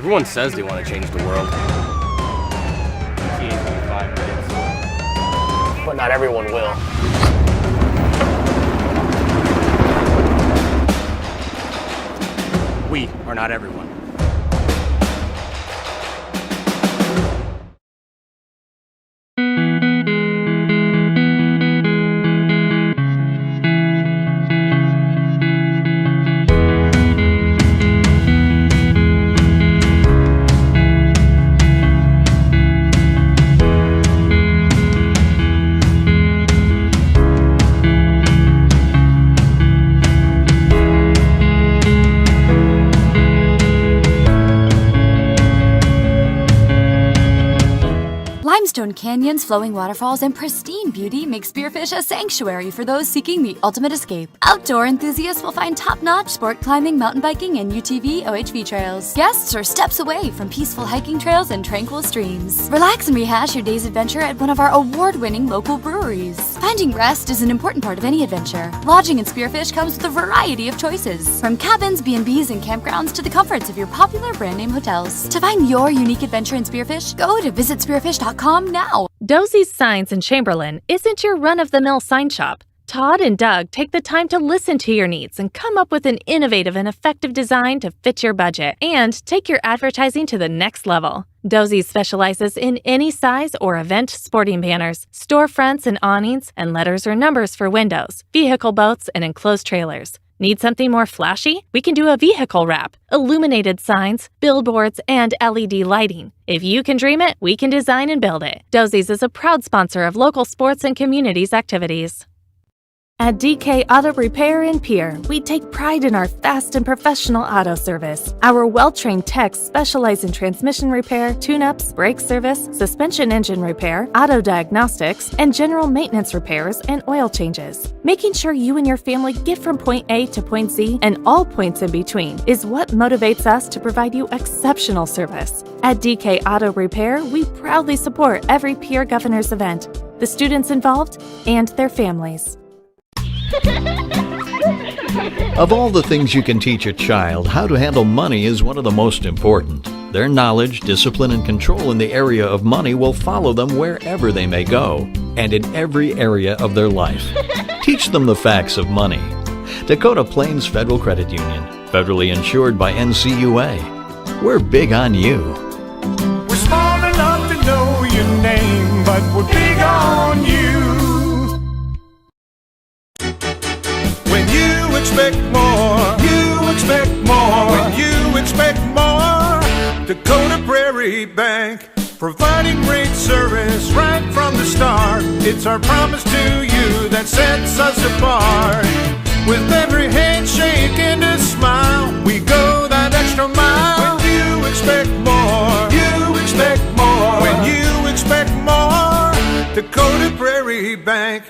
Everyone says they want to change the world. But not everyone will. We are not everyone. Limestone canyons, flowing waterfalls, and pristine beauty make Spearfish a sanctuary for those seeking the ultimate escape. Outdoor enthusiasts will find top-notch sport climbing, mountain biking, and UTV OHV trails. Guests are steps away from peaceful hiking trails and tranquil streams. Relax and rehash your day's adventure at one of our award-winning local breweries. Finding rest is an important part of any adventure. Lodging in Spearfish comes with a variety of choices, from cabins, B&Bs, and campgrounds to the comforts of your popular brand-name hotels. To find your unique adventure in Spearfish, go to visitspearfish.com now. Dosey's Signs in Chamberlain isn't your run-of-the-mill sign shop. Todd and Doug take the time to listen to your needs and come up with an innovative and effective design to fit your budget and take your advertising to the next level. Dosey specializes in any size or event sporting banners, storefronts and awnings, and letters or numbers for windows, vehicle boats, and enclosed trailers. Need something more flashy? We can do a vehicle wrap, illuminated signs, billboards, and LED lighting. If you can dream it, we can design and build it. Dosey's is a proud sponsor of local sports and communities activities. At DK Auto Repair in Pierre, we take pride in our fast and professional auto service. Our well-trained techs specialize in transmission repair, tune-ups, brake service, suspension engine repair, auto diagnostics, and general maintenance repairs and oil changes. Making sure you and your family get from point A to point Z and all points in between is what motivates us to provide you exceptional service. At DK Auto Repair, we proudly support every Pierre Governors event, the students involved, and their families. Of all the things you can teach a child, how to handle money is one of the most important. Their knowledge, discipline, and control in the area of money will follow them wherever they may go, and in every area of their life. Teach them the facts of money. Dakota Plains Federal Credit Union, federally insured by NCUA. We're big on you. We're small enough to know your name, but we're big on you. When you expect more, you expect more. When you expect more, Dakota Prairie Bank, providing great service right from the start. It's our promise to you that sets us apart. With every handshake and a smile, we go that extra mile. When you expect more, you expect more. When you expect more, Dakota Prairie Bank.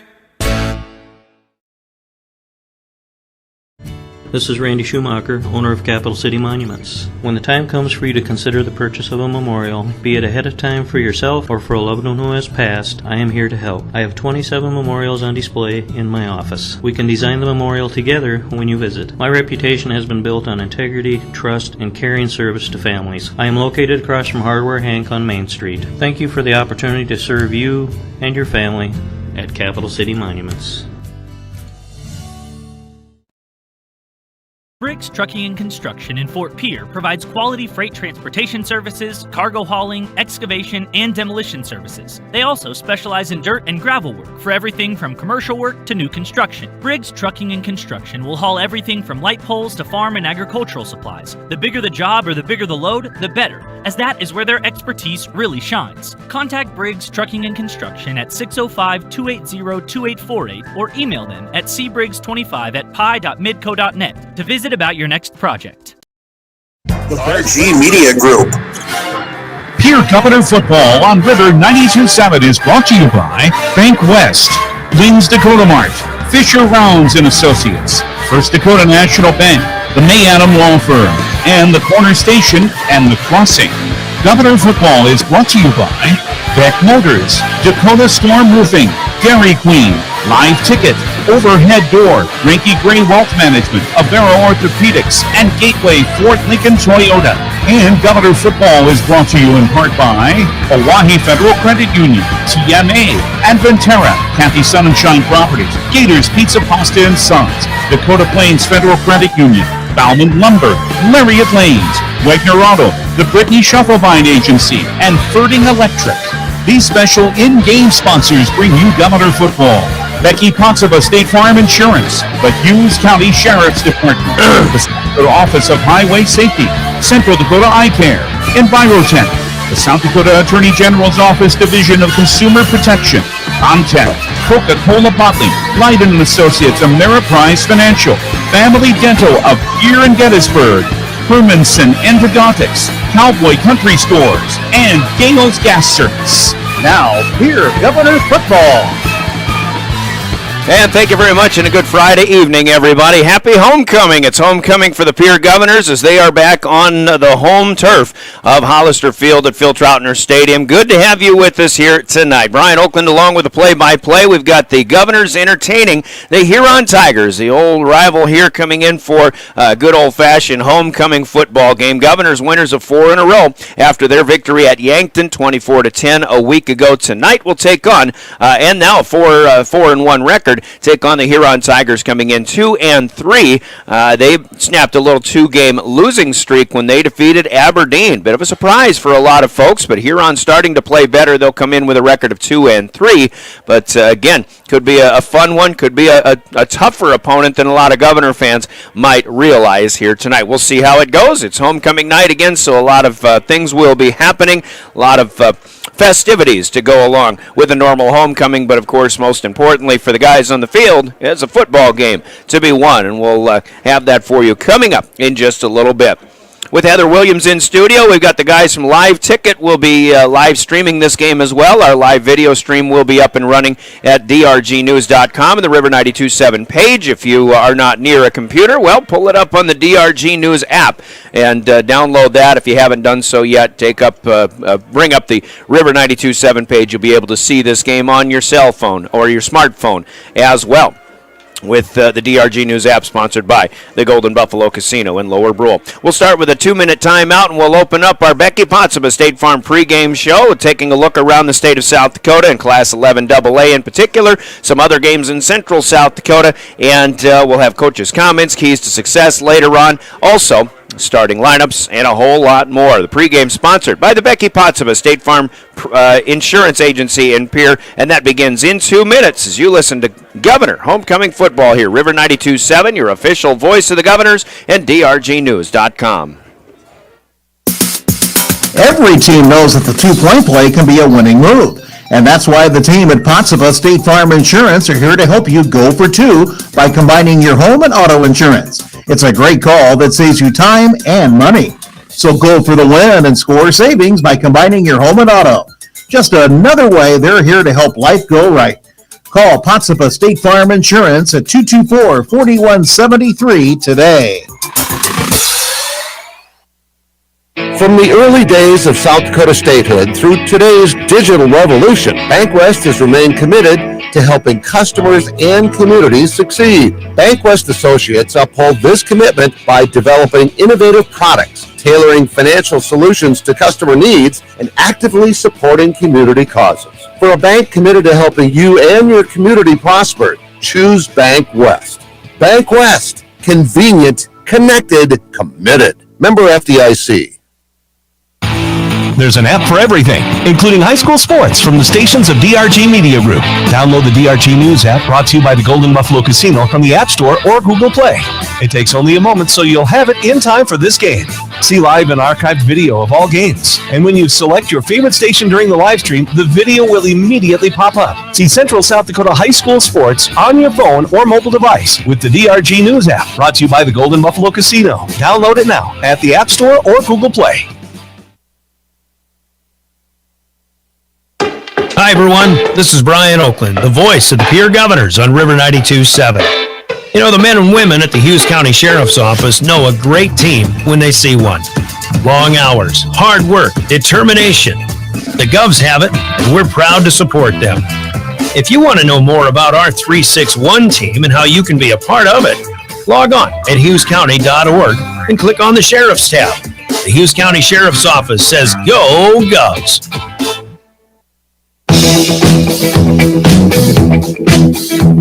This is Randy Schumacher, owner of Capital City Monuments. When the time comes for you to consider the purchase of a memorial, be it ahead of time for yourself or for a loved one who has passed, I am here to help. I have 27 memorials on display in my office. We can design the memorial together when you visit. My reputation has been built on integrity, trust, and caring service to families. I am located across from Hardware Hank on Main Street. Thank you for the opportunity to serve you and your family at Capital City Monuments. Briggs Trucking and Construction in Fort Pierre provides quality freight transportation services, cargo hauling, excavation, and demolition services. They also specialize in dirt and gravel work for everything from commercial work to new construction. Briggs Trucking and Construction will haul everything from light poles to farm and agricultural supplies. The bigger the job or the bigger the load, the better, as that is where their expertise really shines. Contact Briggs Trucking and Construction at 605-280-2848 or email them at cbriggs25@pi.midco.net to visit about your next project. The RG Media Group. Pierre Governor Football on River 92.7 is brought to you by Bank West, Wings Dakota Mart, Fisher Rounds and Associates, First Dakota National Bank, the May Adam Law Firm, and the Corner Station and the Crossing. Governor Football is brought to you by Beck Motors, Dakota Storm Roofing, Dairy Queen, Live Ticket, Overhead Door, Ranky Gray Wealth Management, Avera Orthopedics, and Gateway Fort Lincoln Toyota. And Governor Football is brought to you in part by Hawaii Federal Credit Union, TMA, Adventera, Kathy Sunshine Properties, Gators Pizza Pasta and Sons, Dakota Plains Federal Credit Union, Bauman Lumber, Lariat Lanes, Wagner Auto, the Brittany Shufflevine Agency, and Ferding Electric. These special in-game sponsors bring you Governor Football. Becky Potsova State Farm Insurance, the Hughes County Sheriff's Department, the South Dakota Office of Highway Safety, Central Dakota Eye Care, Envirotech, the South Dakota Attorney General's Office Division of Consumer Protection, Comtech, Coca-Cola Bottling, Leiden & Associates, Ameriprise Financial, Family Dental of here in Gettysburg, Hermanson Endodontics, Cowboy Country Stores, and Gales Gas Service. Now, here, Governor Football. And thank you very much, and a good Friday evening, everybody. Happy homecoming. It's homecoming for the Pierre Governors as they are back on the home turf of Hollister Field at Phil Troutner Stadium. Good to have you with us here tonight. Brian Oakland along with the play-by-play. We've got the Governors entertaining the Huron Tigers, the old rival here, coming in for a good old-fashioned homecoming football game. Governors winners of 4 in a row after their victory at Yankton 24-10 a week ago. Tonight we'll take on, and now a 4-1 record, take on the Huron Tigers coming in 2-3. They snapped a little 2-game losing streak when they defeated Aberdeen. Bit of a surprise for a lot of folks, but Huron starting to play better. They'll come in with a record of 2-3. But again, could be a fun one, could be a tougher opponent than a lot of Governor fans might realize here tonight. We'll see how it goes. It's homecoming night again, so a lot of things will be happening, a lot of festivities to go along with a normal homecoming, but of course, most importantly for the guys on the field, it's a football game to be won, and we'll have that for you coming up in just a little bit. With Heather Williams in studio, we've got the guys from Live Ticket. We'll be live streaming this game as well. Our live video stream will be up and running at drgnews.com and the River 92.7 page. If you are not near a computer, well, pull it up on the DRG News app and download that. If you haven't done so yet, bring up the River 92.7 page. You'll be able to see this game on your cell phone or your smartphone as well, with the DRG News app, sponsored by the Golden Buffalo Casino in Lower Brule. We'll start with a 2-minute timeout, and we'll open up our Becky Potsova State Farm pregame show, taking a look around the state of South Dakota and Class 11 AA in particular, some other games in Central South Dakota, and we'll have coaches' comments, keys to success later on. Also, starting lineups, and a whole lot more. The pregame sponsored by the Becky Potsova State Farm Insurance Agency in Pierre, and that begins in 2 minutes as you listen to Governor Homecoming Football here. River 92.7, your official voice of the Governors, and drgnews.com. Every team knows that the two-point play can be a winning move. And that's why the team at Potsova State Farm Insurance are here to help you go for 2 by combining your home and auto insurance. It's a great call that saves you time and money. So go for the win and score savings by combining your home and auto. Just another way they're here to help life go right. Call Potsova State Farm Insurance at 224-4173 today. From the early days of South Dakota statehood through today's digital revolution, BankWest has remained committed to helping customers and communities succeed. BankWest Associates uphold this commitment by developing innovative products, tailoring financial solutions to customer needs, and actively supporting community causes. For a bank committed to helping you and your community prosper, choose BankWest. BankWest. Convenient, connected, committed. Member FDIC. There's an app for everything, including high school sports from the stations of DRG Media Group. Download the DRG News app, brought to you by the Golden Buffalo Casino, from the App Store or Google Play. It takes only a moment, so you'll have it in time for this game. See live and archived video of all games. And when you select your favorite station during the live stream, the video will immediately pop up. See Central South Dakota high school sports on your phone or mobile device with the DRG News app, brought to you by the Golden Buffalo Casino. Download it now at the App Store or Google Play. Hi, everyone. This is Brian Oakland, the voice of the Pierre Governors on River 92.7. You know, the men and women at the Hughes County Sheriff's Office know a great team when they see one. Long hours, hard work, determination. The Govs have it, and we're proud to support them. If you want to know more about our 361 team and how you can be a part of it, log on at hughescounty.org and click on the Sheriff's tab. The The Hughes County Sheriff's Office says go Govs.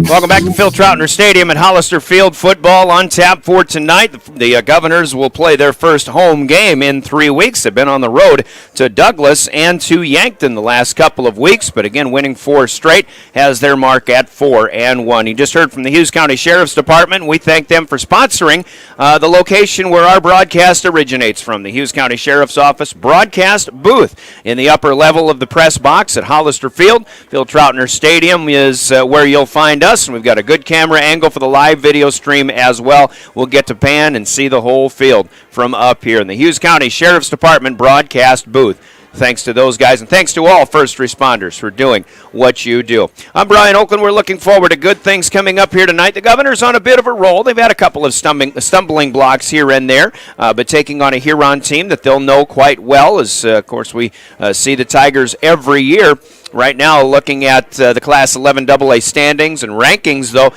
Welcome back to Phil Troutner Stadium at Hollister Field. Football on tap for tonight. The Governors will play their first home game in 3 weeks. They've been on the road to Douglas and to Yankton the last couple of weeks, but again, winning 4 straight has their mark at 4-1. You just heard from the Hughes County Sheriff's Department. We thank them for sponsoring the location where our broadcast originates from, the Hughes County Sheriff's Office broadcast booth in the upper level of the press box at Hollister Field. Phil Troutner Stadium is where you'll find us, and we've got a good camera angle for the live video stream as well. We'll get to pan and see the whole field from up here in the Hughes County Sheriff's Department broadcast booth. Thanks to those guys, and thanks to all first responders for doing what you do. I'm Brian Oakland. We're looking forward to good things coming up here tonight. The Governors on a bit of a roll. They've had a couple of stumbling blocks here and there, but taking on a Huron team that they'll know quite well, as, of course, we see the Tigers every year. Right now, looking at the Class 11 AA standings and rankings, though,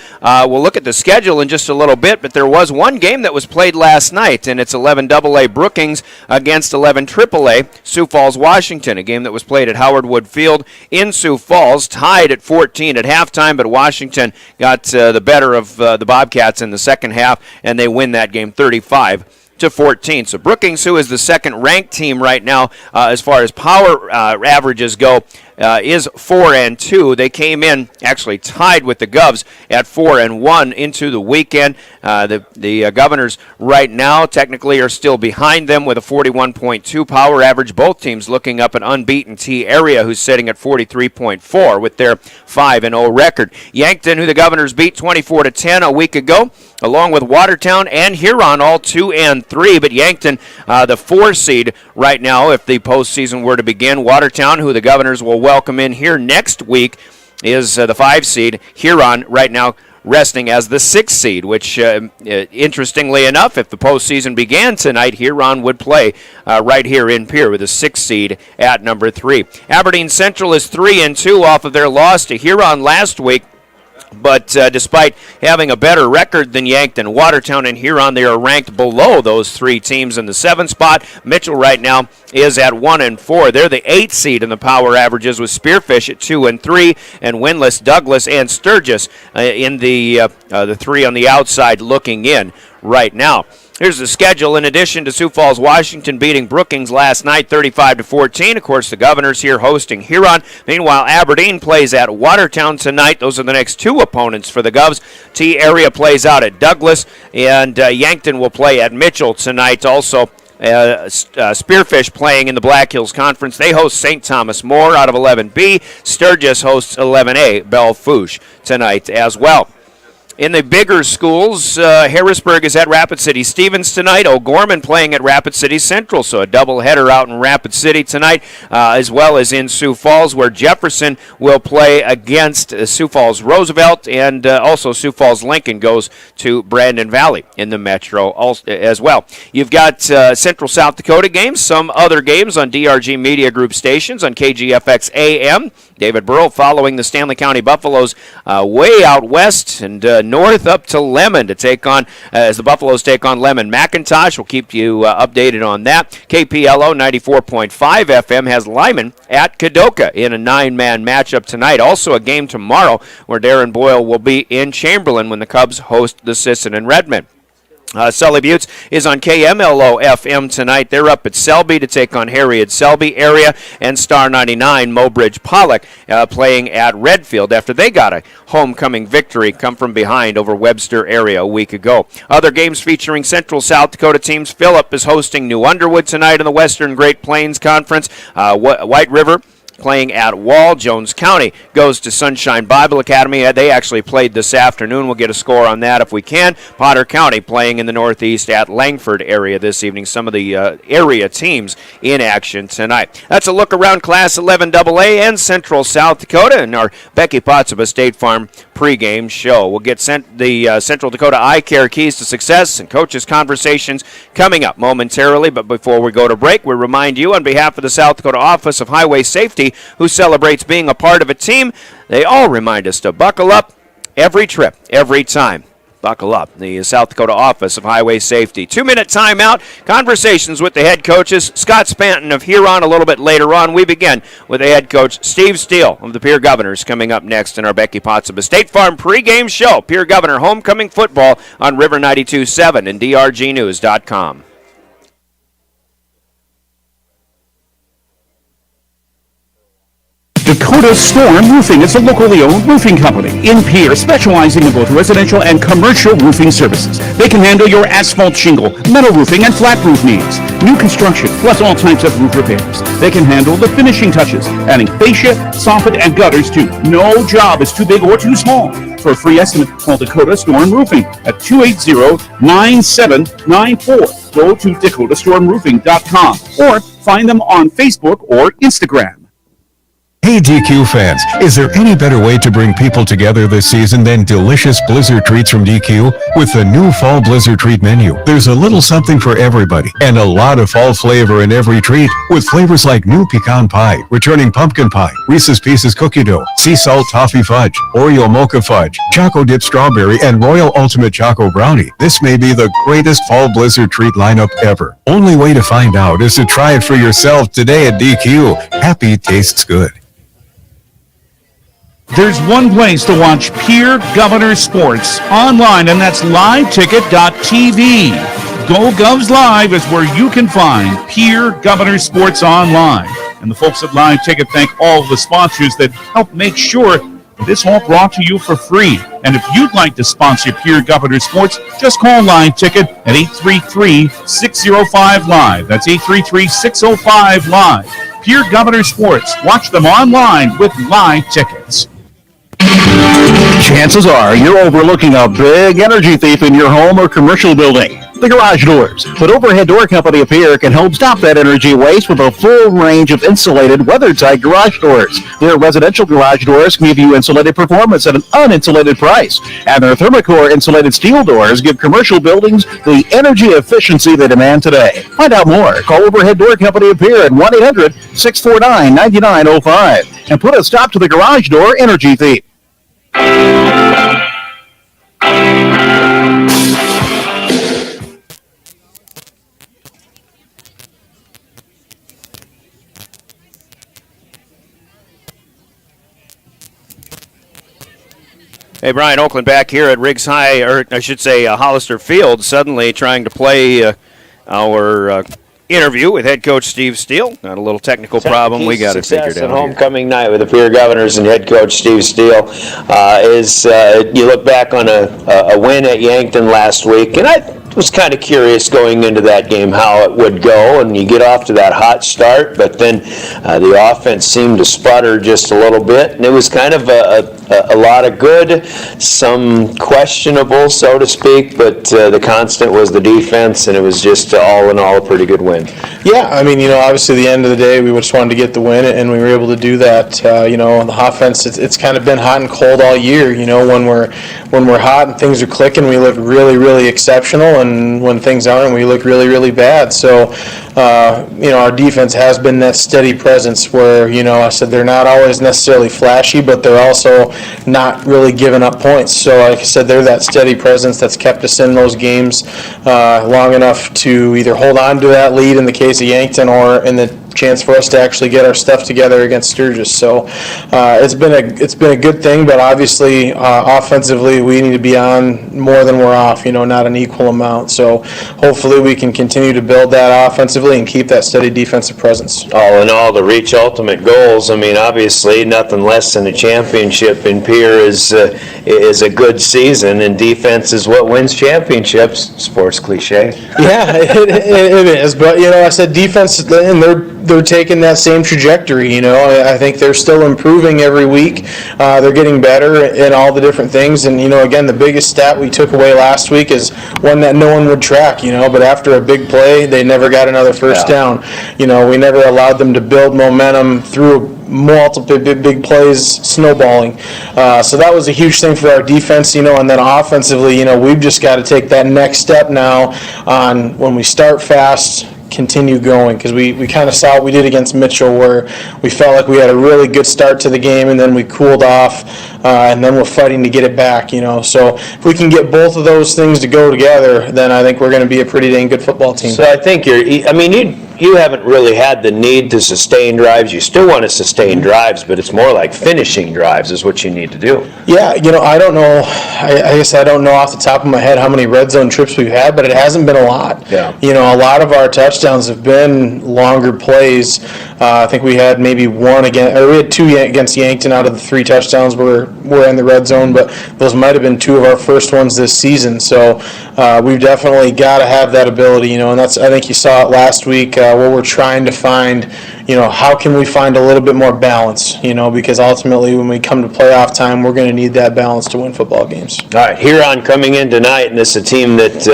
we'll look at the schedule in just a little bit, but there was one game that was played last night, and it's 11 AA Brookings against 11 AAA Sioux Falls, Washington, a game that was played at Howard Wood Field in Sioux Falls, tied at 14 at halftime, but Washington got the better of the Bobcats in the second half, and they win that game 35-14. So Brookings, who is the second-ranked team right now as far as power averages go, is 4-2. They came in actually tied with the Govs at 4-1 into the weekend. The Governors right now technically are still behind them with a 41.2 power average. Both teams looking up an unbeaten T Area, who's sitting at 43.4 with their 5-0 record. Yankton, who the Governors beat 24-10 a week ago, along with Watertown and Huron, all 2-3. But Yankton, the 4 seed right now, if the postseason were to begin. Watertown, who the Governors will welcome in here next week, is the 5 seed. Huron right now resting as the 6 seed, which, interestingly enough, if the postseason began tonight, Huron would play right here in Pierre with a 6 seed at number 3. Aberdeen Central is 3-2 off of their loss to Huron last week. But despite having a better record than Yankton, Watertown, and Huron, they are ranked below those 3 teams in the 7th spot. Mitchell right now is at 1-4. They're the 8th seed in the power averages, with Spearfish at 2-3, and Windlass, Douglas, and Sturgis in the 3 on the outside looking in right now. Here's the schedule. In addition to Sioux Falls, Washington beating Brookings last night 35-14. Of course, the Governors here hosting Huron. Meanwhile, Aberdeen plays at Watertown tonight. Those are the next 2 opponents for the Govs. T Area plays out at Douglas, and Yankton will play at Mitchell tonight. Also, Spearfish playing in the Black Hills Conference. They host St. Thomas More out of 11B. Sturgis hosts 11A Belle Fourche tonight as well. In the bigger schools, Harrisburg is at Rapid City Stevens tonight. O'Gorman playing at Rapid City Central, so a doubleheader out in Rapid City tonight, as well as in Sioux Falls, where Jefferson will play against Sioux Falls Roosevelt, and also Sioux Falls Lincoln goes to Brandon Valley in the Metro as well. You've got Central South Dakota games, some other games on DRG Media Group stations on KGFX AM. David Burrow following the Stanley County Buffaloes way out west and north up to Lemon to take on, as the Buffaloes take on Lemon McIntosh. We'll keep you updated on that. KPLO 94.5 FM has Lyman at Kadoka in a 9-man matchup tonight. Also a game tomorrow where Darren Boyle will be in Chamberlain when the Cubs host the Sisson and Redmond. Sully Buttes is on KMLO FM tonight. They're up at Selby to take on Harriet Selby area, and Star 99 Mobridge Pollock playing at Redfield after they got a homecoming victory come from behind over Webster area a week ago. Other games featuring Central South Dakota teams. Phillip is hosting New Underwood tonight in the Western Great Plains Conference. White River playing at Wall. Jones County goes to Sunshine Bible Academy. They actually played this afternoon. We'll get a score on that if we can. Potter County playing in the Northeast at Langford area this evening. Some of the area teams in action tonight. That's a look around Class 11 AA and Central South Dakota and our Becky Potts of a State Farm pregame show. We'll get the Central Dakota Eye Care Keys to Success and Coaches Conversations coming up momentarily. But before we go to break, we remind you on behalf of the South Dakota Office of Highway Safety, who celebrates being a part of a team, they all remind us to buckle up every trip, every time. buckle up. The South Dakota Office of Highway Safety. 2-minute timeout. Conversations with the head coaches. Scott Spanton of Huron a little bit later on. We begin with the head coach Steve Steele of the Pierre Governors coming up next in our Becky Pottsville State Farm pregame show. Pierre Governor homecoming football on River 92.7 and drgnews.com. Dakota Storm Roofing is a locally owned roofing company in Pierre, specializing in both residential and commercial roofing services. They can handle your asphalt shingle, metal roofing, and flat roof needs. New construction, plus all types of roof repairs. They can handle the finishing touches, adding fascia, soffit, and gutters too. No job is too big or too small. For a free estimate, call Dakota Storm Roofing at 280-9794. Go to dakotastormroofing.com or find them on Facebook or Instagram. Hey DQ fans, is there any better way to bring people together this season than delicious Blizzard treats from DQ? With the new Fall Blizzard treat menu, there's a little something for everybody and a lot of fall flavor in every treat, with flavors like new pecan pie, returning pumpkin pie, Reese's Pieces cookie dough, sea salt toffee fudge, Oreo mocha fudge, Choco Dip strawberry, and Royal Ultimate Choco brownie. This may be the greatest Fall Blizzard treat lineup ever. Only way to find out is to try it for yourself today at DQ. Happy tastes good. There's one place to watch Pierre Governors sports online, and that's liveticket.tv. GoGovs Live is where you can find Pierre Governors sports online. And the folks at Live Ticket thank all of the sponsors that help make sure that it's all brought to you for free. And if you'd like to sponsor Pierre Governors sports, just call Live Ticket at 833-605-LIVE. That's 833-605-LIVE. Pierre Governors sports. Watch them online with Live Tickets. Chances are you're overlooking a big energy thief in your home or commercial building. The garage doors. But Overhead Door Company of Pierre can help stop that energy waste with a full range of insulated, weather-tight garage doors. Their residential garage doors give you insulated performance at an uninsulated price. And their Thermocore insulated steel doors give commercial buildings the energy efficiency they demand today. Find out more. Call Overhead Door Company of Pierre at 1-800-649-9905 and put a stop to the garage door energy thief. Hey, Brian Oakland back here at Riggs High, or I should say Hollister Field, suddenly trying to play our interview with head coach Steve Steele. Got a little technical problem. We got it figured out. Homecoming night with the Pierre Governors and head coach Steve Steele is you look back on a win at Yankton last week, and I was kind of curious going into that game how it would go, and you get off to that hot start, but then the offense seemed to sputter just a little bit, and it was kind of a lot of good, some questionable, so to speak, but the constant was the defense, and it was just all in all a pretty good win. Yeah, I mean, obviously at the end of the day, we just wanted to get the win, and we were able to do that. The offense, it's kind of been hot and cold all year. When we're hot and things are clicking, we look really, really exceptional, and when things aren't, we look really, really bad. So, our defense has been that steady presence where, I said they're not always necessarily flashy, but they're also not really giving up points. So, like I said, they're that steady presence that's kept us in those games long enough to either hold on to that lead in the case of Yankton or in the chance for us to actually get our stuff together against Sturgis. So it's been a good thing, but obviously offensively we need to be on more than we're off, not an equal amount. So hopefully we can continue to build that offensively and keep that steady defensive presence. All in all, to reach ultimate goals, I mean, obviously nothing less than a championship in Pierre is a good season, and defense is what wins championships. Sports cliche. Yeah, it is. But, I said defense, and they're taking that same trajectory. I think they're still improving every week. They're getting better in all the different things. And, again, the biggest stat we took away last week is one that no one would track, but after a big play, they never got another first down. We never allowed them to build momentum through multiple big plays snowballing. So that was a huge thing for our defense, and then offensively, we've just got to take that next step now on when we start fast, continue going, because we kind of saw what we did against Mitchell, where we felt like we had a really good start to the game and then we cooled off, and then we're fighting to get it back. So if we can get both of those things to go together, then I think we're going to be a pretty dang good football team. So I think you haven't really had the need to sustain drives. You still want to sustain drives, but it's more like finishing drives is what you need to do. Yeah, I don't know. I guess I don't know off the top of my head how many red zone trips we've had, but it hasn't been a lot. Yeah. A lot of our touchdowns have been longer plays. I think we had maybe we had 2 against Yankton out of the 3 touchdowns were in the red zone, but those might have been 2 of our first ones this season. So we've definitely got to have that ability, and I think you saw it last week. Where we're trying to find, how can we find a little bit more balance, because ultimately when we come to playoff time, we're going to need that balance to win football games. All right, Huron coming in tonight, and this is a team that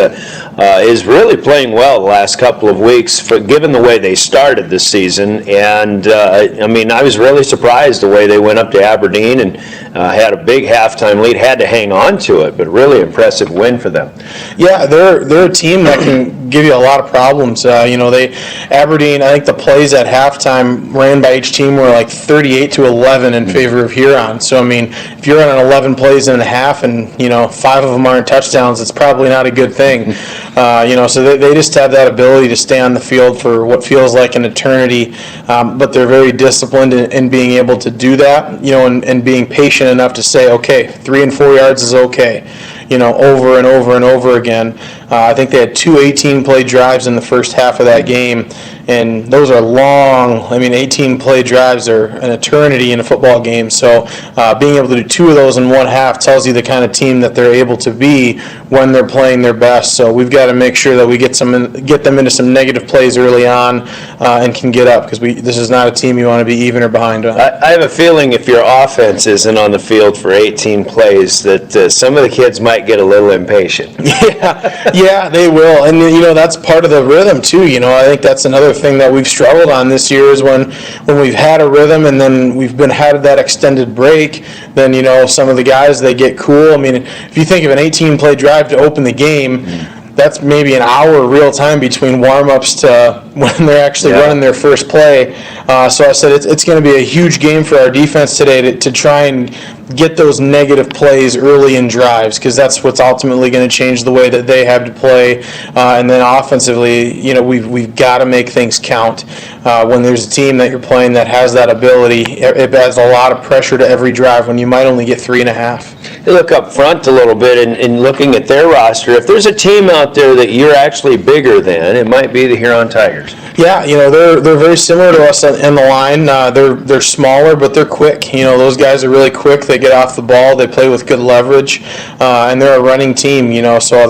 is really playing well the last couple of weeks, given the way they started this season. And, I was really surprised the way they went up to Aberdeen and had a big halftime lead, had to hang on to it, but really impressive win for them. Yeah, they're a team that can give you a lot of problems. Aberdeen, I think the plays at halftime ran by each team were like 38-11 in favor of Huron. So, if you're running 11 plays in a half and, 5 of them aren't touchdowns, it's probably not a good thing. So they just have that ability to stay on the field for what feels like an eternity, but they're very disciplined in being able to do that, and being patient enough to say, okay, 3 and 4 yards is okay, over and over and over again. I think they had 2 18-play drives in the first half of that game, and those are long. 18-play drives are an eternity in a football game. So being able to do 2 of those in one half tells you the kind of team that they're able to be when they're playing their best. So we've got to make sure that we get them into some negative plays early on and can get up, because this is not a team you want to be even or behind on. I have a feeling if your offense isn't on the field for 18 plays that some of the kids might get a little impatient. Yeah, they will. And, that's part of the rhythm, too. I think that's another thing that we've struggled on this year is when we've had a rhythm and then we've had that extended break, then, some of the guys, they get cool. If you think of an 18-play drive to open the game, that's maybe an hour real time between warm-ups to when they're actually running their first play. So I said it's going to be a huge game for our defense today to try and get those negative plays early in drives, because that's what's ultimately going to change the way that they have to play. And then offensively, we've got to make things count. When there's a team that you're playing that has that ability, it adds a lot of pressure to every drive when you might only get 3.5. You look up front a little bit and looking at their roster. If there's a team out there that you're actually bigger than, it might be the Huron Tigers. Yeah, they're very similar to us in the line. They're smaller, but they're quick. Those guys are really quick. They get off the ball. They play with good leverage, and they're a running team. So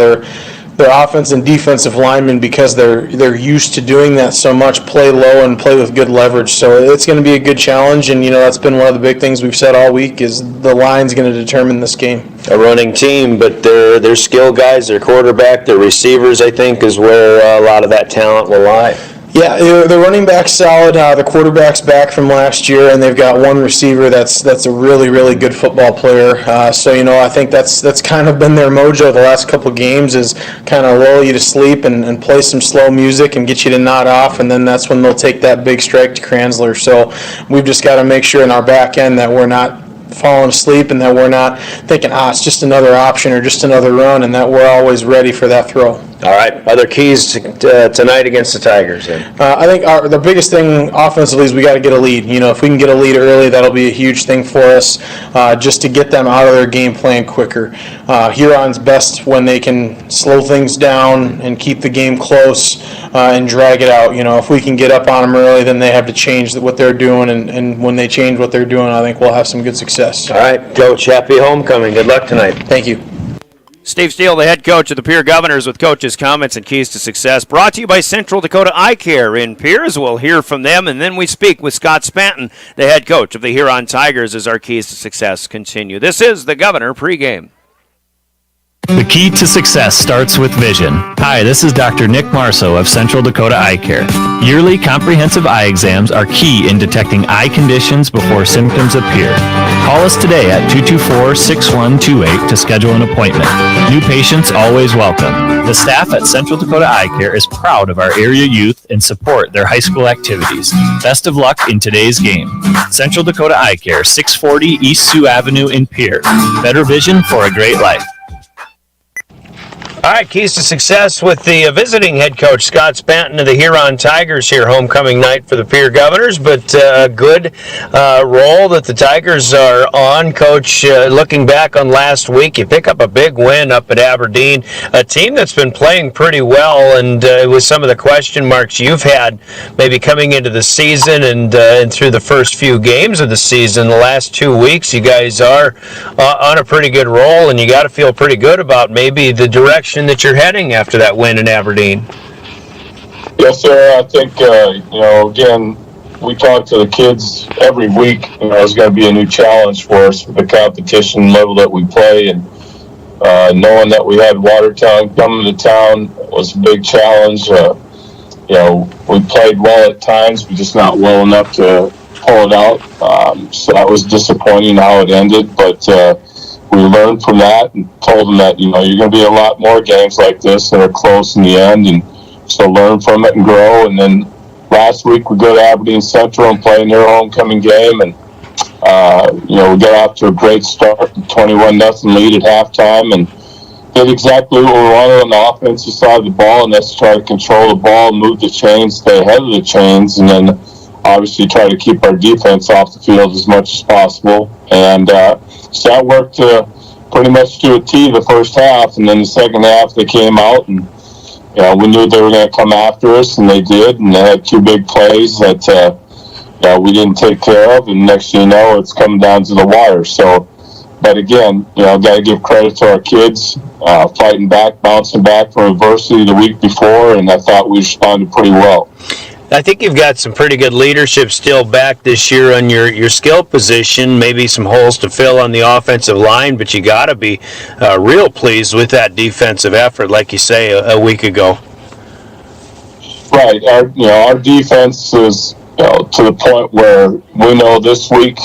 their offense and defensive linemen, because they're used to doing that so much, play low and play with good leverage. So it's going to be a good challenge, and that's been one of the big things we've said all week is the line's going to determine this game. A running team, but their skill guys, their quarterback, their receivers, I think, is where a lot of that talent will lie. Yeah, the running back's solid. The quarterback's back from last year, and they've got one receiver that's a really, really good football player. So I think that's kind of been their mojo the last couple games, is kind of lull you to sleep and play some slow music and get you to nod off, and then that's when they'll take that big strike to Kranzler. So we've just got to make sure in our back end that we're not falling asleep and that we're not thinking, it's just another option or just another run, and that we're always ready for that throw. All right, other keys tonight against the Tigers then? I think the biggest thing offensively is we got to get a lead. If we can get a lead early, that'll be a huge thing for us, just to get them out of their game plan quicker. Huron's best when they can slow things down and keep the game close and drag it out. If we can get up on them early, then they have to change what they're doing, and when they change what they're doing, I think we'll have some good success. All right, Coach, happy homecoming. Good luck tonight. Thank you. Steve Steele, the head coach of the Pierre Governors, with Coach's comments and keys to success. Brought to you by Central Dakota Eye Care in Pierce. We'll hear from them, and then we speak with Scott Spanton, the head coach of the Huron Tigers, as our keys to success continue. This is the Governor pregame. The key to success starts with vision. Hi, this is Dr. Nick Marceau of Central Dakota Eye Care. Yearly comprehensive eye exams are key in detecting eye conditions before symptoms appear. Call us today at 224-6128 to schedule an appointment. New patients always welcome. The staff at Central Dakota Eye Care is proud of our area youth and support their high school activities. Best of luck in today's game. Central Dakota Eye Care, 640 East Sioux Avenue in Pierre. Better vision for a great life. All right, keys to success with the visiting head coach, Scott Spanton of the Huron Tigers here, homecoming night for the Pierre Governors, but a good role that the Tigers are on. Coach, looking back on last week, you pick up a big win up at Aberdeen, a team that's been playing pretty well, and with some of the question marks you've had maybe coming into the season and through the first few games of the season, the last 2 weeks, you guys are on a pretty good roll, and you got to feel pretty good about maybe the direction that you're heading after that win in Aberdeen. Yes, sir. I think, again, we talk to the kids every week. It's going to be a new challenge for us with the competition level that we play, and knowing that we had Watertown coming to town was a big challenge. We played well at times, but just not well enough to pull it out. So that was disappointing how it ended, but we learned from that and told them that, you're going to be a lot more games like this that are close in the end, and so learn from it and grow. And then last week we go to Aberdeen Central and play in their homecoming game, and we got off to a great start, 21-0 lead at halftime, and did exactly what we wanted on the offensive side of the ball, and that's try to control the ball, move the chains, stay ahead of the chains, and then obviously try to keep our defense off the field as much as possible. And so that worked pretty much to a T the first half, and then the second half they came out, and we knew they were going to come after us, and they did, and they had 2 big plays that we didn't take care of, and next thing you know, it's coming down to the wire. So, but again, got to give credit to our kids, fighting back, bouncing back from adversity the week before, and I thought we responded pretty well. I think you've got some pretty good leadership still back this year on your skill position, maybe some holes to fill on the offensive line, but you got to be real pleased with that defensive effort, like you say, a week ago. Right. Our defense is to the point where we know this week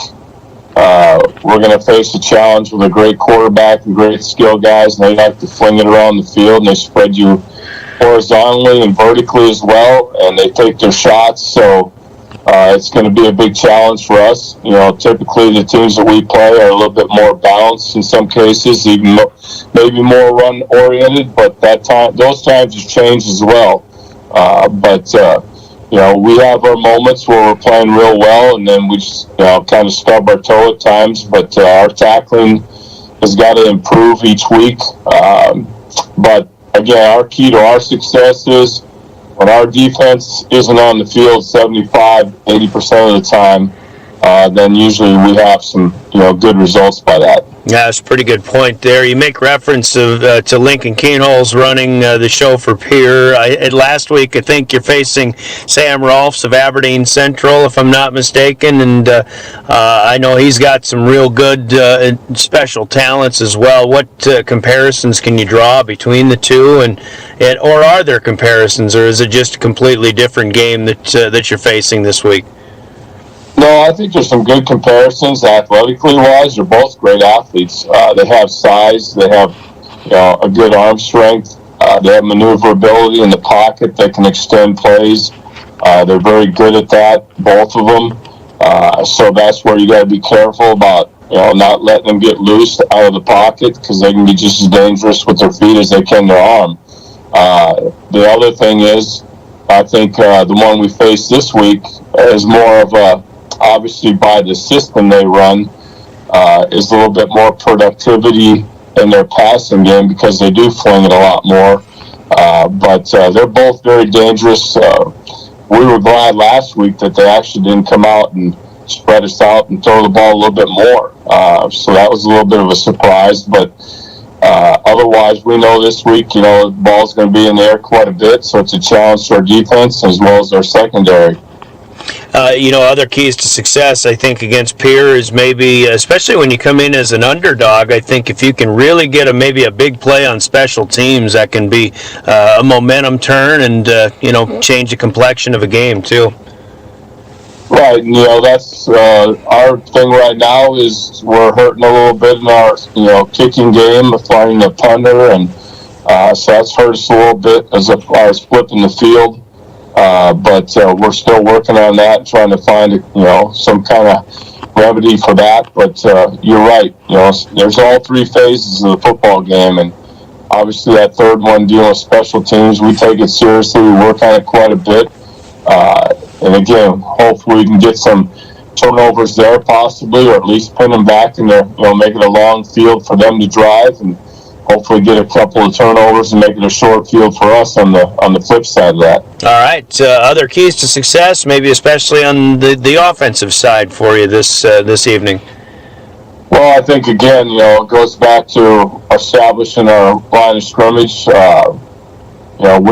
we're going to face a challenge with a great quarterback and great skill guys, and they like to fling it around the field, and they spread you horizontally and vertically as well, and they take their shots, so it's going to be a big challenge for us. Typically the teams that we play are a little bit more balanced in some cases, even maybe more run oriented, but those times have changed as well. We have our moments where we're playing real well, and then we just kind of stub our toe at times, but our tackling has got to improve each week. But again, our key to our success is when our defense isn't on the field 75-80% of the time, then usually we have some good results by that. Yeah, that's a pretty good point there. You make reference to Lincoln Keenholz running the show for Pierre. Last week, I think you're facing Sam Rolfs of Aberdeen Central, if I'm not mistaken, and I know he's got some real good special talents as well. What comparisons can you draw between the two, and or are there comparisons, or is it just a completely different game that you're facing this week? No, I think there's some good comparisons athletically wise. They're both great athletes. They have size. They have a good arm strength. They have maneuverability in the pocket that can extend plays. They're very good at that, both of them. So that's where you got to be careful about not letting them get loose out of the pocket, because they can be just as dangerous with their feet as they can their arm. The other thing is, I think the one we face this week is more of a, obviously by the system they run, is a little bit more productivity in their passing game, because they do fling it a lot more. But they're both very dangerous. We were glad last week that they actually didn't come out and spread us out and throw the ball a little bit more. So that was a little bit of a surprise. But otherwise, we know this week, the ball's going to be in the air quite a bit. So it's a challenge to our defense as well as our secondary. Other keys to success, I think, against Pierre is maybe, especially when you come in as an underdog, I think if you can really get maybe a big play on special teams, that can be a momentum turn and, change the complexion of a game, too. Right, and, that's our thing right now is we're hurting a little bit in our, kicking game of finding a punter, and so that's hurt us a little bit as far as flipping the field. But we're still working on that, trying to find, some kind of remedy for that. But you're right. There's all three phases of the football game, and obviously that third one dealing with special teams, we take it seriously. We work on it quite a bit. And again, hopefully we can get some turnovers there possibly, or at least pin them back and make it a long field for them to drive, and hopefully get a couple of turnovers and make it a short field for us on the flip side of that. All right. Other keys to success, maybe especially on the offensive side for you this evening. Well, I think again, it goes back to establishing our line of scrimmage. We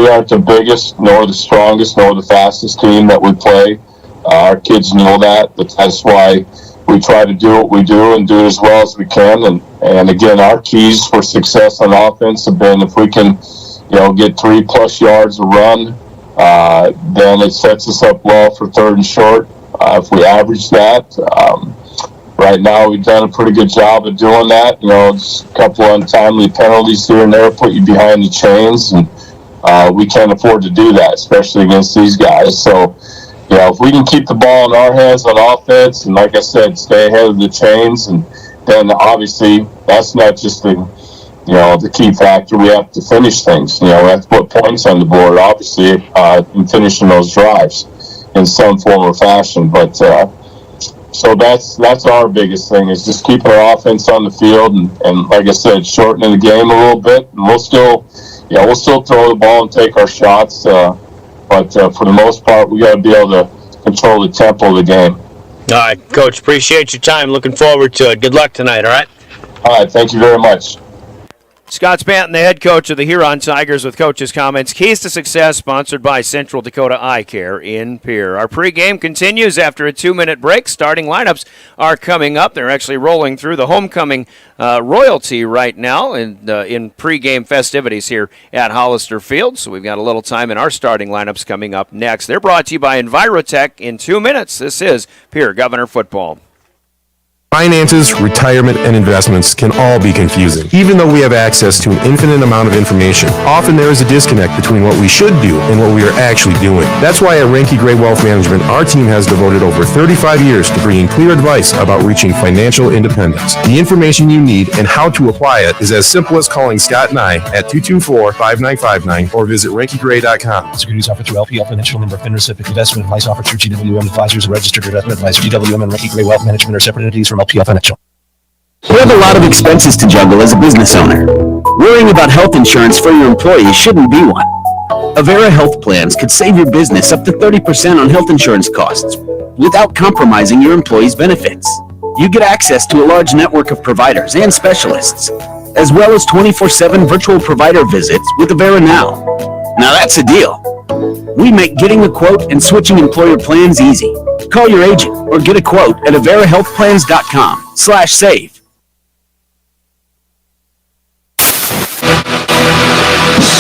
aren't the biggest, nor the strongest, nor the fastest team that we play. Our kids know that, but that's why we try to do what we do and do it as well as we can. And again, our keys for success on offense have been if we can, get 3+ yards a run, then it sets us up well for third and short. If we average that, right now we've done a pretty good job of doing that. Just a couple of untimely penalties here and there put you behind the chains, and we can't afford to do that, especially against these guys. So, if we can keep the ball in our hands on offense, and like I said, stay ahead of the chains, and then obviously that's not just the key factor. We have to finish things. We have to put points on the board, obviously, in finishing those drives in some form or fashion. But so that's our biggest thing, is just keeping our offense on the field, and like I said, shortening the game a little bit. And we'll still throw the ball and take our shots. But for the most part, we got to be able to control the tempo of the game. All right, Coach, appreciate your time. Looking forward to it. Good luck tonight, all right? All right, thank you very much. Scott Spanton, the head coach of the Huron Tigers, with Coach's comments. Keys to Success, sponsored by Central Dakota Eye Care in Pierre. Our pregame continues after a 2-minute break. Starting lineups are coming up. They're actually rolling through the homecoming royalty right now in pregame festivities here at Hollister Field. So we've got a little time in our starting lineups coming up next. They're brought to you by Envirotech in 2 minutes. This is Pierre Governor Football. Finances, retirement, and investments can all be confusing. Even though we have access to an infinite amount of information, often there is a disconnect between what we should do and what we are actually doing. That's why at Ranky Gray Wealth Management, our team has devoted over 35 years to bringing clear advice about reaching financial independence. The information you need and how to apply it is as simple as calling Scott and I at 224-5959 or visit rankygray.com. Securities offered through LPL Financial, member FINRA, SIPC. Investment advice offered through GWM Advisors, a registered investment advisor. GWM and Ranky Gray Wealth Management are separate entities from LPL Financial. You have a lot of expenses to juggle as a business owner. Worrying about health insurance for your employees shouldn't be one. Avera Health Plans could save your business up to 30% on health insurance costs without compromising your employees' benefits. You get access to a large network of providers and specialists, as well as 24/7 virtual provider visits with Avera Now. Now that's a deal. We make getting a quote and switching employer plans easy. Call your agent or get a quote at averahealthplans.com/save.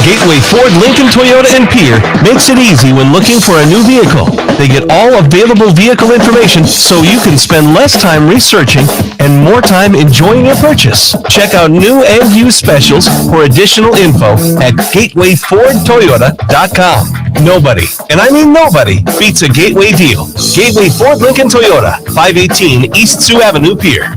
Gateway Ford, Lincoln, Toyota, and Pierre makes it easy when looking for a new vehicle. They get all available vehicle information so you can spend less time researching and more time enjoying your purchase. Check out new and used specials for additional info at gatewayfordtoyota.com. Nobody, and I mean nobody, beats a Gateway deal. Gateway Ford, Lincoln, Toyota, 518 East Sioux Avenue, Pierre.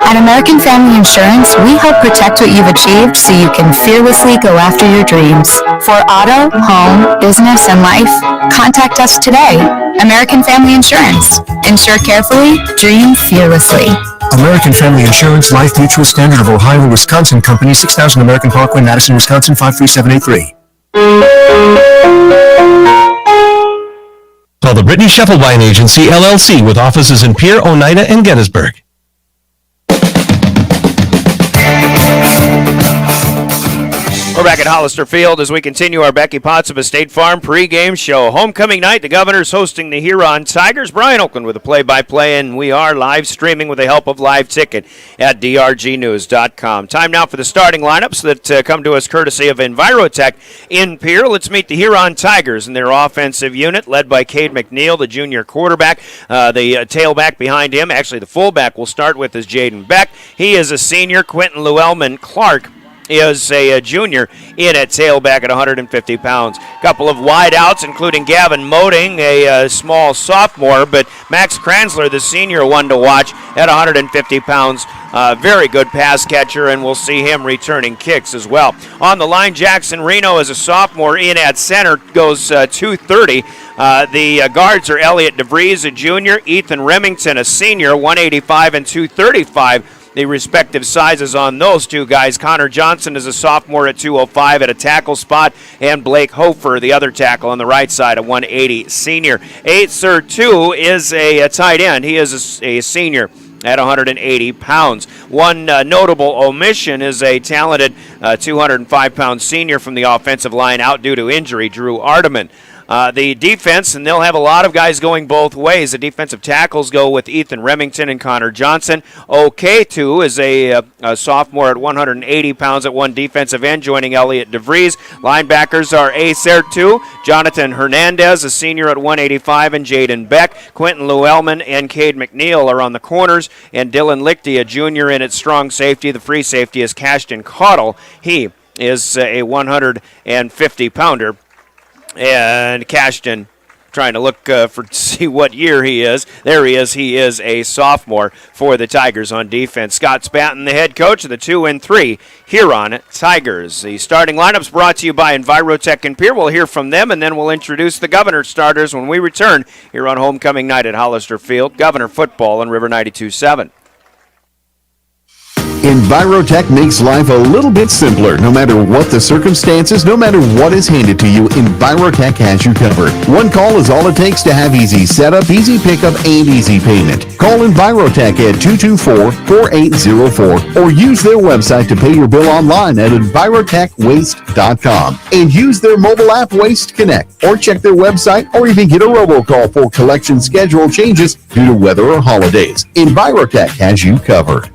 At American Family Insurance, we help protect what you've achieved so you can fearlessly go after your dreams. For auto, home, business, and life, contact us today. American Family Insurance. Insure carefully, dream fearlessly. American Family Insurance, Life Mutual, Standard of Ohio, Wisconsin Company, 6000 American Parkway, Madison, Wisconsin, 53783. Call the Brittany Scheffelbein Agency, LLC, with offices in Pierre, Oneida, and Gettysburg. We're back at Hollister Field as we continue our Becky Potts of a State Farm pregame show. Homecoming night, the Governors hosting the Huron Tigers. Brian Oakland with the play-by-play, and we are live streaming with the help of Live Ticket at drgnews.com. Time now for the starting lineups that come to us courtesy of Envirotech in Pierre. Let's meet the Huron Tigers and their offensive unit led by Cade McNeil, the junior quarterback. The tailback behind him, actually the fullback we'll start with, is Jaden Beck. He is a senior. Quentin Llewellyn Clark is a junior in at tailback at 150 pounds. Couple of wideouts, including Gavin Moding, a small sophomore, but Max Kranzler, the senior, one to watch at 150 pounds. Very good pass catcher, and we'll see him returning kicks as well. On the line, Jackson Reno is a sophomore in at center, goes 230. The guards are Elliot DeVries, a junior, Ethan Remington, a senior, 185 and 235. The respective sizes on those two guys. Connor Johnson is a sophomore at 205 at a tackle spot, and Blake Hofer, the other tackle on the right side, a 180 senior. Acer 2 is a tight end. He is a senior at 180 pounds. One notable omission is a talented 205-pound senior from the offensive line out due to injury, Drew Ardeman. The defense, and they'll have a lot of guys going both ways. The defensive tackles go with Ethan Remington and Connor Johnson. OK2 is a sophomore at 180 pounds at one defensive end, joining Elliot DeVries. Linebackers are Acer 2, Jonathan Hernandez, a senior at 185, and Jaden Beck. Quentin Llewellyn and Cade McNeil are on the corners, and Dylan Lichty, a junior, in at strong safety. The free safety is Cashton Caudle. He is a 150-pounder. And Cashton, trying to look see what year he is. There he is. He is a sophomore for the Tigers on defense. Scott Spatten, the head coach of the 2 and 3 Huron Tigers. The starting lineups brought to you by Envirotech and Pierre. We'll hear from them, and then we'll introduce the Governor starters when we return here on homecoming night at Hollister Field. Governor football on River 92.7. Envirotech makes life a little bit simpler. No matter what the circumstances, no matter what is handed to you, Envirotech has you covered. One call is all it takes to have easy setup, easy pickup, and easy payment. Call Envirotech at 224-4804 or use their website to pay your bill online at envirotechwaste.com and use their mobile app Waste Connect, or check their website, or even get a robocall for collection schedule changes due to weather or holidays. Envirotech has you covered.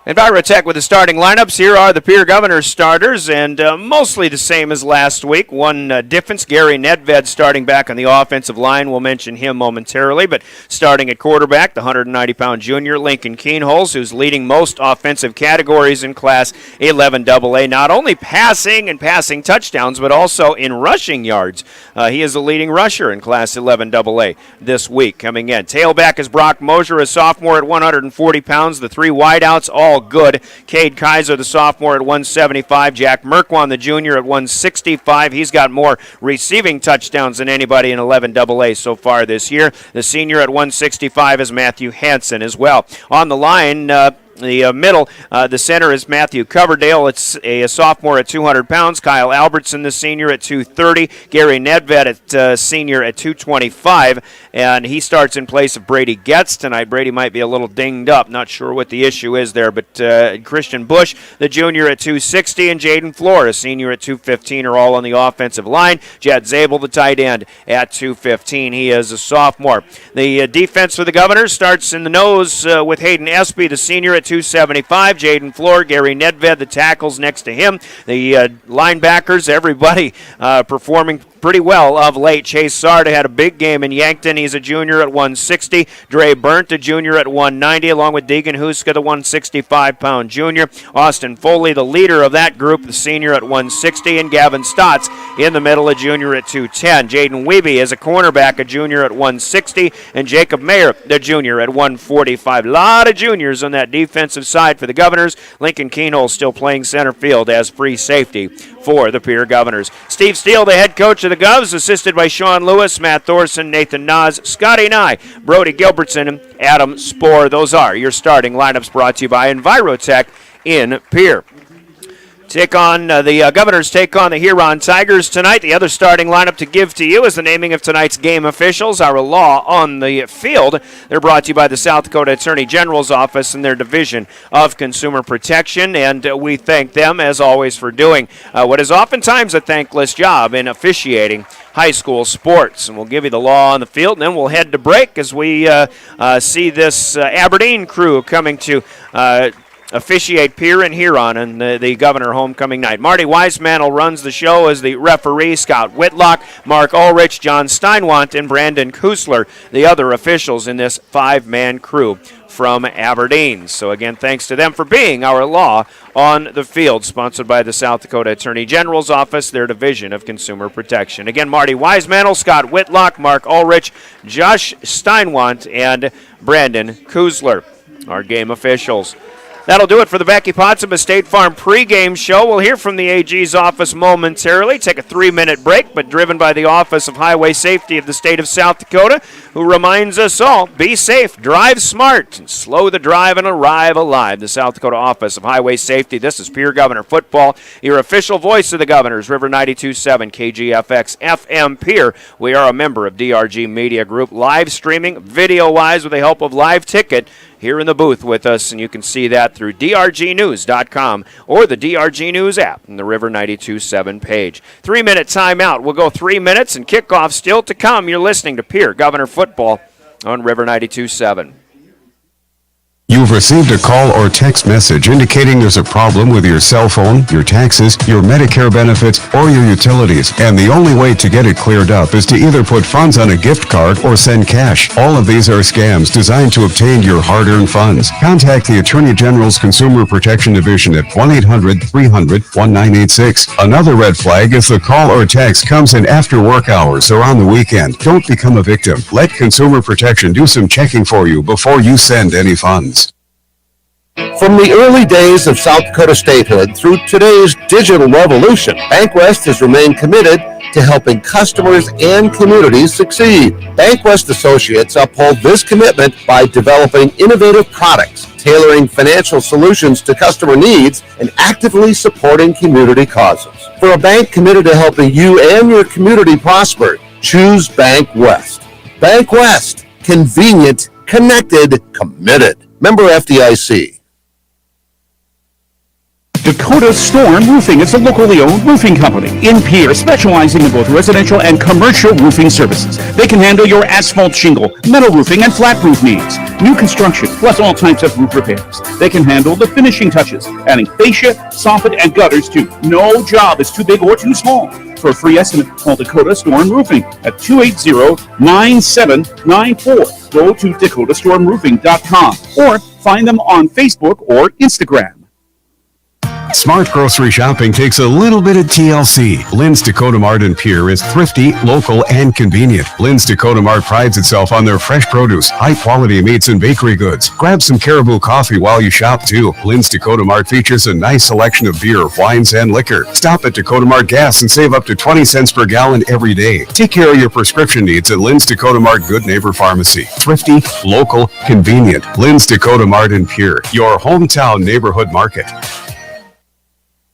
Envirotech with the starting lineups. Here are the Pierre Governors starters, and mostly the same as last week. One difference, Gary Nedved starting back on the offensive line. We'll mention him momentarily, but starting at quarterback, the 190-pound junior, Lincoln Keenholz, who's leading most offensive categories in Class 11AA, not only passing and passing touchdowns, but also in rushing yards. He is the leading rusher in Class 11AA this week coming in. Tailback is Brock Mosier, a sophomore at 140 pounds. The three wideouts, all good. Cade Kaiser, the sophomore, at 175. Jack Merkwan, the junior, at 165. He's got more receiving touchdowns than anybody in 11AA so far this year. The senior at 165 is Matthew Hansen as well. On the line, the middle, the center is Matthew Coverdale. It's a sophomore at 200 pounds. Kyle Albertson, the senior, at 230. Gary Nedved, at senior, at 225. And he starts in place of Brady Getz tonight. Brady might be a little dinged up. Not sure what the issue is there. But Christian Bush, the junior, at 260. And Jaden Floor, a senior, at 215, are all on the offensive line. Jed Zabel, the tight end, at 215. He is a sophomore. The defense for the Governors starts in the nose with Hayden Espy, the senior, at 275. Jaden Floor, Gary Nedved, the tackles next to him. The linebackers, everybody performing pretty well of late. Chase Sarda had a big game in Yankton. He's a junior at 160. Dre Burnt, a junior, at 190, along with Deegan Huska, the 165-pound junior. Austin Foley, the leader of that group, the senior, at 160. And Gavin Stotts in the middle, a junior, at 210. Jaden Weeby is a cornerback, a junior, at 160. And Jacob Mayer, the junior, at 145. A lot of juniors on that defensive side for the Governors. Lincoln Keenholz still playing center field as free safety for the Pierre Governors. Steve Steele, the head coach of the Govs, assisted by Sean Lewis, Matt Thorson, Nathan Nas, Scotty Nye, Brody Gilbertson, and Adam Spohr. Those are your starting lineups brought to you by Envirotech in Pierre. The Governors take on the Huron Tigers tonight. The other starting lineup to give to you is the naming of tonight's game officials. Our law on the field. They're brought to you by the South Dakota Attorney General's Office and their Division of Consumer Protection, and we thank them, as always, for doing what is oftentimes a thankless job in officiating high school sports. And we'll give you the law on the field, and then we'll head to break as we see this Aberdeen crew coming to officiate Pierre and Huron in the Governor homecoming night. Marty Weismantel runs the show as the referee. Scott Whitlock, Mark Ulrich, John Steinwant, and Brandon Kusler, the other officials in this five-man crew from Aberdeen. So again, thanks to them for being our law on the field, sponsored by the South Dakota Attorney General's Office, their Division of Consumer Protection. Again, Marty Weismantel, Scott Whitlock, Mark Ulrich, Josh Steinwant, and Brandon Kusler, our game officials. That'll do it for the Becky Potsdam State Farm pregame show. We'll hear from the AG's office momentarily. Take a 3-minute break, but driven by the Office of Highway Safety of the state of South Dakota, who reminds us all, be safe, drive smart, and slow the drive and arrive alive. The South Dakota Office of Highway Safety. This is Pierre Governor Football, your official voice of the Governors, River 92.7 KGFX FM Pierre. We are a member of DRG Media Group, live streaming, video-wise, with the help of Live Ticket, here in the booth with us, and you can see that through drgnews.com or the DRG News app and the River 92.7 page. 3-minute timeout. We'll go 3 minutes, and kickoff still to come. You're listening to Pierre Governor Football on River 92.7. You've received a call or text message indicating there's a problem with your cell phone, your taxes, your Medicare benefits, or your utilities, and the only way to get it cleared up is to either put funds on a gift card or send cash. All of these are scams designed to obtain your hard-earned funds. Contact the Attorney General's Consumer Protection Division at 1-800-300-1986. Another red flag is the call or text comes in after work hours or on the weekend. Don't become a victim. Let Consumer Protection do some checking for you before you send any funds. From the early days of South Dakota statehood through today's digital revolution, BankWest has remained committed to helping customers and communities succeed. BankWest Associates uphold this commitment by developing innovative products, tailoring financial solutions to customer needs, and actively supporting community causes. For a bank committed to helping you and your community prosper, choose BankWest. BankWest. Convenient, connected, committed. Member FDIC. Dakota Storm Roofing is a locally owned roofing company in Pierre, specializing in both residential and commercial roofing services. They can handle your asphalt shingle, metal roofing, and flat roof needs. New construction, plus all types of roof repairs. They can handle the finishing touches, adding fascia, soffit, and gutters too. No job is too big or too small. For a free estimate, call Dakota Storm Roofing at 280-9794. Go to DakotaStormRoofing.com or find them on Facebook or Instagram. Smart grocery shopping takes a little bit of TLC. Lynn's Dakota Mart in Pierre is thrifty, local, and convenient. Lynn's Dakota Mart prides itself on their fresh produce, high-quality meats, and bakery goods. Grab some Caribou coffee while you shop, too. Lynn's Dakota Mart features a nice selection of beer, wines, and liquor. Stop at Dakota Mart Gas and save up to 20 cents per gallon every day. Take care of your prescription needs at Lynn's Dakota Mart Good Neighbor Pharmacy. Thrifty, local, convenient. Lynn's Dakota Mart in Pierre, your hometown neighborhood market.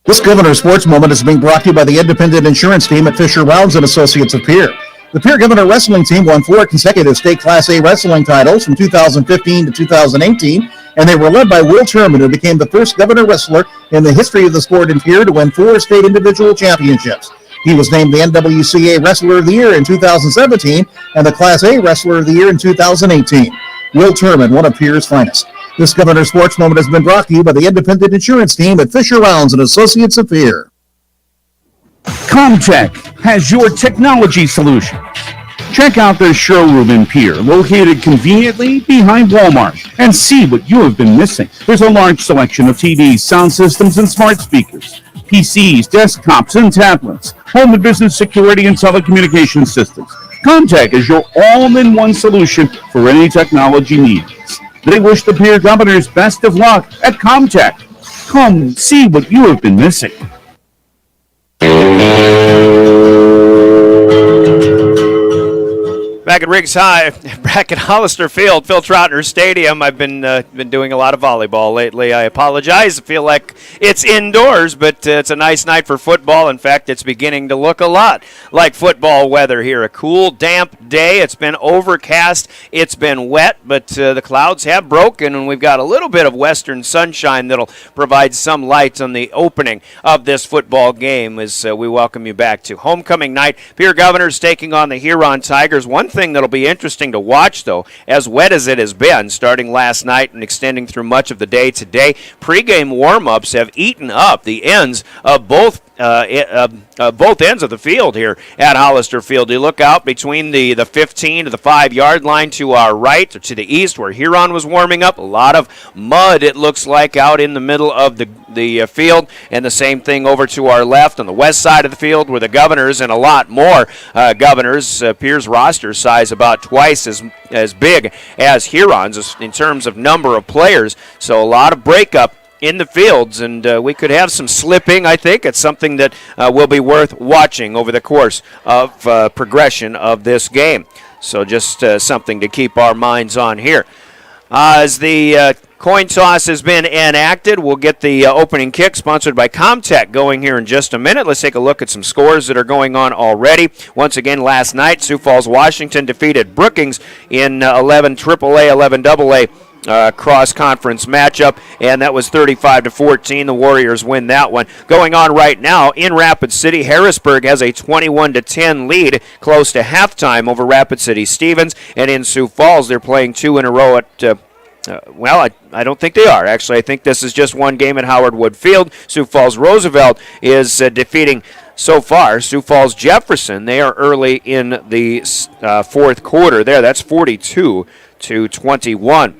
This Governor Sports Moment is being brought to you by the independent insurance team at Fisher Rounds and Associates of Pierre. The Pierre Governor Wrestling Team won 4 consecutive state Class A wrestling titles from 2015 to 2018, and they were led by Will Terman, who became the first Governor wrestler in the history of the sport in Pierre to win 4 state individual championships. He was named the NWCA Wrestler of the Year in 2017 and the Class A Wrestler of the Year in 2018. Will Terman, one of Pierre's finest. This Governor Sports Moment has been brought to you by the independent insurance team at Fisher Rounds and Associates of Pierre. Comtech has your technology solution. Check out their showroom in Pierre, located conveniently behind Walmart, and see what you have been missing. There's a large selection of TVs, sound systems, and smart speakers, PCs, desktops, and tablets, home and business security, and telecommunications systems. Comtech is your all-in-one solution for any technology needs. They wish the Pierre Governors best of luck at Comtech. Come see what you have been missing. Back Bracket Hollister Field, Phil Troutner Stadium. I've been doing a lot of volleyball lately. I apologize. I feel like it's indoors, but it's a nice night for football. In fact, it's beginning to look a lot like football weather here. A cool, damp day. It's been overcast. It's been wet, but the clouds have broken, and we've got a little bit of western sunshine that'll provide some light on the opening of this football game as we welcome you back to homecoming night. Pierre Governors taking on the Huron Tigers. One thing that'll be interesting to watch, though, as wet as it has been starting last night and extending through much of the day today, pregame warm-ups have eaten up the ends of both ends of the field here at Hollister Field. You look out between the 15 to the 5-yard line to our right or to the east where Huron was warming up. A lot of mud, it looks like, out in the middle of the field, and the same thing over to our left on the west side of the field where the Governors and a lot more Governors. Pierre's roster size about twice as big as Huron's in terms of number of players, so a lot of breakup in the fields, and we could have some slipping. I think it's something that will be worth watching over the course of progression of this game. So just something to keep our minds on here. As the coin toss has been enacted, we'll get the opening kick sponsored by Comtech going here in just a minute. Let's take a look at some scores that are going on already. Once again, last night, Sioux Falls, Washington defeated Brookings in 11 AAA, 11 AA cross-conference matchup, and that was 35-14. The Warriors win that one. Going on right now in Rapid City, Harrisburg has a 21-10 lead close to halftime over Rapid City Stevens, and in Sioux Falls they're playing two in a row at I don't think they are. Actually, I think this is just one game at Howard Wood Field. Sioux Falls Roosevelt is defeating so far Sioux Falls Jefferson. They are early in the fourth quarter there. That's 42-21.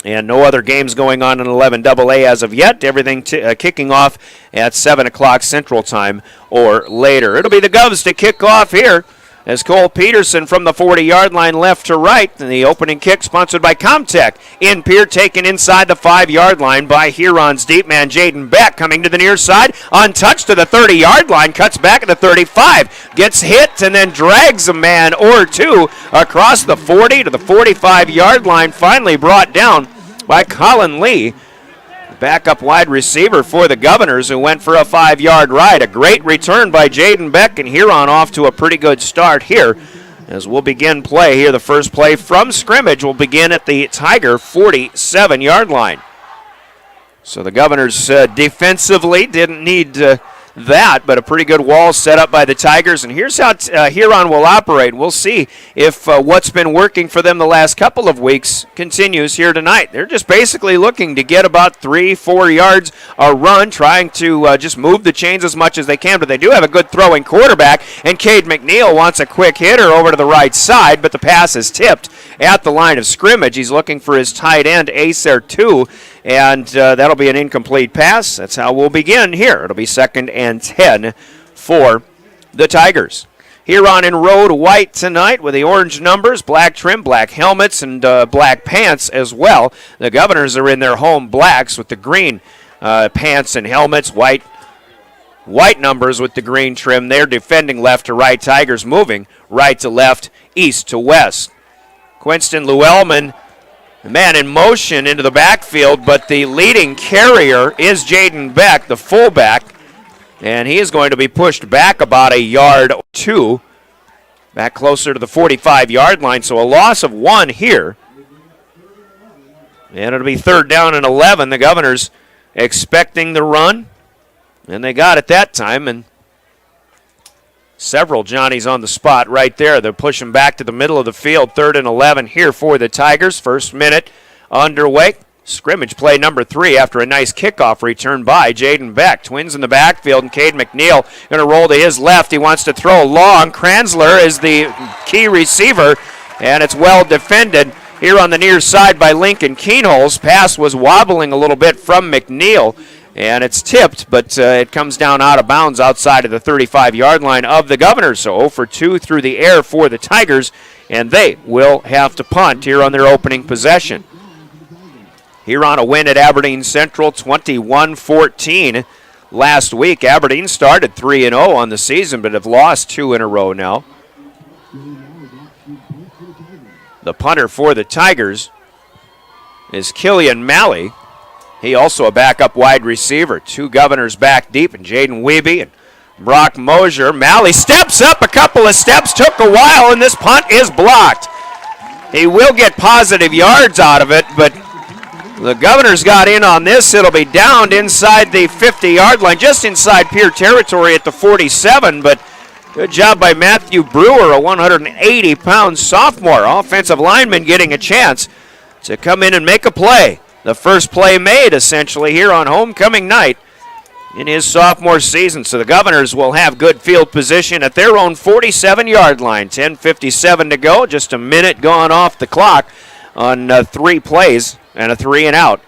And no other games going on in 11 AA as of yet. Everything kicking off at 7 o'clock Central Time or later. It'll be the Govs to kick off here as Cole Peterson from the 40-yard line left to right. And the opening kick sponsored by Comtech. In Pierre taken inside the 5-yard line by Huron's deep man Jaden Beck coming to the near side. Untouched to the 30-yard line. Cuts back at the 35. Gets hit and then drags a man or two across the 40 to the 45-yard line. Finally brought down by Colin Lee, backup wide receiver for the Governors, who went for a 5-yard ride. A great return by Jaden Beck, and Huron off to a pretty good start here as we'll begin play here. The first play from scrimmage will begin at the Tiger 47-yard line. So the Governors defensively didn't need that, but a pretty good wall set up by the Tigers. And here's how Huron will operate. We'll see if what's been working for them the last couple of weeks continues here tonight. They're just basically looking to get about 3-4 yards a run, trying to just move the chains as much as they can. But they do have a good throwing quarterback, and Cade McNeil wants a quick hitter over to the right side, but the pass is tipped at the line of scrimmage. He's looking for his tight end, Acer 2, and that'll be an incomplete pass. That's how we'll begin here. It'll be 2nd and 10 for the Tigers. Huron in road white tonight with the orange numbers, black trim, black helmets, and black pants as well. The Governors are in their home blacks with the green pants and helmets, white numbers with the green trim. They're defending left to right. Tigers moving right to left, east to west. Quinston Llewellyn, the man in motion into the backfield, but the leading carrier is Jaden Beck, the fullback, and he is going to be pushed back about a yard or two, back closer to the 45-yard line, so a loss of 1 here. And it'll be 3rd down and 11. The Governors expecting the run, and they got it that time, and several Johnnies on the spot right there. They're pushing back to the middle of the field. 3rd and 11 here for the Tigers. First minute underway. Scrimmage play number 3 after a nice kickoff return by Jaden Beck. Twins in the backfield, and Cade McNeil going to roll to his left. He wants to throw long. Kranzler is the key receiver, and it's well defended here on the near side by Lincoln Keenholz. Pass was wobbling a little bit from McNeil, and it's tipped, but it comes down out of bounds outside of the 35-yard line of the Governors. So 0 for 2 through the air for the Tigers, and they will have to punt here on their opening possession. Huron a win at Aberdeen Central, 21-14 last week. Aberdeen started 3-0 on the season, but have lost 2 in a row now. The punter for the Tigers is Killian Malley. He also a backup wide receiver. Two Governors back deep, and Jaden Wiebe and Brock Mosier. Malley steps up a couple of steps, took a while, and this punt is blocked. He will get positive yards out of it, but the Governors got in on this. It'll be downed inside the 50-yard line, just inside Pierre territory at the 47, but good job by Matthew Brewer, a 180-pound sophomore offensive lineman, getting a chance to come in and make a play. The first play made, essentially, here on homecoming night in his sophomore season. So the Governors will have good field position at their own 47-yard line. 10:57 to go, just a minute gone off the clock on 3 plays and a 3-and-out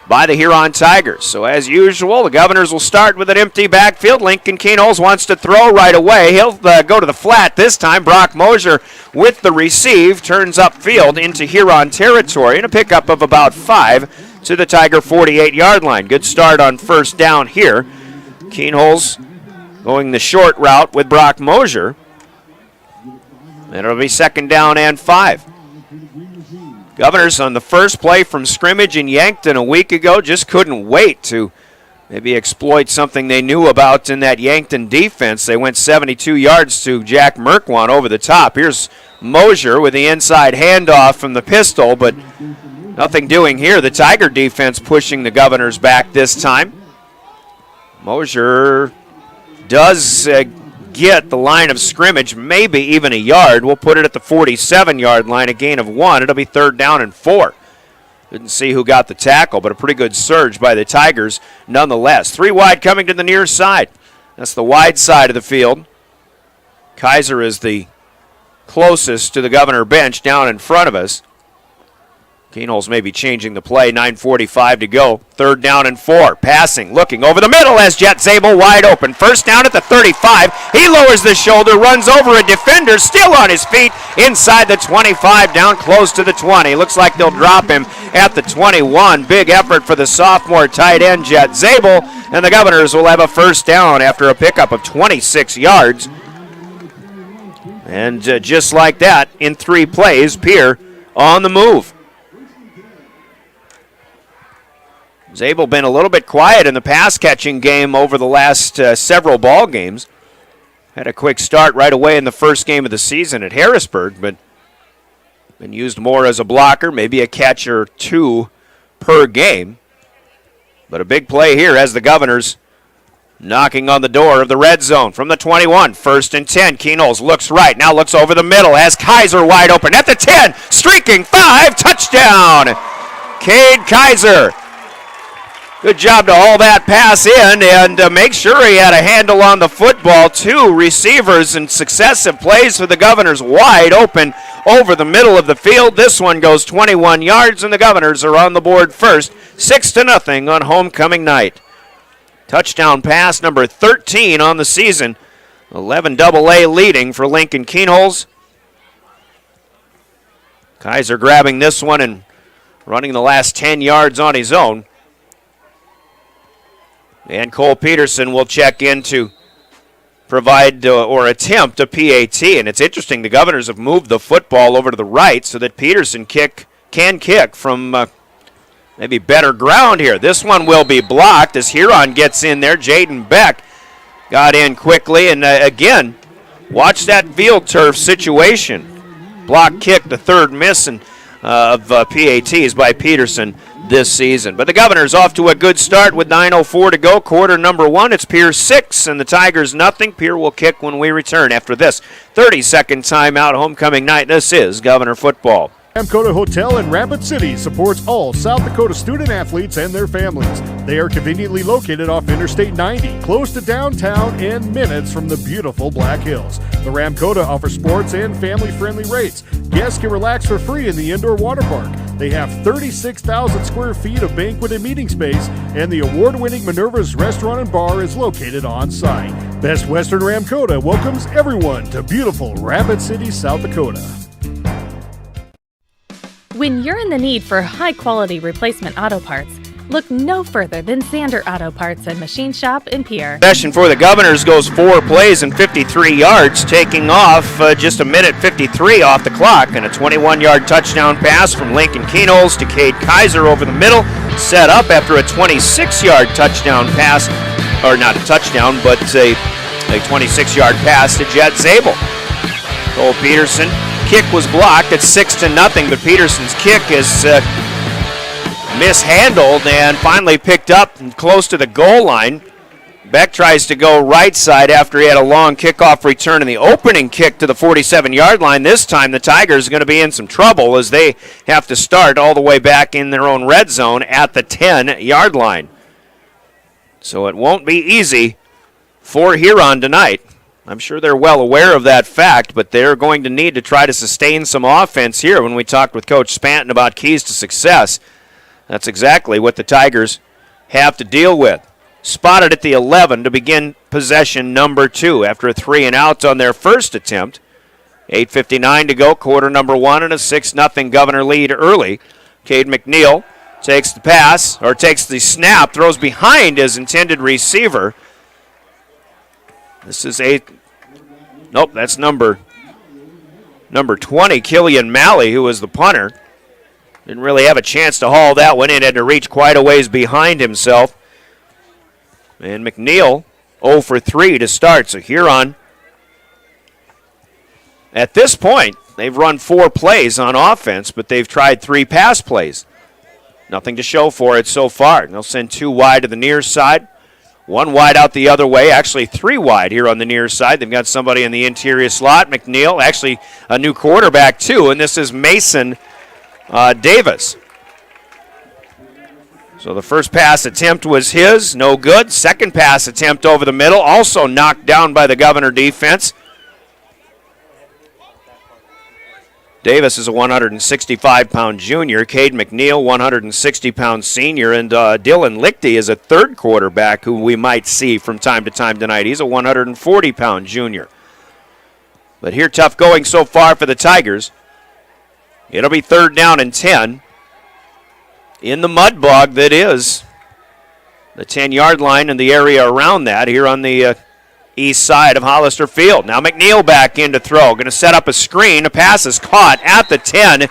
by the Huron Tigers. So as usual, the Governors will start with an empty backfield. Lincoln Keenholz wants to throw right away. He'll go to the flat this time. Brock Mosier with the receive, turns upfield into Huron territory, and a pickup of about 5 to the Tiger 48-yard line. Good start on first down here. Keenholz going the short route with Brock Mosier. And it'll be second down and 5. Governors on the first play from scrimmage in Yankton a week ago just couldn't wait to maybe exploit something they knew about in that Yankton defense. They went 72 yards to Jack Merkwan over the top. Here's Mosier with the inside handoff from the pistol, but nothing doing here. The Tiger defense pushing the Governors back this time. Mosier does get the line of scrimmage, maybe even a yard. We'll put it at the 47-yard line, a gain of 1. It'll be third down and 4. Didn't see who got the tackle, but a pretty good surge by the Tigers nonetheless. 3 wide coming to the near side. That's the wide side of the field. Kaiser is the closest to the Governor bench down in front of us. Keenholz may be changing the play. 9:45 to go. Third down and 4. Passing, looking over the middle as Jet Zabel wide open. First down at the 35. He lowers the shoulder, runs over a defender, still on his feet, inside the 25, down close to the 20. Looks like they'll drop him at the 21. Big effort for the sophomore tight end, Jet Zabel, and the Governors will have a first down after a pickup of 26 yards. And just like that, in 3 plays, Pierre on the move. Zabel been a little bit quiet in the pass-catching game over the last several ball games. Had a quick start right away in the first game of the season at Harrisburg, but been used more as a blocker, maybe a catch or 2 per game. But a big play here as the Governors knocking on the door of the red zone from the 21. First and 10. Keenholz looks right, now looks over the middle, has Kaiser wide open at the 10. Streaking 5, touchdown! Cade Kaiser. Good job to haul that pass in and make sure he had a handle on the football. 2 receivers in successive plays for the Governors wide open over the middle of the field. This one goes 21 yards, and the Governors are on the board first, 6-0 on homecoming night. Touchdown pass number 13 on the season. 11 AA leading for Lincoln Keenholz. Kaiser grabbing this one and running the last 10 yards on his own. And Cole Peterson will check in to provide or attempt a PAT. And it's interesting, the Governors have moved the football over to the right so that Peterson can kick from maybe better ground here. This one will be blocked as Huron gets in there. Jaden Beck got in quickly. And again, watch that field turf situation. Block kick, the third miss of PATs by Peterson this season. But the Governors off to a good start with 9:04 to go. Quarter number 1. It's Pierre 6 and the Tigers nothing. Pierre will kick when we return after this 30-second timeout homecoming night. This is Governor Football. Dakota Hotel in Rapid City supports all South Dakota student athletes and their families. They are conveniently located off Interstate 90, close to downtown and minutes from the beautiful Black Hills. The Ramcota offers sports and family-friendly rates. Guests can relax for free in the indoor water park. They have 36,000 square feet of banquet and meeting space, and the award-winning Minerva's Restaurant and Bar is located on site. Best Western Ramcota welcomes everyone to beautiful Rapid City, South Dakota. When you're in the need for high-quality replacement auto parts, Look no further than Sander Auto Parts and Machine Shop in Pierre. Possession for the Governors goes 4 plays and 53 yards, taking off just a minute 53 off the clock, and a 21-yard touchdown pass from Lincoln Keenholz to Cade Kaiser over the middle, set up after a 26-yard touchdown pass, or not a touchdown, but a 26-yard pass to Jet Zabel. Cole Peterson, kick was blocked at 6-0, but Peterson's kick is mishandled and finally picked up close to the goal line. Beck tries to go right side after he had a long kickoff return in the opening kick to the 47-yard line. This time the Tigers are going to be in some trouble as they have to start all the way back in their own red zone at the 10-yard line. So it won't be easy for Huron tonight. I'm sure they're well aware of that fact, but they're going to need to try to sustain some offense here. When we talked with Coach Spanton about keys to success, that's exactly what the Tigers have to deal with. Spotted at the 11 to begin possession number 2 after a 3-and-out on their first attempt. 8:59 to go, quarter number 1, and a 6-0 Governor lead early. Cade McNeil takes the pass, or takes the snap, throws behind his intended receiver. This is that's number 20, Killian Malley, who was the punter. Didn't really have a chance to haul that one in, had to reach quite a ways behind himself. And McNeil 0 for 3 to start, so Huron, at this point, they've run 4 plays on offense, but they've tried 3 pass plays. Nothing to show for it so far. They'll send 2 wide to the near side, 1 wide out the other way, actually 3 wide here on the near side. They've got somebody in the interior slot, McNeil, actually a new quarterback too, and this is Mason Davis. So the first pass attempt was his, no good. Second pass attempt over the middle, also knocked down by the Governor defense. Davis is a 165-pound junior. Cade McNeil, 160-pound senior. And Dylan Lichty is a third quarterback who we might see from time to time tonight. He's a 140-pound junior. But here, tough going so far for the Tigers. It'll be 3rd down and 10 in the mud bog that is the 10-yard line and the area around that here on the east side of Hollister Field. Now McNeil back in to throw. Going to set up a screen. A pass is caught at the 10.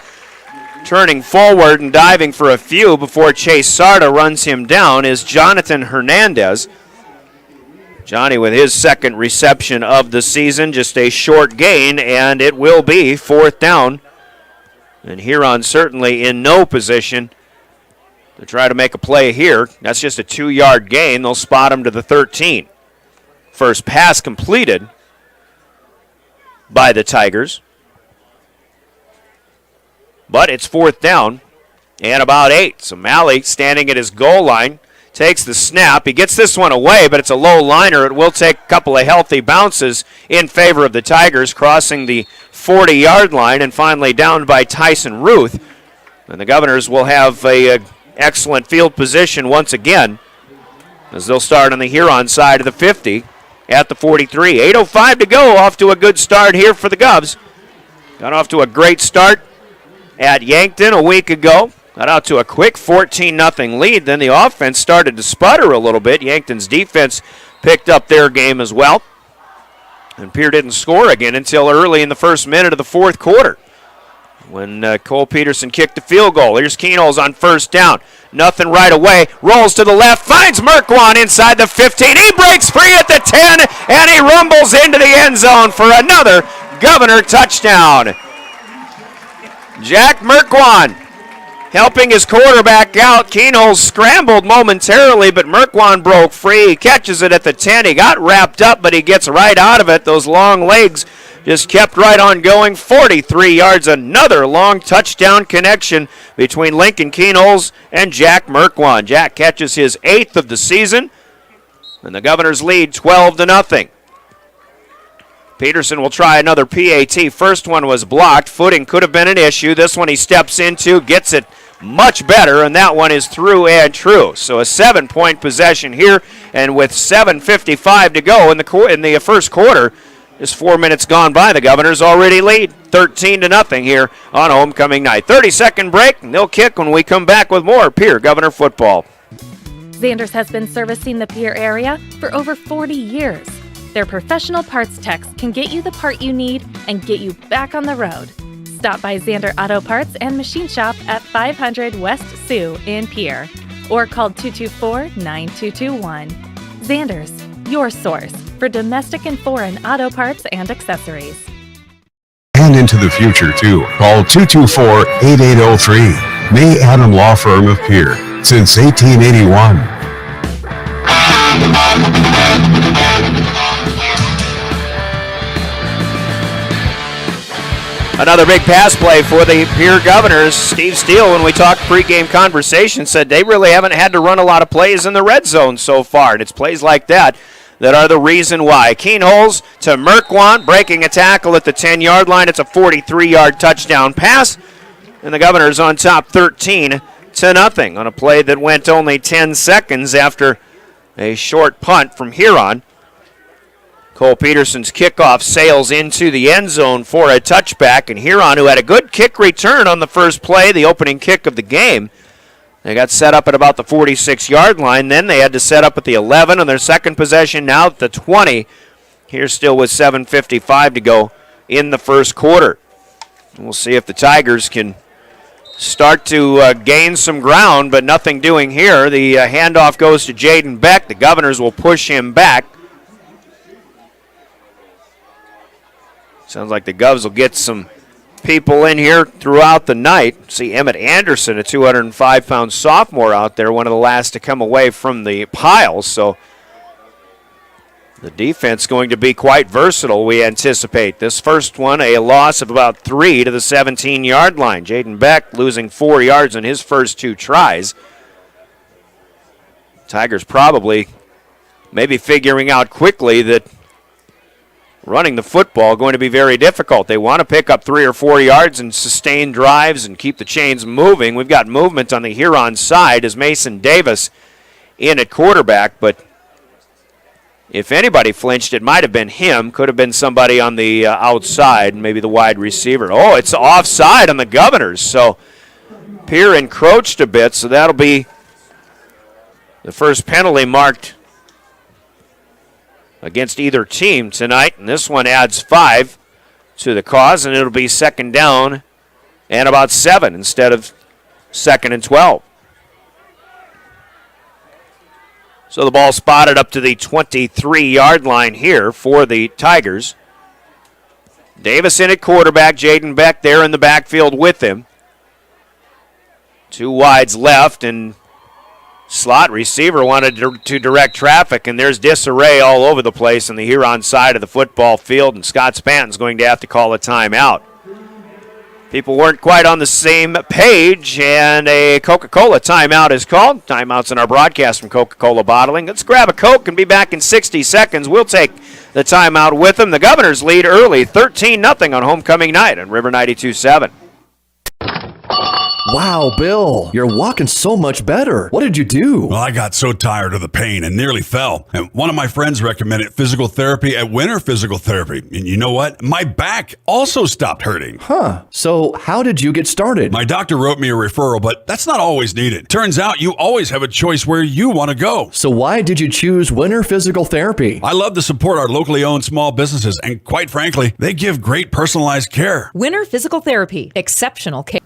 Turning forward and diving for a few before Chase Sarda runs him down is Jonathan Hernandez. Johnny with his second reception of the season. Just a short gain, and it will be 4th down. And Huron certainly in no position to try to make a play here. That's just a 2-yard gain. They'll spot him to the 13. First pass completed by the Tigers. But it's 4th down and about 8. So Malley standing at his goal line, takes the snap. He gets this one away, but it's a low liner. It will take a couple of healthy bounces in favor of the Tigers, crossing the 40-yard line and finally downed by Tyson Ruth. And the Governors will have a excellent field position once again as they'll start on the Huron side of the 50 at the 43. 8:05 to go. Off to a good start here for the Govs. Got off to a great start at Yankton a week ago. Got out to a quick 14-0 lead. Then the offense started to sputter a little bit. Yankton's defense picked up their game as well. And Pierre didn't score again until early in the first minute of the 4th quarter when Cole Peterson kicked the field goal. Here's Keenholz on 1st down. Nothing right away. Rolls to the left. Finds Merkwan inside the 15. He breaks free at the 10, and he rumbles into the end zone for another Governor touchdown. Jack Merkwan helping his quarterback out. Keenholz scrambled momentarily, but Merkwan broke free. He catches it at the 10. He got wrapped up, but he gets right out of it. Those long legs just kept right on going. 43 yards, another long touchdown connection between Lincoln Keenholz and Jack Merkwan. Jack catches his 8th of the season, and the Governors lead 12-0. Peterson will try another PAT. First one was blocked. Footing could have been an issue. This one he steps into, gets it much better, and that one is through and true. So a 7-point possession here, and with 7:55 to go in the first quarter, just 4 minutes gone by, the Governors already lead 13-0 here on homecoming night. 30-second break, and they'll kick when we come back with more Pierre Governor football. Xander's has been servicing the Pierre area for over 40 years. Their professional parts techs can get you the part you need and get you back on the road. Stop by Xander Auto Parts and Machine Shop at 500 West Sioux in Pierre or call 224-9221. Xander's, your source for domestic and foreign auto parts and accessories. And into the future, too. Call 224-8803. May Adam Law Firm of Pierre. Since 1881. Another big pass play for the Pierre Governors. Steve Steele, when we talked pregame conversation, said they really haven't had to run a lot of plays in the red zone so far, and it's plays like that that are the reason why. Keen Holes to Merkwant, breaking a tackle at the 10-yard line. It's a 43-yard touchdown pass, and the Governors on top 13-0 on a play that went only 10 seconds after a short punt from Huron. Cole Peterson's kickoff sails into the end zone for a touchback, and Huron, who had a good kick return on the first play, the opening kick of the game, they got set up at about the 46-yard line. Then they had to set up at the 11 on their second possession, now at the 20. Here still with 7:55 to go in the first quarter. We'll see if the Tigers can start to gain some ground, but nothing doing here. The handoff goes to Jaden Beck. The Governors will push him back. Sounds like the Govs will get some people in here throughout the night. See Emmett Anderson, a 205-pound sophomore out there, one of the last to come away from the pile. So the defense going to be quite versatile, we anticipate. This first one, a loss of about 3 to the 17-yard line. Jaden Beck losing 4 yards on his first 2 tries. Tigers probably maybe figuring out quickly that running the football going to be very difficult. They want to pick up 3 or 4 yards and sustain drives and keep the chains moving. We've got movement on the Huron side as Mason Davis in at quarterback, but if anybody flinched, it might have been him. Could have been somebody on the outside, maybe the wide receiver. Oh, it's offside on the Governors. So Pierre encroached a bit, so that'll be the first penalty marked against either team tonight, and this one adds 5 to the cause, and it'll be second down and about 7 instead of second and 12. So the ball spotted up to the 23-yard line here for the Tigers. Davis in at quarterback, Jaden Beck there in the backfield with him. 2 wides left, and slot receiver wanted to direct traffic, and there's disarray all over the place on the Huron side of the football field, and Scott Spanton's going to have to call a timeout. People weren't quite on the same page, and a Coca-Cola timeout is called. Timeouts in our broadcast from Coca-Cola Bottling. Let's grab a Coke and be back in 60 seconds. We'll take the timeout with them. The Governors lead early, 13-0 on homecoming night on River 92.7. Wow, Bill, you're walking so much better. What did you do? Well, I got so tired of the pain and nearly fell. And one of my friends recommended physical therapy at Winter Physical Therapy. And you know what? My back also stopped hurting. Huh. So how did you get started? My doctor wrote me a referral, but that's not always needed. Turns out you always have a choice where you want to go. So why did you choose Winter Physical Therapy? I love to support our locally owned small businesses, and quite frankly, they give great personalized care. Winter Physical Therapy. Exceptional care.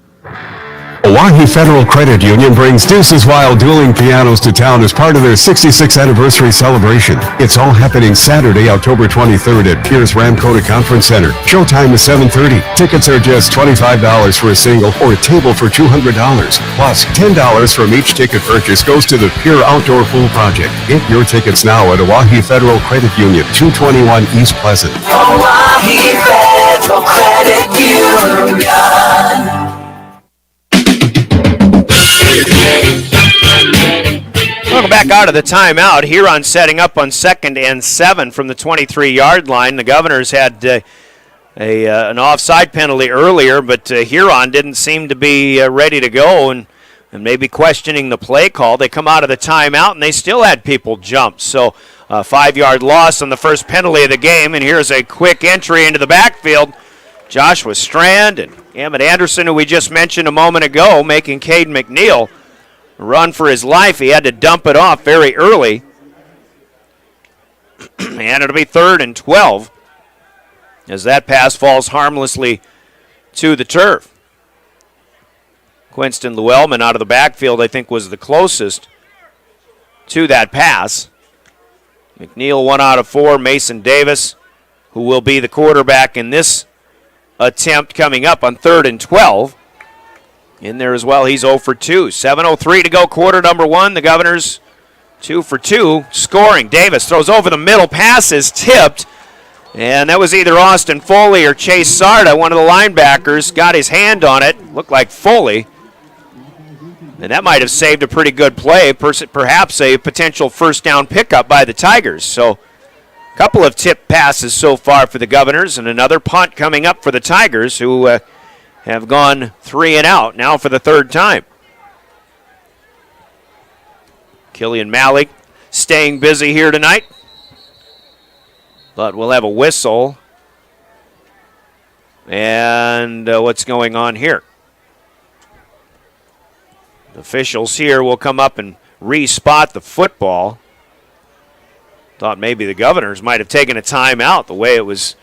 Oahe Federal Credit Union brings Deuces Wild dueling pianos to town as part of their 66th anniversary celebration. It's all happening Saturday, October 23rd at Pierce Ramcota Conference Center. Showtime is 7:30. Tickets are just $25 for a single or a table for $200. Plus, $10 from each ticket purchase goes to the Pierre Outdoor Pool Project. Get your tickets now at Oahe Federal Credit Union, 221 East Pleasant. Oahe Federal Credit Union. Welcome back out of the timeout. Huron setting up on 2nd and 7 from the 23-yard line. The Governors had an offside penalty earlier, but Huron didn't seem to be ready to go and maybe questioning the play call. They come out of the timeout, and they still had people jump. So a 5-yard loss on the first penalty of the game, and here's a quick entry into the backfield. Joshua Strand and Emmett Anderson, who we just mentioned a moment ago, making Caden McNeil run for his life. He had to dump it off very early. And it'll be 3rd and 12 as that pass falls harmlessly to the turf. Quinston Llewellyn out of the backfield, I think, was the closest to that pass. McNeil 1 out of 4. Mason Davis, who will be the quarterback in this attempt coming up on 3rd and 12. In there as well, he's 0 for 2. 7:03 to go, quarter number 1. The Governors 2 for 2, scoring. Davis throws over the middle, pass is tipped, and that was either Austin Foley or Chase Sarda. One of the linebackers got his hand on it, looked like Foley, and that might have saved a pretty good play, perhaps a potential first down pickup by the Tigers. So a couple of tip passes so far for the Governors, and another punt coming up for the Tigers, who have gone 3 and out now for the 3rd time. Killian Malik staying busy here tonight, but we'll have a whistle. And what's going on here? The officials here will come up and re-spot the football. Thought maybe the Governors might have taken a timeout the way it was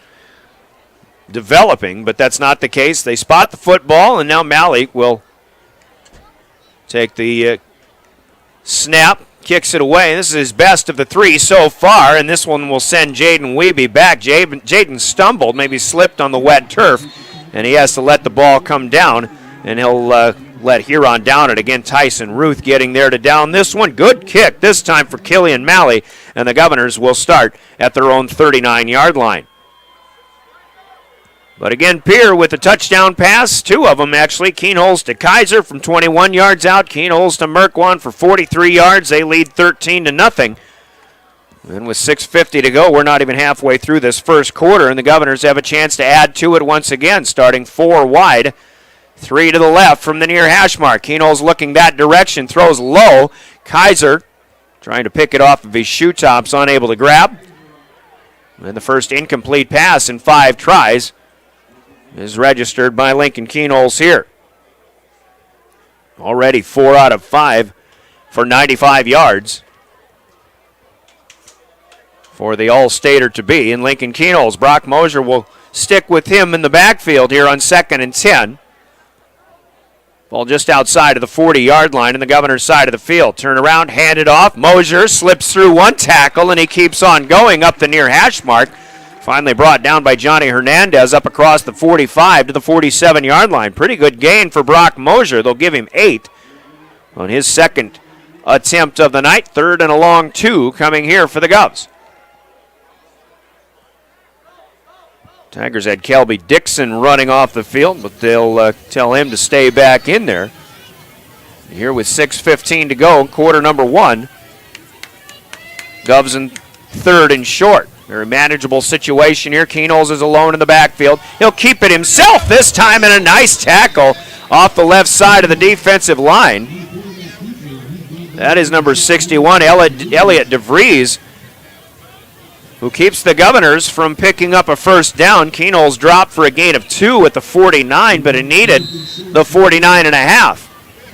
developing, but that's not the case. They spot the football, and now Malik will take the snap, kicks it away. This is his best of the 3 so far, and this one will send Jaden Weeby back. Jaden stumbled, maybe slipped on the wet turf, and he has to let the ball come down, and he'll let Huron down it. Again, Tyson Ruth getting there to down this one. Good kick this time for Killian Malley, and the Governors will start at their own 39-yard line. But again, Pierre with a touchdown pass, 2 of them actually. Keenholz to Kaiser from 21 yards out. Keenholz to Merkwan for 43 yards. They lead 13-0. And with 6:50 to go, we're not even halfway through this first quarter, and the Governors have a chance to add to it once again, starting 4 wide. 3 to the left from the near hash mark. Keenholz looking that direction, throws low. Kaiser trying to pick it off of his shoe tops, unable to grab. And the first incomplete pass in 5 tries is registered by Lincoln Keenholz here. Already 4 out of 5 for 95 yards for the All-Stater to be in Lincoln Keenholz. Brock Mosier will stick with him in the backfield here on 2nd and 10. Ball just outside of the 40-yard line in the Governor's side of the field. Turn around, hand it off. Mosier slips through 1 tackle, and he keeps on going up the near hash mark. Finally brought down by Johnny Hernandez up across the 45 to the 47-yard line. Pretty good gain for Brock Mosier. They'll give him 8 on his 2nd attempt of the night. 3rd and a long 2 coming here for the Govs. Tigers had Kelby Dixon running off the field, but they'll tell him to stay back in there. Here with 6:15 to go, quarter number 1. Govs in 3rd and short. Very manageable situation here. Keenholz is alone in the backfield. He'll keep it himself this time, and a nice tackle off the left side of the defensive line. That is number 61, Elliot DeVries, who keeps the Governors from picking up a first down. Keenholz dropped for a gain of 2 at the 49, but it needed the 49.5.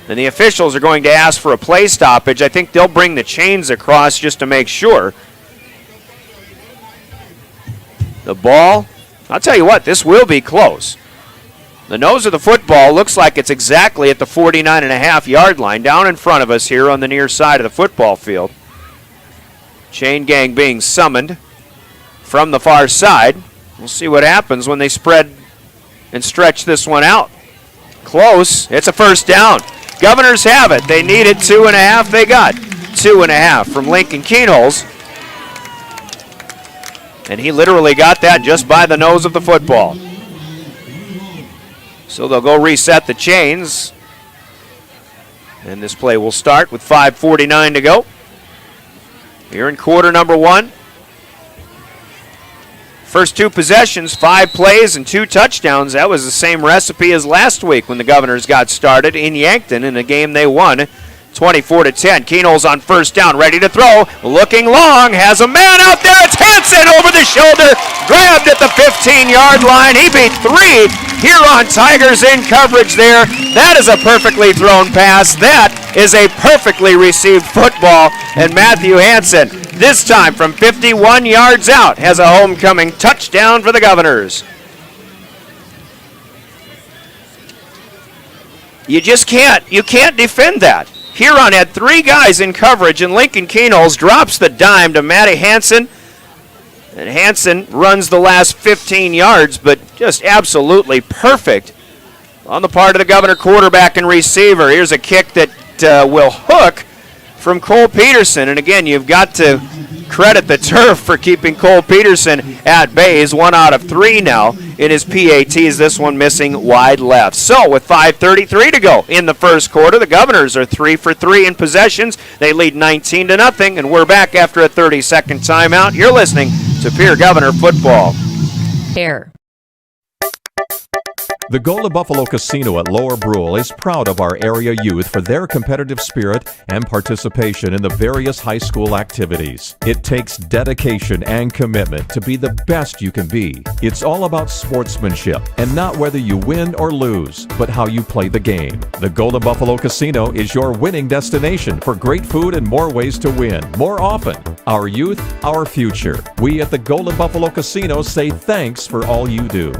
And the officials are going to ask for a play stoppage. I think they'll bring the chains across just to make sure. The ball, I'll tell you what, this will be close. The nose of the football looks like it's exactly at the 49.5-yard line, down in front of us here on the near side of the football field. Chain gang being summoned from the far side. We'll see what happens when they spread and stretch this one out. Close. It's a first down. Governors have it. They needed 2.5. They got 2.5 from Lincoln Keenholz. And he literally got that just by the nose of the football. So they'll go reset the chains. And this play will start with 5:49 to go. Here in quarter number 1. First 2 possessions, 5 plays and 2 touchdowns. That was the same recipe as last week when the Governors got started in Yankton in a game they won 24-10. Keenholz on first down, ready to throw, looking long, has a man out there. It's Hansen over the shoulder, grabbed at the 15-yard line. He beat 3 Huron Tigers in coverage there. That is a perfectly thrown pass. That is a perfectly received football. And Matthew Hansen, this time from 51 yards out, has a homecoming touchdown for the Governors. You just can't defend that. Huron had 3 guys in coverage, and Lincoln Keenholz drops the dime to Matty Hansen. And Hansen runs the last 15 yards, but just absolutely perfect on the part of the Governor quarterback and receiver. Here's a kick that will hook from Cole Peterson. And again, you've got to credit the turf for keeping Cole Peterson at bay. He's 1 out of 3 now in his PATs, this one missing wide left. So with 5:33 to go in the first quarter, the Governors are 3 for 3 in possessions. They lead 19-0, and we're back after a 30-second timeout. You're listening to Pierre Governor Football. Hair. The Golden Buffalo Casino at Lower Brule is proud of our area youth for their competitive spirit and participation in the various high school activities. It takes dedication and commitment to be the best you can be. It's all about sportsmanship and not whether you win or lose, but how you play the game. The Golden Buffalo Casino is your winning destination for great food and more ways to win, more often. Our youth, our future. We at the Golden Buffalo Casino say thanks for all you do.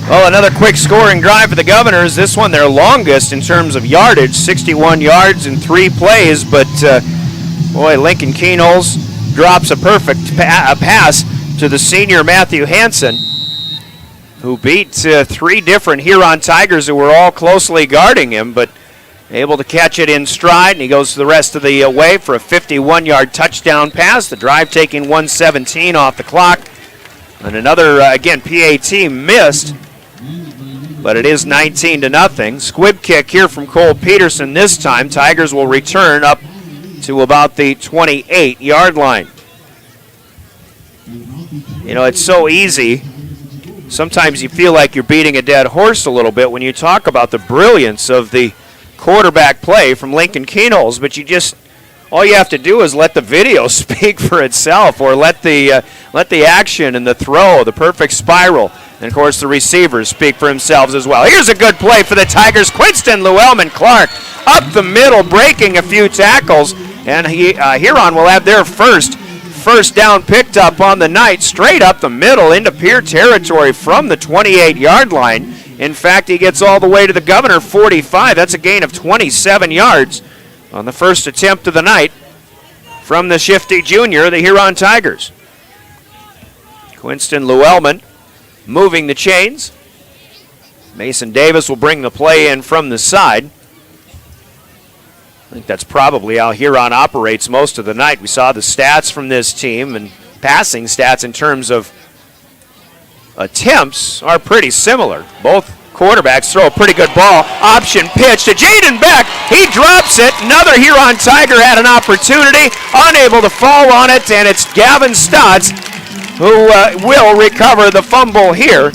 Well, another quick scoring drive for the Governors. This one their longest in terms of yardage, 61 yards in 3 plays. But, boy, Lincoln Keenholz drops a perfect pass to the senior Matthew Hansen, who beat 3 different Huron Tigers who were all closely guarding him, but able to catch it in stride, and he goes the rest of the way for a 51-yard touchdown pass. The drive taking 1:17 off the clock. And another, again, PAT missed, but it is 19-0. Squib kick here from Cole Peterson this time. Tigers will return up to about the 28-yard line. You know, it's so easy. Sometimes you feel like you're beating a dead horse a little bit when you talk about the brilliance of the quarterback play from Lincoln Keenholz, but all you have to do is let the video speak for itself, or let the action and the throw, the perfect spiral, and of course the receivers speak for themselves as well. Here's a good play for the Tigers. Quinston Llewellyn Clark up the middle, breaking a few tackles, and Huron will have their first down picked up on the night, straight up the middle into Pierre territory from the 28-yard line. In fact, he gets all the way to the Governor 45. That's a gain of 27 yards on the first attempt of the night from the shifty junior, the Huron Tigers. Quinston Llewellyn moving the chains. Mason Davis will bring the play in from the side. I think that's probably how Huron operates most of the night. We saw the stats from this team, and passing stats in terms of attempts are pretty similar. Both quarterbacks throw a pretty good ball. Option pitch to Jaden Beck. He drops it. Another Huron Tiger had an opportunity, unable to fall on it, and it's Gavin Stotts who will recover the fumble here.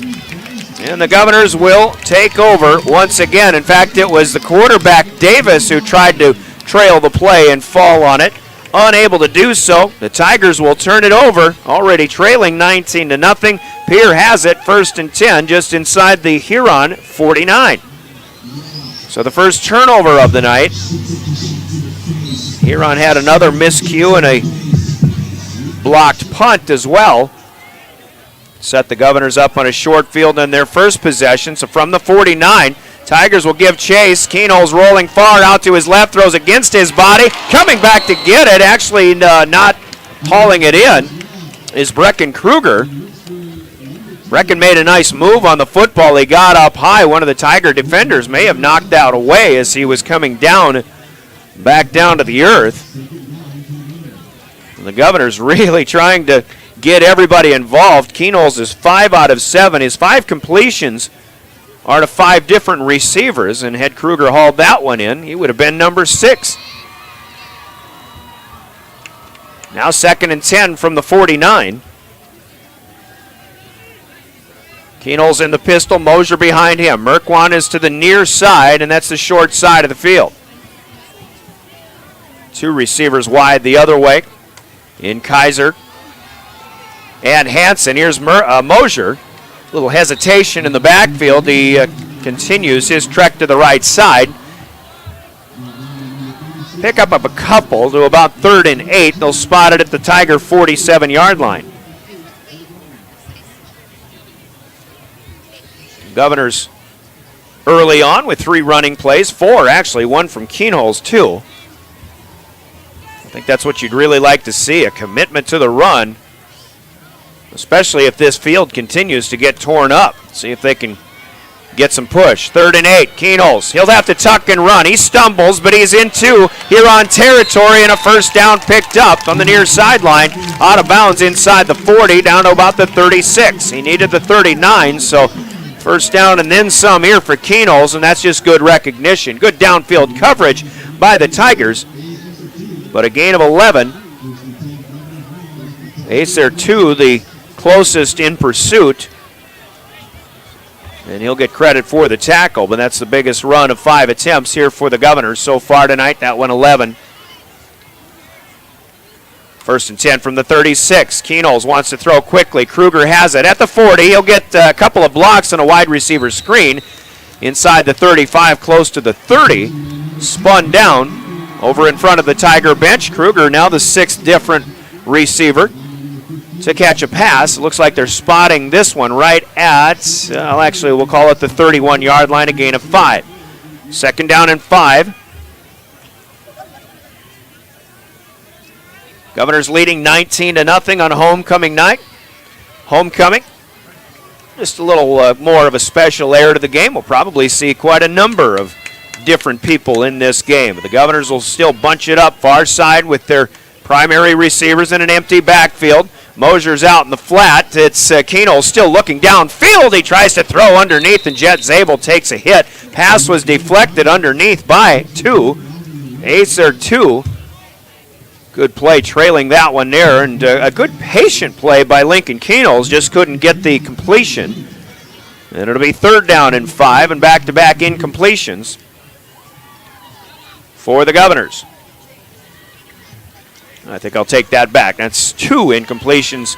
And the Governors will take over once again. In fact, it was the quarterback Davis who tried to trail the play and fall on it. Unable to do so, the Tigers will turn it over, already trailing 19-0. Pierre has it, 1st and 10, just inside the Huron 49. So the first turnover of the night. Huron had another miscue and a blocked punt as well. Set the Governors up on a short field in their first possession. So from the 49, Tigers will give chase. Keenholz rolling far out to his left, throws against his body. Coming back to get it, actually not hauling it in, is Brecken Kruger. Brecken made a nice move on the football. He got up high. One of the Tiger defenders may have knocked that away as he was coming down, back down to the earth. And the Governors really trying to get everybody involved. Keenholz is 5 out of 7. His 5 completions are to 5 different receivers, and had Kruger hauled that one in, he would have been number 6. Now 2nd and 10 from the 49. Keenholz in the pistol, Mosier behind him. Merkwan is to the near side, and that's the short side of the field. 2 receivers wide the other way in Kaiser and Hansen. Here's Mosier. A little hesitation in the backfield. He continues his trek to the right side. Pick up a couple to about 3rd and 8. They'll spot it at the Tiger 47-yard line. Governors early on with 3 running plays. 4 actually, 1 from Keenholz, 2. I think that's what you'd really like to see, a commitment to the run, especially if this field continues to get torn up. See if they can get some push. 3rd and 8, Keenholz. He'll have to tuck and run. He stumbles, but he's into Huron territory, and a first down picked up on the near sideline, out of bounds inside the 40, down to about the 36. He needed the 39, so first down and then some here for Keenholz, and that's just good recognition. Good downfield coverage by the Tigers, but a gain of 11. Ace there 2, the closest in pursuit. And he'll get credit for the tackle, but that's the biggest run of 5 attempts here for the Governors so far tonight. That went 11. 1st and 10 from the 36. Keenholz wants to throw quickly. Kruger has it at the 40. He'll get a couple of blocks on a wide receiver screen. Inside the 35, close to the 30. Spun down over in front of the Tiger bench. Kruger now the 6th different receiver to catch a pass. It looks like they're spotting this one right at, actually we'll call it the 31-yard line, a gain of 5. 2nd down and 5. Governors leading 19-0 on homecoming night. Homecoming, just a little more of a special air to the game. We'll probably see quite a number of different people in this game. The Governors will still bunch it up far side with their primary receivers in an empty backfield. Mosier's out in the flat. It's Keenholz still looking downfield. He tries to throw underneath, and Jet Zabel takes a hit. Pass was deflected underneath by 2. Ace there 2. Good play trailing that one there, and a good patient play by Lincoln Keenholz. Just couldn't get the completion. And it'll be 3rd down and 5, and back-to-back incompletions for the Governors. I think I'll take that back. That's 2 incompletions.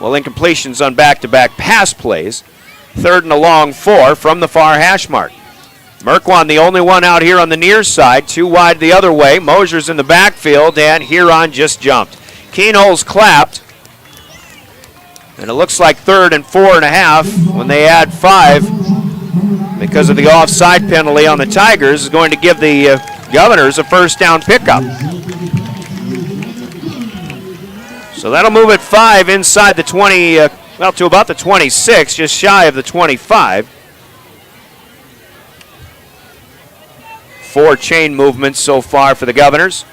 Well, incompletions on back-to-back pass plays. 3rd and a long 4 from the far hash mark. Merkwan the only one out here on the near side. 2 wide the other way. Mosier's in the backfield, and Huron just jumped. Keenholz clapped. And it looks like 3rd and 4.5 when they add 5 because of the offside penalty on the Tigers is going to give the Governors a first down pickup. So that'll move it 5 inside the 20, to about the 26, just shy of the 25. 4 chain movements so far for the Governors.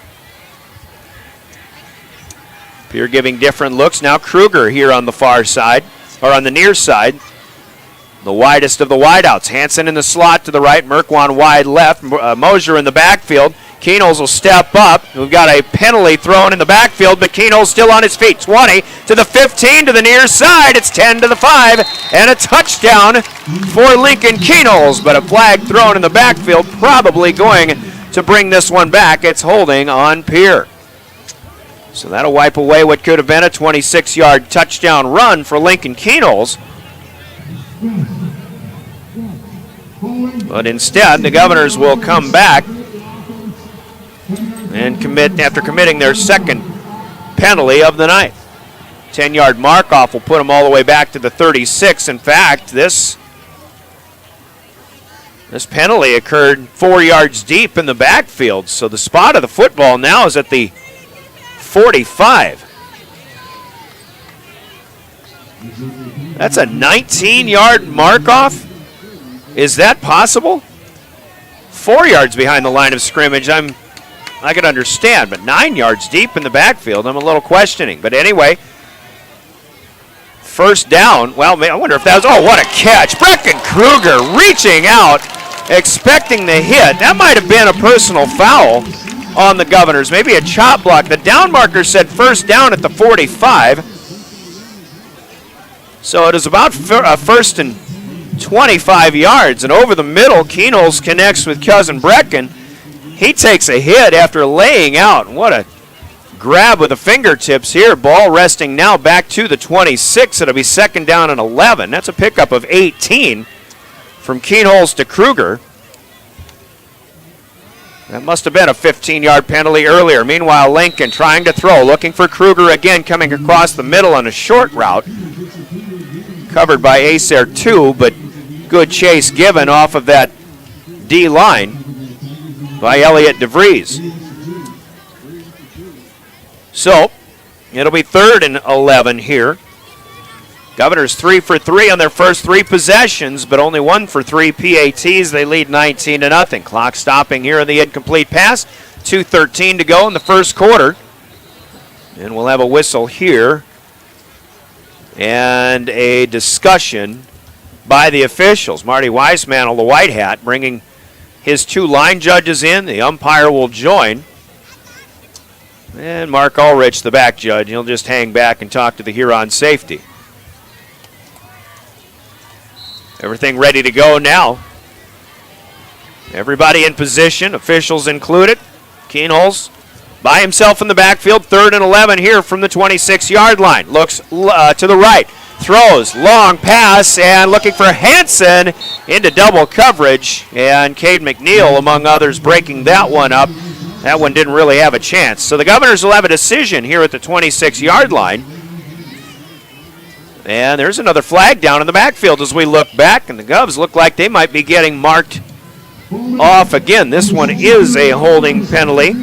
Pierre giving different looks. Now Kruger here on the far side, or on the near side. The widest of the wideouts. Hansen in the slot to the right, Merkwan wide left, Mosier in the backfield. Keenholz will step up. We've got a penalty thrown in the backfield, but Keenholz still on his feet. 20 to the 15 to the near side. It's 10 to the 5, and a touchdown for Lincoln Keenholz, but a flag thrown in the backfield, probably going to bring this one back. It's holding on Pierre. So that'll wipe away what could have been a 26-yard touchdown run for Lincoln Keenholz. But instead, the Governors will come back and commit after committing their 2nd penalty of the night. 10-yard mark-off will put them all the way back to the 36. In fact, this penalty occurred 4 yards deep in the backfield, so the spot of the football now is at the 45. That's a 19-yard mark-off? Is that possible? 4 yards behind the line of scrimmage, I could understand, but 9 yards deep in the backfield, I'm a little questioning. But anyway, first down. Well, I wonder if that was, oh, what a catch. Brecken Kruger reaching out, expecting the hit. That might have been a personal foul on the Governors, maybe a chop block. The down marker said first down at the 45. So it is about first and 25 yards, and over the middle, Keenholz connects with Cousin Brecken. He takes a hit after laying out. What a grab with the fingertips here. Ball resting now back to the 26. It'll be second down and 11. That's a pickup of 18 from Keenholz to Kruger. That must have been a 15-yard penalty earlier. Meanwhile, Lincoln trying to throw, looking for Kruger again, coming across the middle on a short route. Covered by Acer 2, but good chase given off of that D-line by Elliott DeVries. So, it'll be third and 11 here. Governors 3 for 3 on their first 3 possessions, but only 1 for 3 PATs. They lead 19-0. Clock stopping here in the incomplete pass. 2:13 to go in the first quarter. And we'll have a whistle here and a discussion by the officials. Marty Weismantel, the white hat, bringing his 2 line judges in. The umpire will join. And Mark Ulrich, the back judge, he'll just hang back and talk to the Huron safety. Everything ready to go now. Everybody in position, officials included. Keenholz by himself in the backfield, third and 11 here from the 26-yard line. Looks to the right, throws, long pass, and looking for Hansen into double coverage. And Cade McNeil, among others, breaking that one up. That one didn't really have a chance. So the Governors will have a decision here at the 26-yard line. And there's another flag down in the backfield as we look back, and the Govs look like they might be getting marked off again. This one is a holding penalty.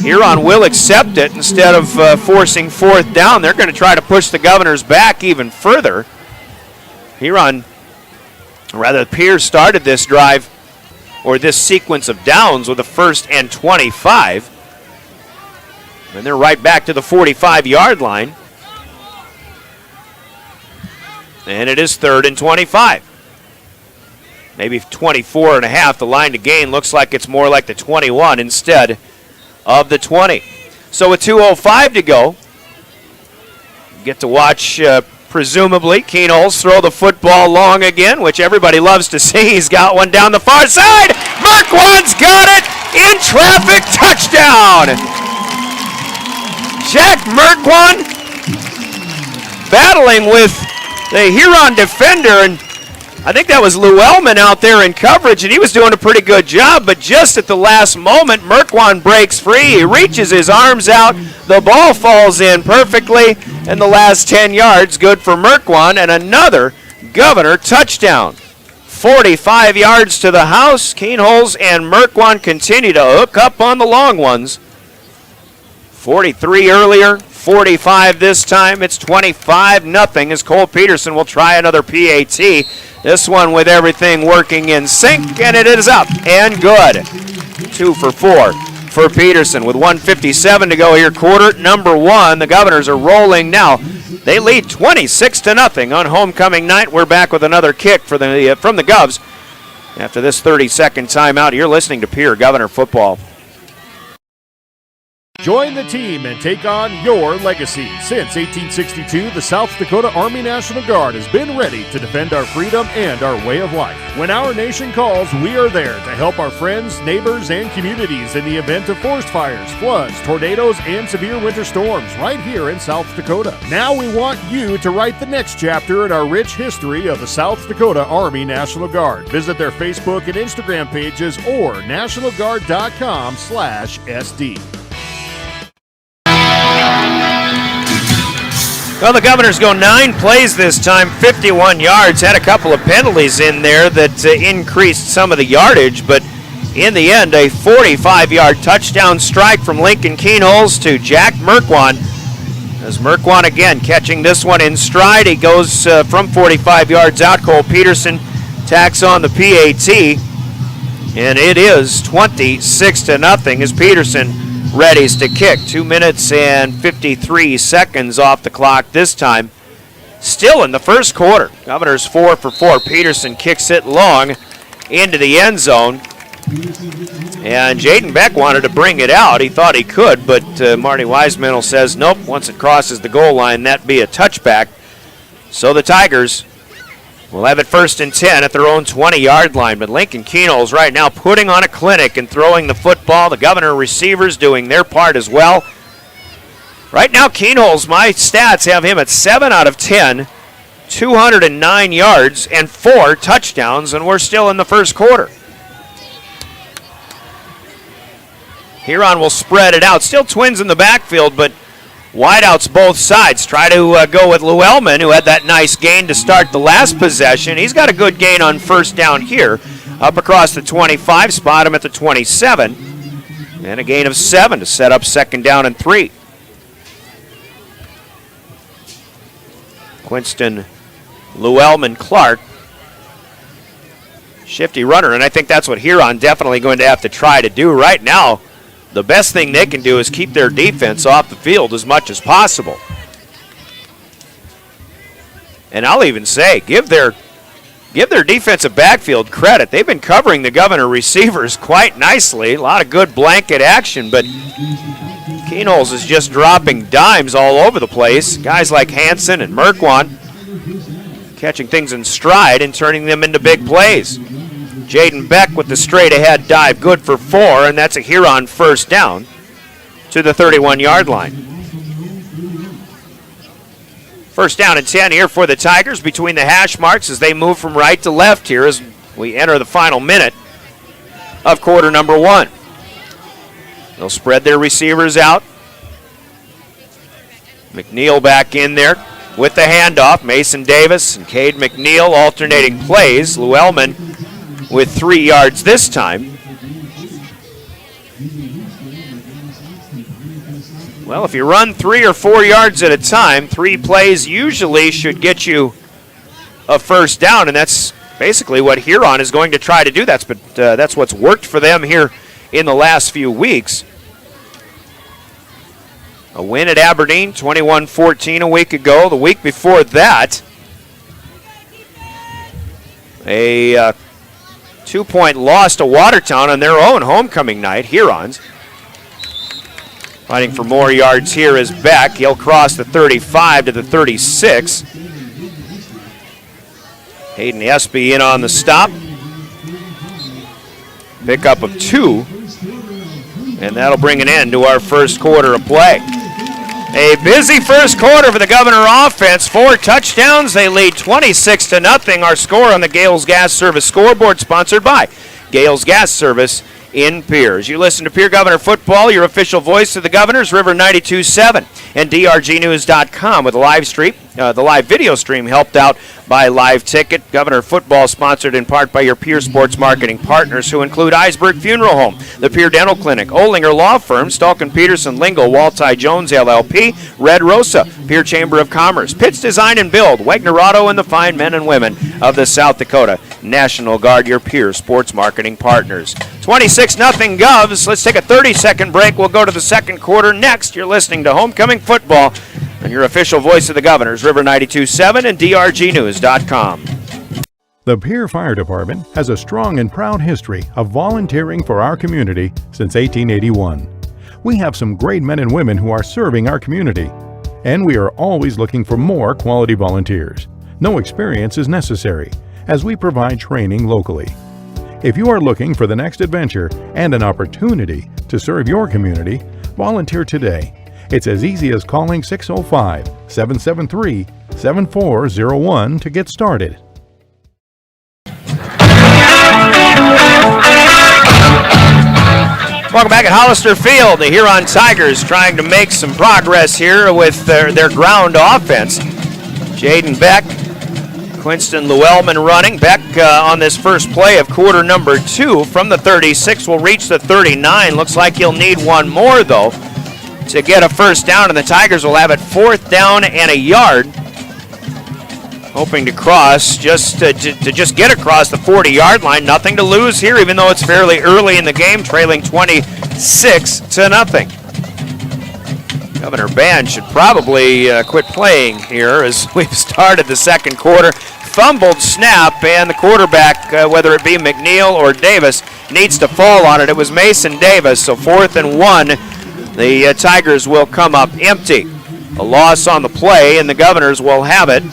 Huron will accept it instead of forcing fourth down. They're going to try to push the Governors back even further. Pierre started this drive, or this sequence of downs, with a 1st and 25. And they're right back to the 45-yard line. And it is 3rd and 25. Maybe 24 and a half. The line to gain looks like it's more like the 21 instead of the 20. So with 2:05 to go, you get to watch, presumably, Keenholz throw the football long again, which everybody loves to see. He's got one down the far side. Merkwan's got it in traffic. Touchdown. Jack Merkwan battling with the Huron defender, and I think that was Llewellyn out there in coverage, and he was doing a pretty good job, but just at the last moment, Merkwan breaks free. He reaches his arms out. The ball falls in perfectly, and the last 10 yards, good for Merkwan, and another Governor touchdown. 45 yards to the house. Keenholz and Merkwan continue to hook up on the long ones. 43 earlier, 45 this time. It's 25-0 as Cole Peterson will try another PAT. This one with everything working in sync, and it is up and good. 2 for 4 for Peterson with 1:57 to go here, quarter number 1. The Governors are rolling now. They lead 26-0 on homecoming night. We're back with another kick for from the Govs after this 30-second timeout. You're listening to Pierre Governor Football. Join the team and take on your legacy. Since 1862, the South Dakota Army National Guard has been ready to defend our freedom and our way of life. When our nation calls, we are there to help our friends, neighbors, and communities in the event of forest fires, floods, tornadoes, and severe winter storms right here in South Dakota. Now we want you to write the next chapter in our rich history of the South Dakota Army National Guard. Visit their Facebook and Instagram pages or nationalguard.com/SD. Well, the Governors go 9 plays this time, 51 yards. Had a couple of penalties in there that increased some of the yardage, but in the end, a 45-yard touchdown strike from Lincoln Keenholz to Jack Merkwan. As Merkwan again catching this one in stride, he goes from 45 yards out. Cole Peterson tacks on the PAT, and it is 26-0 as Peterson readies to kick. 2 minutes and 53 seconds off the clock this time. Still in the first quarter. Governors 4 for 4. Peterson kicks it long into the end zone. And Jaden Beck wanted to bring it out. He thought he could, but Marty Weismantel says nope. Once it crosses the goal line, that'd be a touchback. So the Tigers will have it 1st and 10 at their own 20-yard line. But Lincoln Kenols right now putting on a clinic and throwing the football. The Governor receivers doing their part as well. Right now, Kenols, my stats have him at 7 out of 10, 209 yards, and 4 touchdowns, and we're still in the first quarter. Huron will spread it out. Still Twins in the backfield, but wideouts both sides. Try to go with Llewellyn, who had that nice gain to start the last possession. He's got a good gain on 1st down here. Up across the 25, spot him at the 27. And a gain of 7 to set up 2nd down and 3. Quinston, Llewellyn, Clark. Shifty runner, and I think that's what Huron definitely going to have to try to do right now. The best thing they can do is keep their defense off the field as much as possible. And I'll even say, give their defensive backfield credit. They've been covering the Governor receivers quite nicely. A lot of good blanket action, but Kenols is just dropping dimes all over the place. Guys like Hansen and Merkwan catching things in stride and turning them into big plays. Jaden Beck with the straight-ahead dive, good for 4, and that's a Huron 1st down to the 31-yard line. 1st down and 10 here for the Tigers between the hash marks as they move from right to left here as we enter the final minute of quarter number 1. They'll spread their receivers out. McNeil back in there with the handoff. Mason Davis and Cade McNeil alternating plays. Llewellyn with 3 yards this time. Well, if you run 3 or 4 yards at a time, 3 plays usually should get you a 1st down, and that's basically what Huron is going to try to do. That's what's worked for them here in the last few weeks. A win at Aberdeen, 21-14 a week ago. The week before that, a 2-point loss to Watertown on their own homecoming night, Hurons. Fighting for more yards here is Beck. He'll cross the 35 to the 36. Hayden Espy in on the stop. Pickup of 2. And that'll bring an end to our first quarter of play. A busy first quarter for the Governor offense. 4 touchdowns. They lead 26-0. Our score on the Gales Gas Service scoreboard, sponsored by Gales Gas Service in Pierre. You listen to Pierre Governor Football, your official voice of the Governors, River 92.7 and drgnews.com with a live stream. The live video stream helped out by Live Ticket. Governor Football sponsored in part by your Pierre Sports Marketing partners, who include Iceberg Funeral Home, the Pierre Dental Clinic, Olinger Law Firm, Stalkin Peterson Lingle, Walti Jones LLP, Red Rosa, Pierre Chamber of Commerce, Pitts Design and Build, Wagner Auto, and the fine men and women of the South Dakota National Guard, your Pierre Sports Marketing partners. 26-0 Govs. Let's take a 30-second break. We'll go to the second quarter next. You're listening to Homecoming Football and your official voice of the Governors, River 92.7 and drgnews.com. The Pierre Fire Department has a strong and proud history of volunteering for our community since 1881. We have some great men and women who are serving our community, and we are always looking for more quality volunteers. No experience is necessary, as we provide training locally. If you are looking for the next adventure and an opportunity to serve your community, volunteer today. It's as easy as calling 605-773-7401 to get started. Welcome back at Hollister Field. The Huron Tigers trying to make some progress here with their ground offense. Jaden Beck, Quinston Llewellyn running. Beck on this first play of quarter number 2 from the 36 will reach the 39. Looks like he'll need one more, though, to get a 1st down, and the Tigers will have it 4th down and a yard. Hoping to cross, just to get across the 40-yard line. Nothing to lose here, even though it's fairly early in the game, trailing 26-0. Governor Band should probably quit playing here as we've started the second quarter. Fumbled snap, and the quarterback, whether it be McNeil or Davis, needs to fall on it. It was Mason Davis, so 4th and 1. The Tigers will come up empty. A loss on the play, and the Governors will have it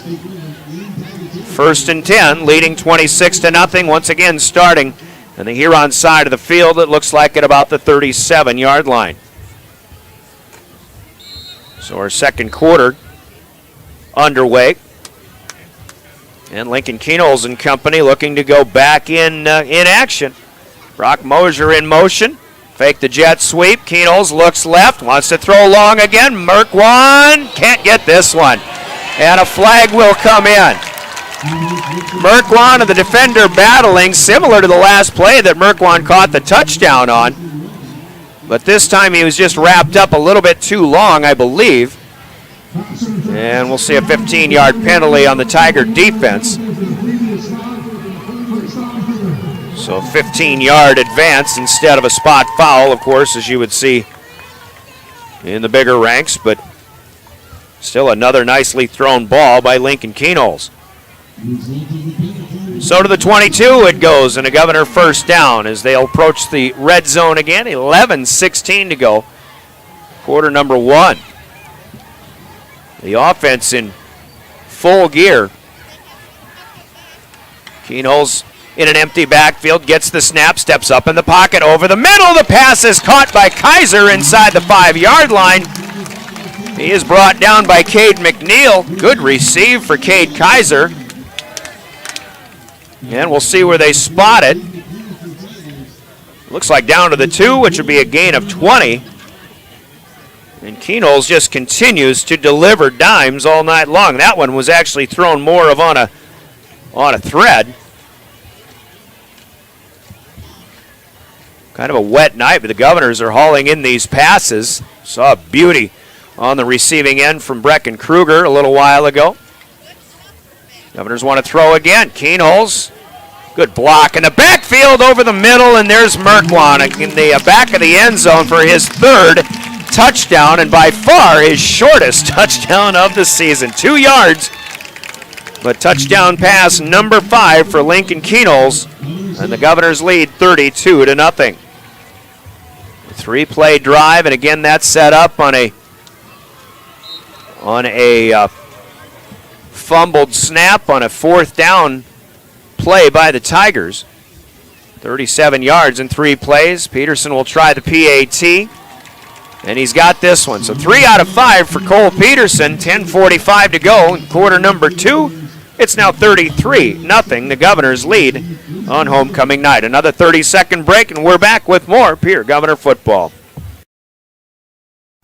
First and 10, leading 26-0. Once again, starting on the Huron side of the field. It looks like at about the 37-yard line. So our second quarter underway. And Lincoln Keenholz and company looking to go back in action. Brock Mosier in motion. Fake the jet sweep. Keenholz looks left. Wants to throw long again. Merkwan can't get this one. And a flag will come in. Merkwan and the defender battling, similar to the last play that Merkwan caught the touchdown on. But this time he was just wrapped up a little bit too long, I believe. And we'll see a 15-yard penalty on the Tiger defense. So 15-yard advance instead of a spot foul, of course, as you would see in the bigger ranks. But still another nicely thrown ball by Lincoln Keenholz. So to the 22 it goes, and a Governor first down as they'll approach the red zone again. 11:16 to go, quarter number 1. The offense in full gear. Keenholz in an empty backfield, gets the snap, steps up in the pocket, over the middle. The pass is caught by Kaiser inside the 5-yard line. He is brought down by Cade McNeil. Good receive for Cade Kaiser. And we'll see where they spot it. Looks like down to the 2, which would be a gain of 20. And Keenholz just continues to deliver dimes all night long. That one was actually thrown more of on a thread. Kind of a wet night, but the Governors are hauling in these passes. Saw a beauty on the receiving end from Brecken Kruger a little while ago. Governors want to throw again. Keenholz, good block in the backfield over the middle, and there's Merkwan in the back of the end zone for his 3rd touchdown, and by far his shortest touchdown of the season. 2 yards, but touchdown pass number 5 for Lincoln Keenholz, and the Governors lead 32-0. 3-play drive, and again that's set up on a fumbled snap on a 4th down play by the Tigers. 37 yards in 3 plays. Peterson will try the PAT. And he's got this one. So 3 out of 5 for Cole Peterson. 10:45 to go in quarter number 2. It's now 33-0. The Governors lead on homecoming night. Another 30-second break, and we're back with more Pierre Governor football.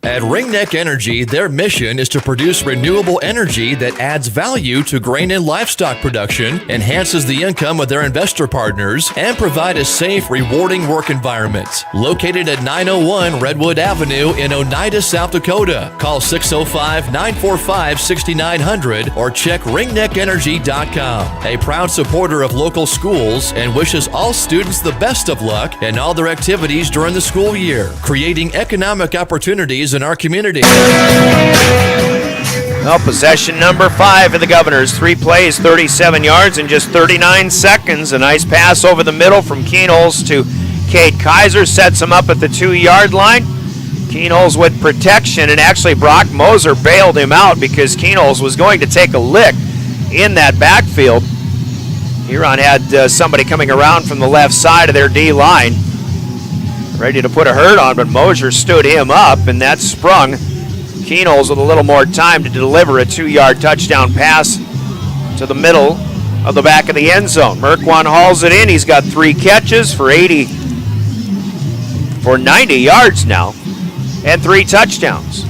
At Ringneck Energy, their mission is to produce renewable energy that adds value to grain and livestock production, enhances the income of their investor partners, and provide a safe, rewarding work environment. Located at 901 Redwood Avenue in Oneida, South Dakota. Call 605-945-6900 or check ringneckenergy.com. A proud supporter of local schools and wishes all students the best of luck in all their activities during the school year, creating economic opportunities in our community. Well, possession number 5 for the Governors. 3 plays, 37 yards in just 39 seconds. A nice pass over the middle from Keenholz to Cade Kaiser. Sets him up at the 2-yard line. Keenholz with protection, and actually Brock Moser bailed him out because Keenholz was going to take a lick in that backfield. Huron had somebody coming around from the left side of their D-line, ready to put a hurt on, but Mosier stood him up, and that sprung Keenholz with a little more time to deliver a 2-yard touchdown pass to the middle of the back of the end zone. Merkwan hauls it in. He's got 3 catches for 90 yards now and 3 touchdowns.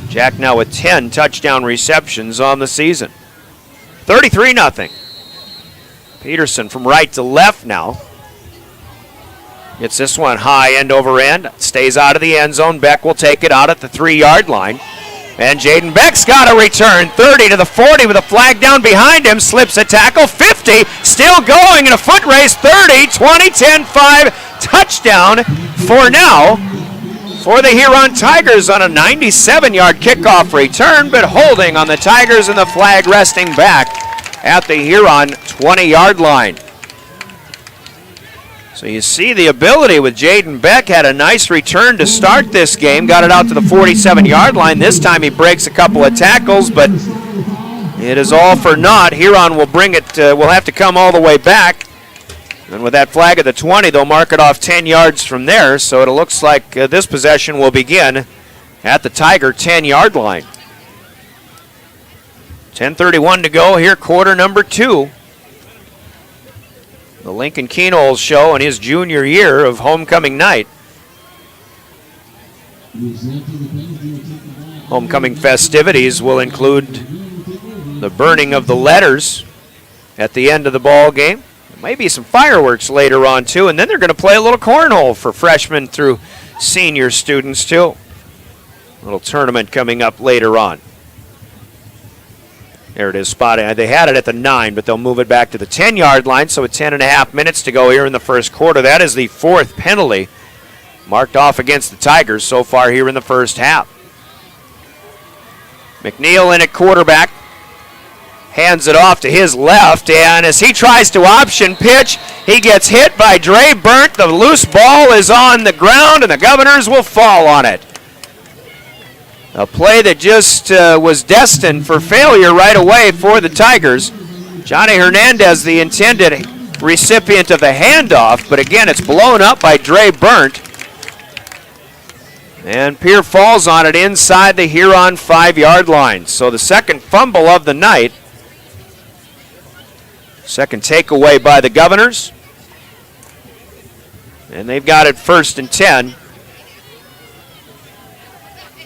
Jack now with 10 touchdown receptions on the season. 33-0. Peterson from right to left now. Gets this one high end over end. Stays out of the end zone. Beck will take it out at the 3-yard line. And Jaden Beck's got a return. 30 to the 40 with a flag down behind him. Slips a tackle. 50. Still going in a foot race. 30, 20, 10, 5. Touchdown for now for the Huron Tigers on a 97-yard kickoff return, but holding on the Tigers, and the flag resting back at the Huron 20-yard line. So you see the ability with Jaden Beck. Had a nice return to start this game. Got it out to the 47-yard line. This time he breaks a couple of tackles, but It is all for naught. Huron will bring it, will have to come all the way back. And with that flag at the 20, they'll mark it off 10 yards from there. So it looks like this possession will begin at the Tiger 10-yard line. 10:31 to go here, quarter number 2. The Lincoln Keenholz show in his junior year of homecoming night. Homecoming festivities will include the burning of the letters at the end of the ball game. There may be some fireworks later on too, and then they're going to play a little cornhole for freshmen through senior students too. A little tournament coming up later on. There it is spotted. They had it at the 9, but they'll move it back to the 10-yard line, so with 10.5 minutes to go here in the first quarter. That is the 4th penalty marked off against the Tigers so far here in the first half. McNeil in at quarterback. Hands it off to his left, and as he tries to option pitch, he gets hit by Dre Burnt. The loose ball is on the ground, and the Governors will fall on it. A play that just was destined for failure right away for the Tigers. Johnny Hernandez, the intended recipient of the handoff, but again, it's blown up by Dre Burnt. And Pierre falls on it inside the Huron 5-yard line. So the second fumble of the night. Second takeaway by the Governors. And they've got it 1st and 10.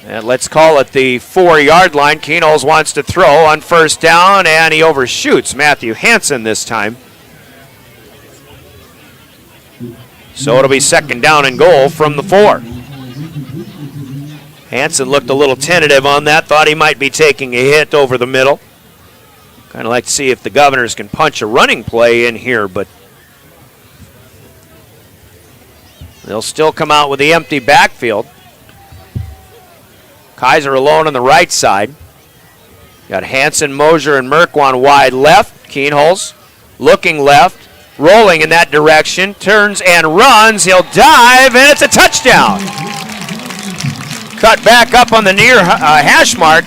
And let's call it the 4-yard line. Keenholz wants to throw on 1st down, and he overshoots Matthew Hansen this time. So it'll be 2nd down and goal from the 4. Hansen looked a little tentative on that, thought he might be taking a hit over the middle. Kind of like to see if the Governors can punch a running play in here, but they'll still come out with the empty backfield. Kaiser alone on the right side. Got Hansen, Mosier, and Merkwan wide left. Keenholz looking left, rolling in that direction, turns and runs. He'll dive, and it's a touchdown. Cut back up on the near hash mark.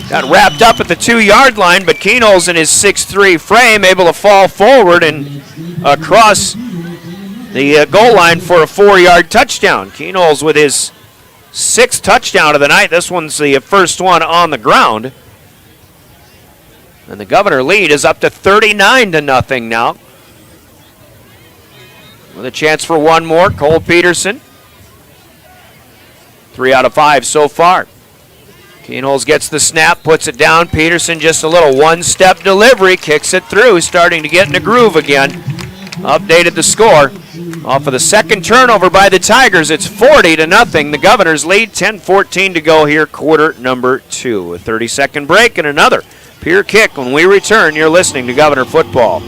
Got wrapped up at the 2-yard line, but Keenholz in his 6'3" frame able to fall forward and across the goal line for a 4-yard touchdown. Keenholz with his 6th touchdown of the night. This one's the first one on the ground. And the Governor lead is up to 39-0 now. With a chance for one more, Cole Peterson. 3 out of 5 so far. Keenholz gets the snap, puts it down. Peterson just a little one-step delivery, kicks it through, starting to get in a groove again. Updated the score. Off of the second turnover by the Tigers, it's 40-0. The Governors lead, 10:14 to go here, quarter number 2. A 30-second break and another Pierre kick when we return. You're listening to Governor Football.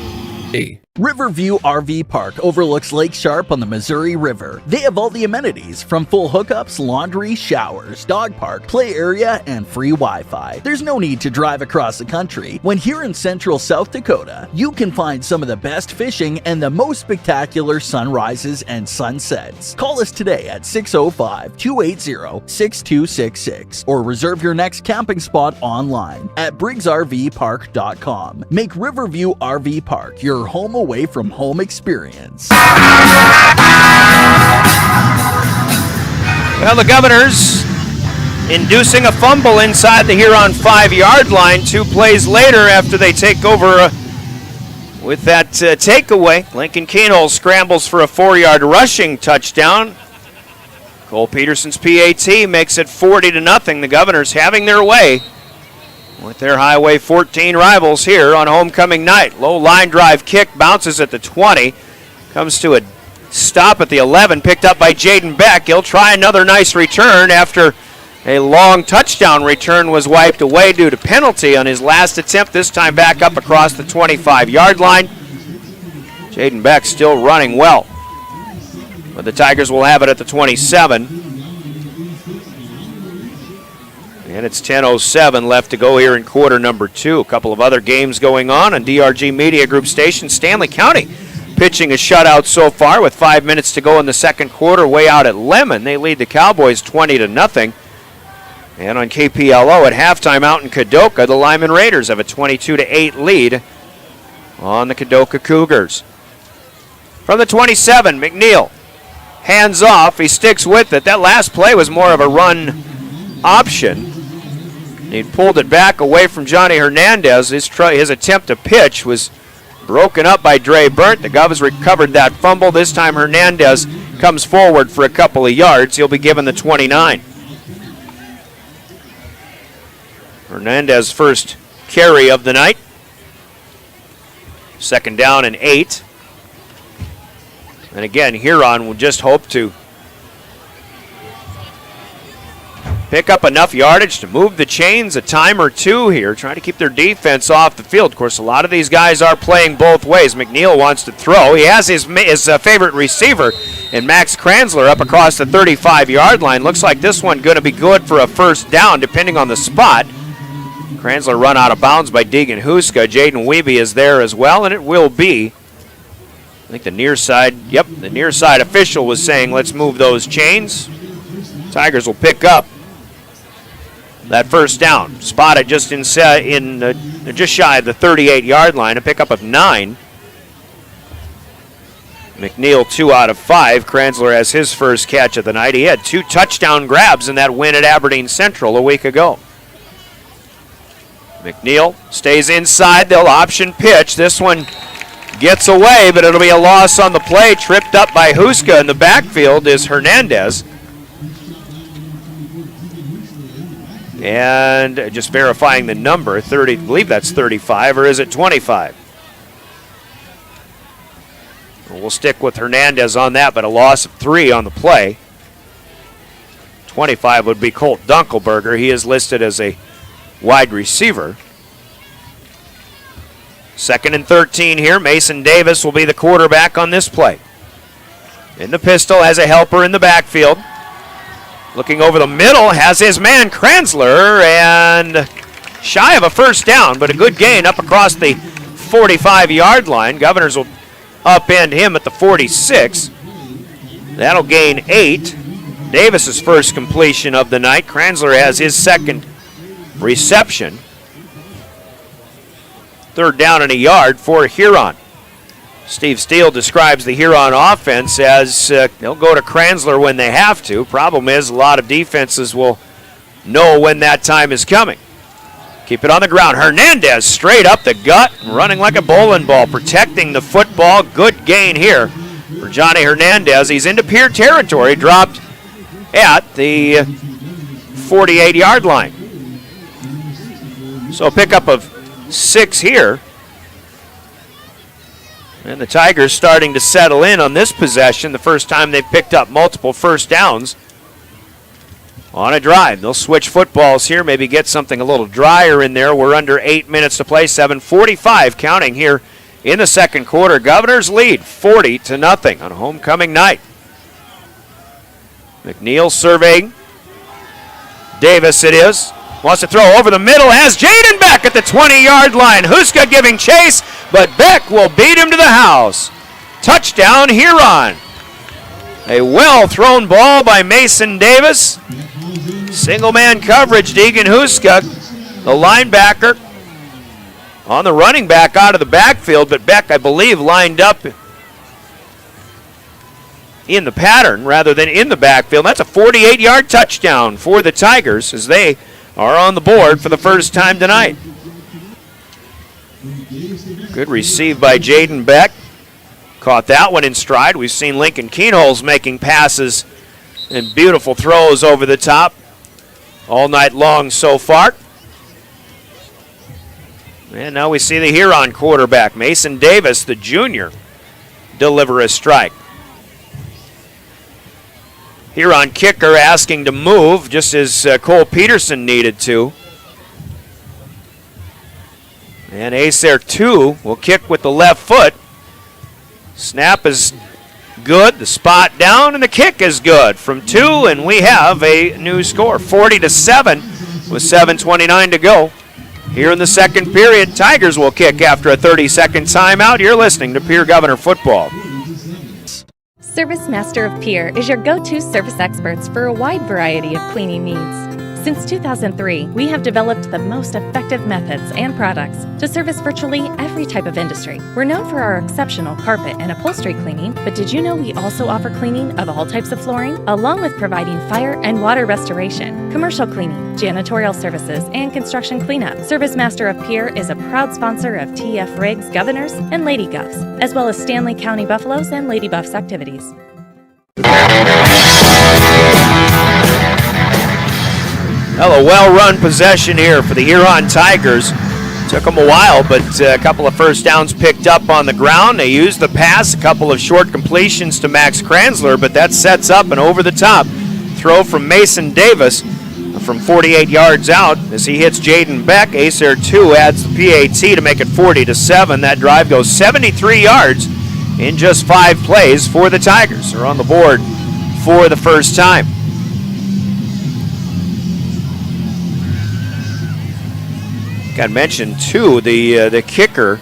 Riverview RV Park overlooks Lake Sharp on the Missouri River. They have all the amenities from full hookups, laundry, showers, dog park, play area, and free Wi-Fi. There's no need to drive across the country. When here in central South Dakota, you can find some of the best fishing and the most spectacular sunrises and sunsets. Call us today at 605-280-6266 or reserve your next camping spot online at briggsrvpark.com. Make Riverview RV Park your home away from home experience. Well, the Governors inducing a fumble inside the Huron 5-yard line 2 plays later after they take over with that takeaway. Lincoln Keenholz scrambles for a 4-yard rushing touchdown. Cole Peterson's PAT makes it 40-0. The Governors having their way with their Highway 14 rivals here on homecoming night. Low line drive kick bounces at the 20. Comes to a stop at the 11, picked up by Jaden Beck. He'll try another nice return after a long touchdown return was wiped away due to penalty on his last attempt, this time back up across the 25-yard line. Jaden Beck still running well. But the Tigers will have it at the 27. And it's 10:07 left to go here in quarter number 2. A couple of other games going on DRG Media Group station. Stanley County pitching a shutout so far with 5 minutes to go in the second quarter way out at Lemon. They lead the Cowboys 20-0. And on KPLO at halftime out in Kadoka, the Lyman Raiders have a 22-8 lead on the Kadoka Cougars. From the 27, McNeil. Hands off, he sticks with it. That last play was more of a run option. He pulled it back away from Johnny Hernandez. His attempt to pitch was broken up by Dre Burnt. The Govs recovered that fumble. This time Hernandez comes forward for a couple of yards. He'll be given the 29. Hernandez first carry of the night. 2nd down and 8. And again, Huron will just hope to pick up enough yardage to move the chains a time or two here, trying to keep their defense off the field. Of course, a lot of these guys are playing both ways. McNeil wants to throw. He has his favorite receiver in Max Kranzler up across the 35-yard line. Looks like this one going to be good for a first down, depending on the spot. Kranzler run out of bounds by Deegan Huska. Jaden Wiebe is there as well, and it will be, I think the near side official was saying, let's move those chains. Tigers will pick up that first down. Spotted just just shy of the 38-yard line, a pickup of 9. McNeil 2 out of 5. Kranzler has his first catch of the night. He had 2 touchdown grabs in that win at Aberdeen Central a week ago. McNeil stays inside. They'll option pitch. This one gets away, but it'll be a loss on the play. Tripped up by Huska in the backfield is Hernandez. And just verifying the number, 30, I believe that's 35, or is it 25? We'll stick with Hernandez on that, but a loss of 3 on the play. 25 would be Colt Dunkelberger. He is listed as a wide receiver. 2nd and 13 here. Mason Davis will be the quarterback on this play. In the pistol, has a helper in the backfield. Looking over the middle, has his man Kranzler, and shy of a first down, but a good gain up across the 45-yard line. Governors will upend him at the 46. That'll gain 8. Davis's first completion of the night. Kranzler has his second reception. 3rd down and a yard for Huron. Steve Steele describes the Huron offense as they'll go to Kranzler when they have to. Problem is, a lot of defenses will know when that time is coming. Keep it on the ground. Hernandez straight up the gut, running like a bowling ball, protecting the football. Good gain here for Johnny Hernandez. He's into Pierre territory, dropped at the 48-yard line. So a pickup of 6 here. And the Tigers starting to settle in on this possession. The first time they've picked up multiple first downs on a drive. They'll switch footballs here, maybe get something a little drier in there. We're under 8 minutes to play, 7:45 counting here in the second quarter. Governors lead 40-0 on homecoming night. McNeil surveying. Davis it is. Wants to throw over the middle, has Jaden Beck at the 20-yard line. Huska giving chase, but Beck will beat him to the house. Touchdown, Huron. A well-thrown ball by Mason Davis. Single-man coverage, Deegan Huska, the linebacker, on the running back out of the backfield, but Beck, I believe, lined up in the pattern rather than in the backfield. That's a 48-yard touchdown for the Tigers as they are on the board for the first time tonight. Good receive by Jaden Beck. Caught that one in stride. We've seen Lincoln Keenholz making passes and beautiful throws over the top all night long so far. And now we see the Huron quarterback, Mason Davis, the junior, deliver a strike. Huron kicker asking to move, just as Cole Peterson needed to. And Acer 2 will kick with the left foot. Snap is good, the spot down, and the kick is good from 2, and we have a new score, 40-7 with 7:29 to go. Here in the second period, Tigers will kick after a 30-second timeout. You're listening to Pierre Governor Football. Service Master of Pierre is your go-to service experts for a wide variety of cleaning needs. Since 2003, we have developed the most effective methods and products to service virtually every type of industry. We're known for our exceptional carpet and upholstery cleaning, but did you know we also offer cleaning of all types of flooring, along with providing fire and water restoration, commercial cleaning, janitorial services, and construction cleanup. Service Master of Pierre is a proud sponsor of TF Riggs Governors and Lady Govs, as well as Stanley County Buffaloes and Lady Buffs activities. Well, a well-run possession here for the Huron Tigers. Took them a while, but a couple of first downs picked up on the ground. They used the pass, a couple of short completions to Max Kranzler, but that sets up an over-the-top throw from Mason Davis from 48 yards out as he hits Jaden Beck. Acer 2 adds the PAT to make it 40-7. That drive goes 73 yards in just 5 plays for the Tigers. They're on the board for the first time. Got mentioned too, the kicker,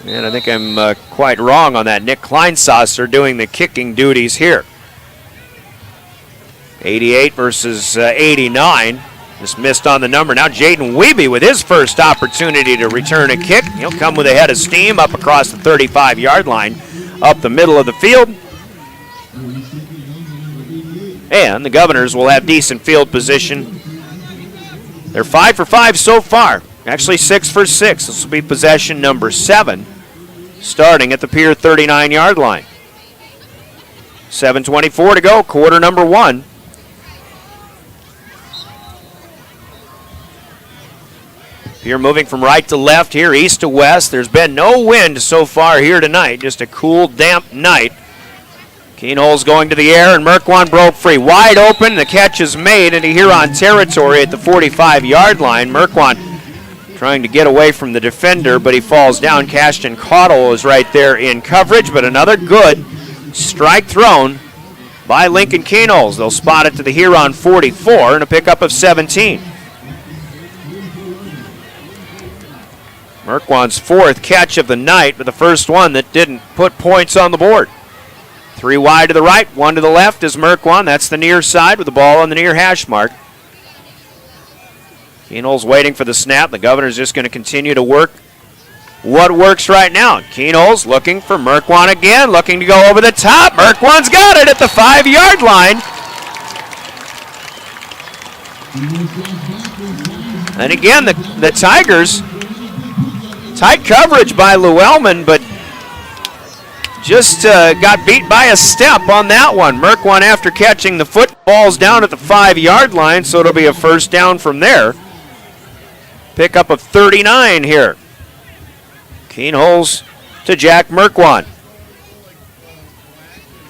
and I think I'm quite wrong on that. Nick Kleinsasser doing the kicking duties here. 88 versus 89. Just missed on the number. Now Jaden Wiebe with his first opportunity to return a kick. He'll come with a head of steam up across the 35-yard line, up the middle of the field. And the Governors will have decent field position. They're 5 for 5 so far. Actually 6 for 6. This will be possession number 7, starting at the Pier 39-yard line. 7:24 to go, quarter number 1. Pier moving from right to left here, east to west. There's been no wind so far here tonight, just a cool, damp night. Keenholz going to the air, and Merkwan broke free. Wide open, the catch is made into Huron territory at the 45-yard line. Merkwan trying to get away from the defender, but he falls down. Cashton Caudill is right there in coverage, but another good strike thrown by Lincoln Keenholz. They'll spot it to the Huron 44 and a pickup of 17. Merkwan's 4th catch of the night, but the first one that didn't put points on the board. 3 wide to the right, 1 to the left is Merkwan. That's the near side with the ball on the near hash mark. Keenholz waiting for the snap. The Governor's just going to continue to work what works right now. Keenholz looking for Merkwan again, looking to go over the top. Merkwan's got it at the 5-yard line. And again, the Tigers, tight coverage by Llewellyn, but just got beat by a step on that one. Merkwan, after catching the football's down at the 5-yard line, so it'll be a first down from there. Pickup of 39 here. Keenholz to Jack Merkwan.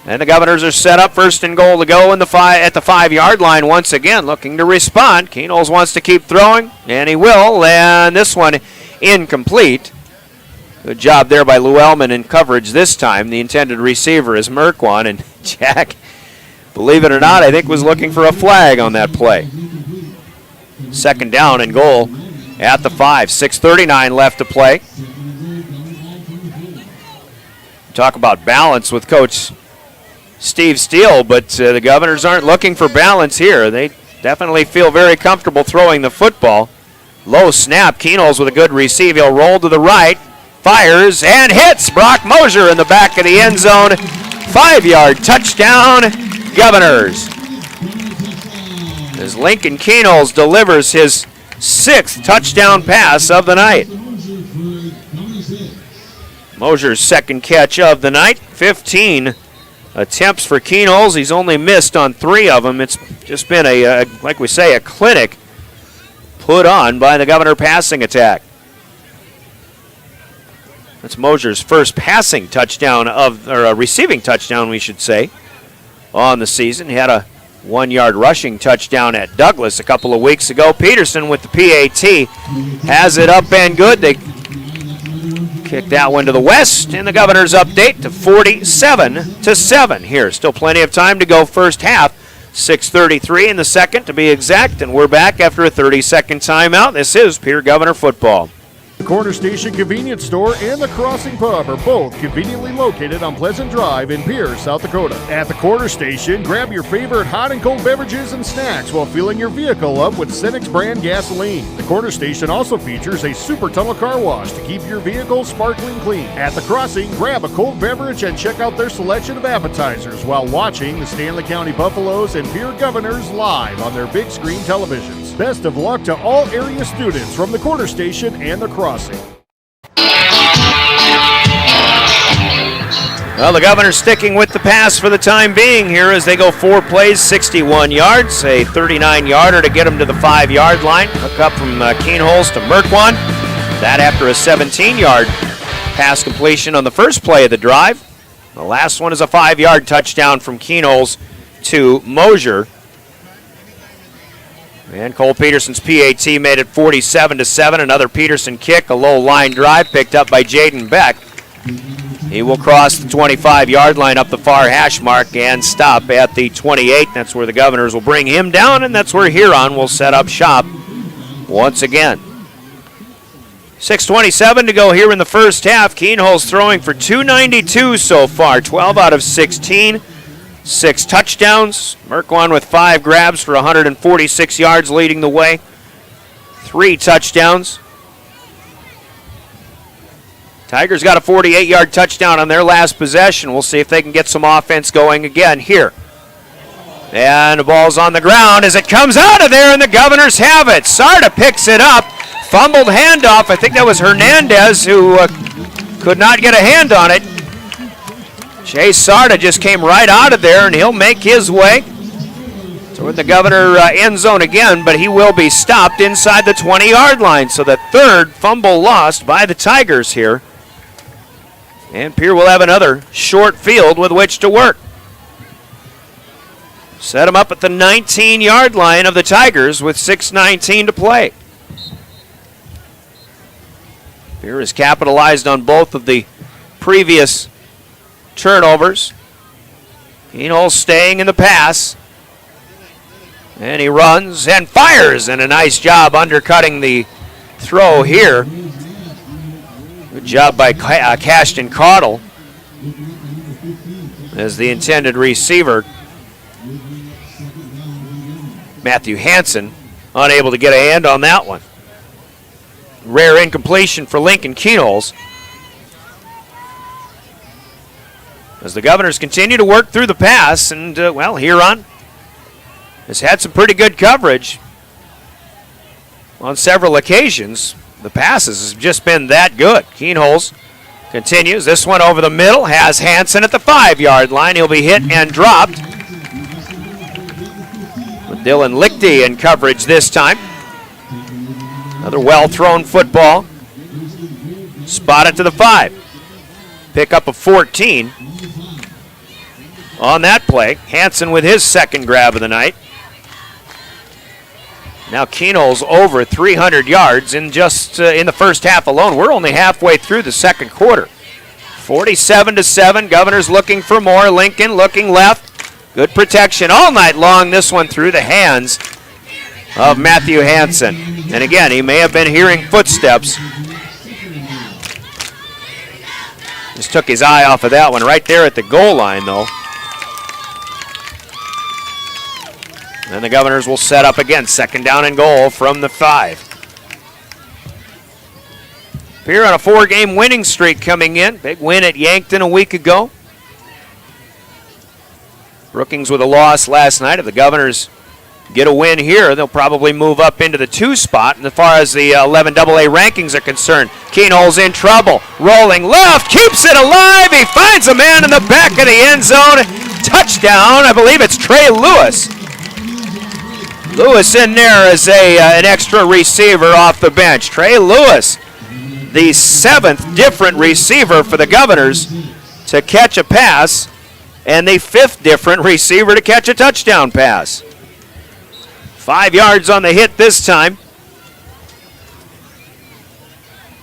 And the Governors are set up, first and goal to go in at the 5-yard line once again, looking to respond. Keenholz wants to keep throwing, and he will, and this one incomplete. Good job there by Llewellyn in coverage this time. The intended receiver is Merkwan, and Jack, believe it or not, I think was looking for a flag on that play. Second down and goal at the 5. 6:39 left to play. Talk about balance with Coach Steve Steele, but the Governors aren't looking for balance here. They definitely feel very comfortable throwing the football. Low snap. Keenholz with a good receive. He'll roll to the right. Fires and hits Brock Mosier in the back of the end zone. 5-yard touchdown, Governors. As Lincoln Keenholz delivers his 6th touchdown pass of the night. Mosier's 2nd catch of the night. 15 attempts for Keenholz. He's only missed on 3 of them. It's just been like we say, a clinic put on by the Governor passing attack. That's Mosier's first passing touchdown or receiving touchdown, we should say, on the season. He had a 1-yard rushing touchdown at Douglas a couple of weeks ago. Peterson with the PAT has it up and good. They kick that one to the west, and the Governors update to 47-7 here. Still plenty of time to go first half. 6:33 in the second to be exact, and we're back after a 30-second timeout. This is Pierre Governor football. The Corner Station Convenience Store and the Crossing Pub are both conveniently located on Pleasant Drive in Pierre, South Dakota. At the Corner Station, grab your favorite hot and cold beverages and snacks while filling your vehicle up with Cenex brand gasoline. The Corner Station also features a super tunnel car wash to keep your vehicle sparkling clean. At the Crossing, grab a cold beverage and check out their selection of appetizers while watching the Stanley County Buffaloes and Pierre Governors live on their big screen televisions. Best of luck to all area students from the Corner Station and the Crossing. Well, the Governors sticking with the pass for the time being here as they go 4 plays, 61 yards, a 39-yarder to get them to the 5-yard line. Hook up from Keenholz to Merkwan. That after a 17-yard pass completion on the first play of the drive. The last one is a 5-yard touchdown from Keenholz to Mosier. And Cole Peterson's PAT made it 47-7. Another Peterson kick, a low line drive picked up by Jaden Beck. He will cross the 25-yard line up the far hash mark and stop at the 28. That's where the Governors will bring him down, and that's where Huron will set up shop once again. 6:27 to go here in the first half. Keenholz throwing for 292 so far, 12 out of 16. 6 touchdowns. Merkwan with 5 grabs for 146 yards leading the way. 3 touchdowns. Tigers got a 48-yard touchdown on their last possession. We'll see if they can get some offense going again here. And the ball's on the ground as it comes out of there, and the Governors have it. Sarda picks it up. Fumbled handoff. I think that was Hernandez who could not get a hand on it. Chase Sarda just came right out of there, and he'll make his way toward the Governor end zone again, but he will be stopped inside the 20-yard line. So the third fumble lost by the Tigers here. And Pierre will have another short field with which to work. Set him up at the 19-yard line of the Tigers with 6:19 to play. Pierre has capitalized on both of the previous turnovers. Keenholz staying in the pass. And he runs and fires, and a nice job undercutting the throw here. Good job by Cashton Caudle as the intended receiver. Matthew Hansen unable to get a hand on that one. Rare incompletion for Lincoln Keenholz. As the Governors continue to work through the pass, and, Huron has had some pretty good coverage on several occasions. The passes have just been that good. Keenholz continues. This one over the middle has Hansen at the 5-yard line. He'll be hit and dropped. With Dylan Lichty in coverage this time. Another well-thrown football. Spot it to the 5. Pick up a 14 on that play. Hansen with his second grab of the night. Now Keenholz over 300 yards in just in the first half alone. We're only halfway through the second quarter. 47-7. Governors looking for more. Lincoln looking left. Good protection all night long. This one through the hands of Matthew Hansen. And again, he may have been hearing footsteps. Just took his eye off of that one right there at the goal line, though. And the Governors will set up again. 2nd down and goal from the 5. Pierre on a 4-game winning streak coming in. Big win at Yankton a week ago. Brookings with a loss last night. If the Governors get a win here, they'll probably move up into the 2 spot. And as far as the 11 AA rankings are concerned, Keenholz in trouble. Rolling left, keeps it alive. He finds a man in the back of the end zone. Touchdown. I believe it's Trey Lewis. Lewis in there as an extra receiver off the bench. Trey Lewis, the 7th different receiver for the Governors to catch a pass, and the 5th different receiver to catch a touchdown pass. 5 yards on the hit this time.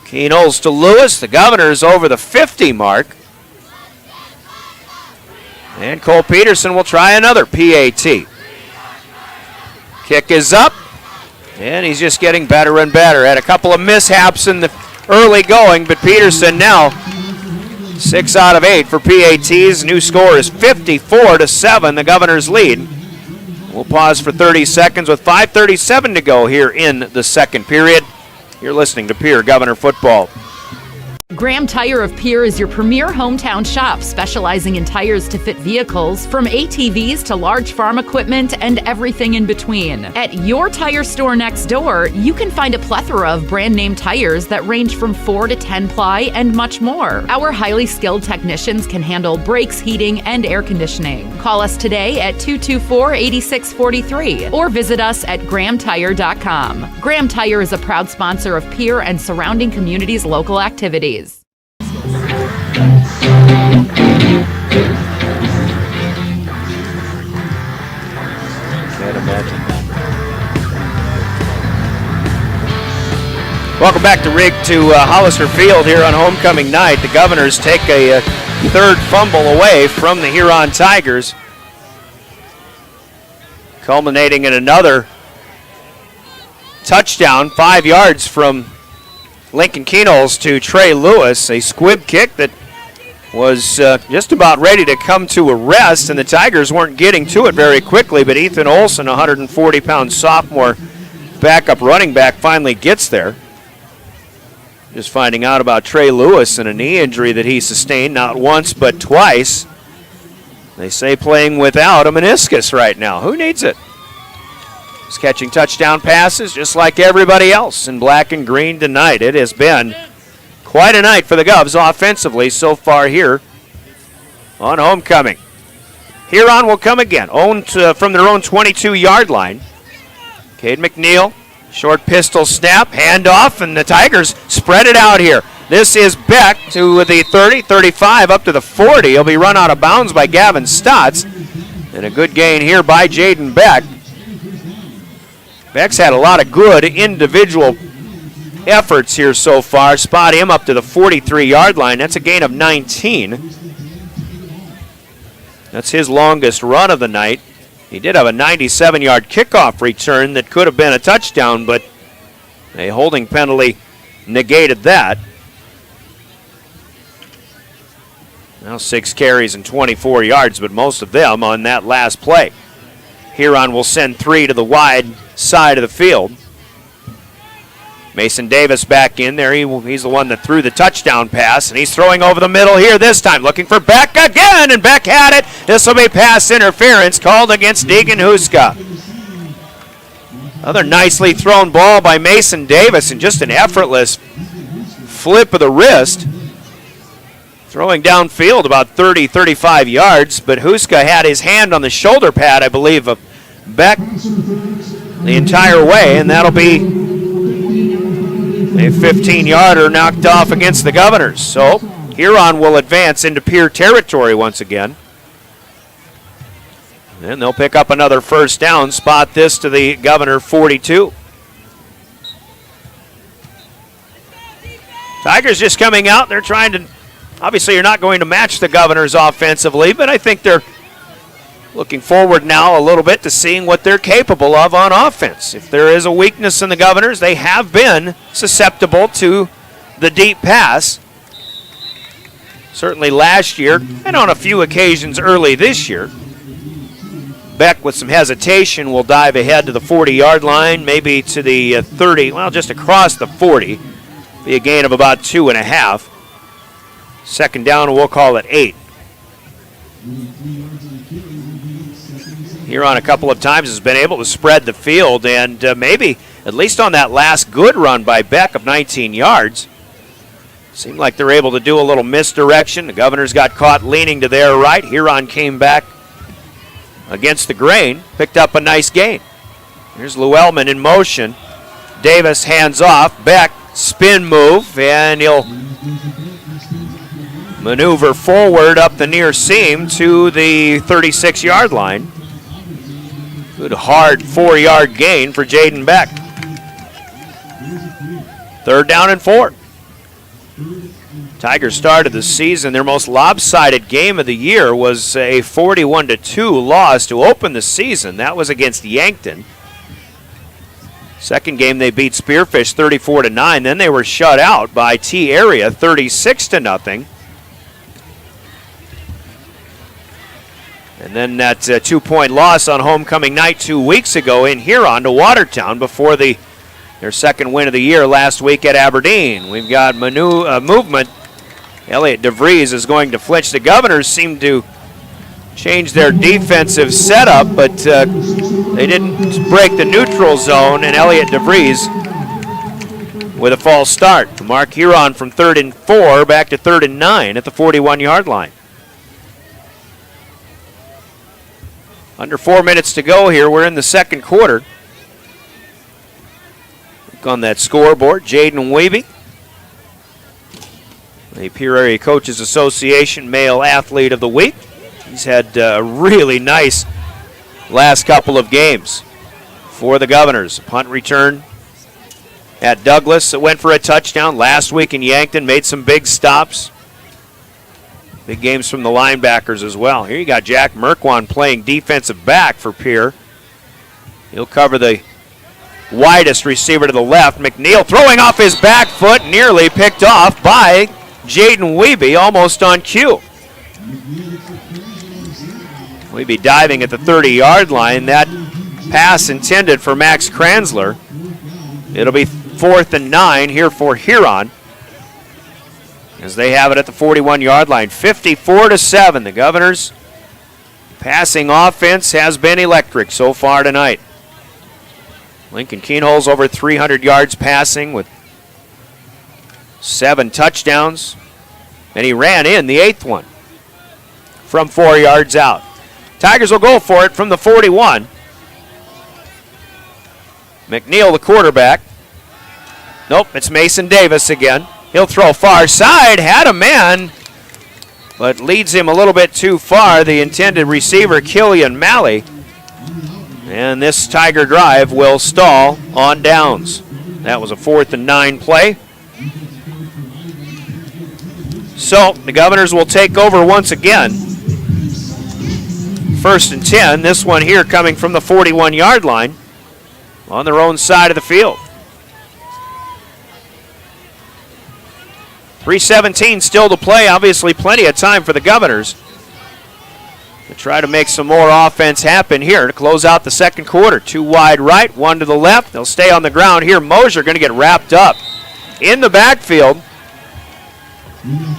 Keenholz to Lewis. The Governors over the 50 mark. And Cole Peterson will try another PAT. Kick is up, and he's just getting better and better. Had a couple of mishaps in the early going, but Peterson now 6 out of 8 for PATs. New score is 54-7, the Governors lead. We'll pause for 30 seconds with 5:37 to go here in the second period. You're listening to Pierre Governor Football. Graham Tire of Pierre is your premier hometown shop, specializing in tires to fit vehicles, from ATVs to large farm equipment and everything in between. At your tire store next door, you can find a plethora of brand name tires that range from 4 to 10 ply and much more. Our highly skilled technicians can handle brakes, heating, and air conditioning. Call us today at 224-8643 or visit us at grahamtire.com. Graham Tire is a proud sponsor of Pierre and surrounding communities' local activities. Can't imagine. Welcome back to Hollister Field here on homecoming night. The Governors take a third fumble away from the Huron Tigers, culminating in another touchdown, 5 yards from Lincoln Kenols to Trey Lewis, a squib kick that was just about ready to come to a rest, and the Tigers weren't getting to it very quickly, but Ethan Olson, 140-pound sophomore backup running back, finally gets there. Just finding out about Trey Lewis and a knee injury that he sustained not once but twice. They say playing without a meniscus right now. Who needs it? He's catching touchdown passes just like everybody else in black and green tonight. It has been quite a night for the Govs offensively so far here on homecoming. Huron will come again, owned from their own 22-yard line. Cade McNeil, short pistol snap, handoff, and the Tigers spread it out here. This is Beck to the 30, 35, up to the 40. He'll be run out of bounds by Gavin Stotts. And a good gain here by Jaden Beck. Beck's had a lot of good individual efforts here so far. Spot him up to the 43-yard line. That's a gain of 19. That's his longest run of the night. He did have a 97-yard kickoff return that could have been a touchdown, but a holding penalty negated that. Now 6 carries and 24 yards, but most of them on that last play. Huron will send 3 to the wide side of the field. Mason Davis back in there. He's the one that threw the touchdown pass, and he's throwing over the middle here this time, looking for Beck again, and Beck had it. This will be pass interference called against Deegan Huska. Another nicely thrown ball by Mason Davis, and just an effortless flip of the wrist. Throwing downfield about 30, 35 yards, but Huska had his hand on the shoulder pad, I believe, of Beck the entire way, and that'll be a 15-yarder knocked off against the Governors. So Huron will advance into Pierre territory once again. And they'll pick up another first down, spot this to the Governor 42. Tigers just coming out. They're trying to, obviously you're not going to match the Governors offensively, but I think they're looking forward now a little bit to seeing what they're capable of on offense. If there is a weakness in the Governors, they have been susceptible to the deep pass. Certainly last year, and on a few occasions early this year. Beck, with some hesitation, will dive ahead to the 40-yard line, maybe to the 30, well, just across the 40. Be a gain of about 2.5. Second down, we'll call it 8. Huron a couple of times has been able to spread the field, and maybe, at least on that last good run by Beck of 19 yards, seemed like they're able to do a little misdirection. The Governors got caught leaning to their right. Huron came back against the grain, picked up a nice gain. Here's Llewellyn in motion. Davis hands off. Beck, spin move, and he'll maneuver forward up the near seam to the 36-yard line. Good hard 4-yard gain for Jaden Beck. Third down and 4. Tigers started the season. Their most lopsided game of the year was a 41-2 loss to open the season. That was against Yankton. Second game they beat Spearfish 34-9. Then they were shut out by T-Area 36-0. And then that 2-point loss on homecoming night 2 weeks ago in Huron to Watertown before their second win of the year last week at Aberdeen. We've got movement. Elliott DeVries is going to flinch. The Governors seem to change their defensive setup, but they didn't break the neutral zone, and Elliott DeVries with a false start. Mark Huron from 3rd and 4 back to 3rd and 9 at the 41-yard line. Under 4 minutes to go here. We're in the second quarter. Look on that scoreboard. Jaden Weeby, the Pierre Area Coaches Association Male Athlete of the Week. He's had a really nice last couple of games for the Governors. Punt return at Douglas. It went for a touchdown. Last week in Yankton, made some big stops. Big games from the linebackers as well. Here you got Jack Merkwan playing defensive back for Pierre. He'll cover the widest receiver to the left. McNeil throwing off his back foot, nearly picked off by Jaden Weeby, almost on cue. Weeby diving at the 30-yard line. That pass intended for Max Kranzler. It'll be 4th and 9 here for Huron, as they have it at the 41-yard line. 54-7. The Governors' passing offense has been electric so far tonight. Lincoln Keenholz over 300 yards passing with 7 touchdowns. And he ran in the 8th one from 4 yards out. Tigers will go for it from the 41. McNeil, the quarterback. Nope, it's Mason Davis again. He'll throw far side, had a man, but leads him a little bit too far. The intended receiver, Killian Malley. And this Tiger drive will stall on downs. That was a 4th and 9 play. So the Governors will take over once again. 1st and 10. This one here coming from the 41-yard line on their own side of the field. 3:17 still to play. Obviously plenty of time for the Governors to try to make some more offense happen here to close out the second quarter. 2 wide right, 1 to the left. They'll stay on the ground here. Mosier going to get wrapped up in the backfield.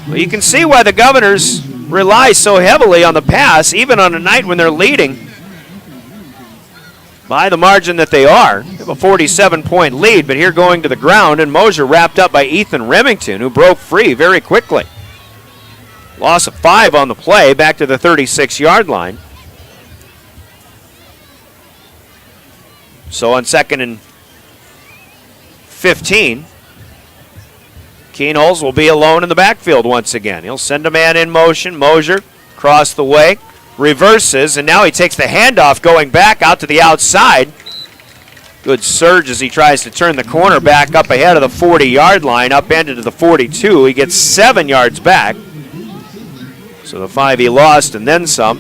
Well, you can see why the Governors rely so heavily on the pass, even on a night when they're leading by the margin that they are. They have a 47-point lead, but here going to the ground, and Mosier wrapped up by Ethan Remington, who broke free very quickly. Loss of 5 on the play, back to the 36-yard line. So on 2nd and 15, Keenholz will be alone in the backfield once again. He'll send a man in motion. Mosier across the way. Reverses, and now he takes the handoff going back out to the outside. Good surge as he tries to turn the corner back up ahead of the 40-yard line, upended to the 42. He gets 7 yards back. So the 5 he lost and then some.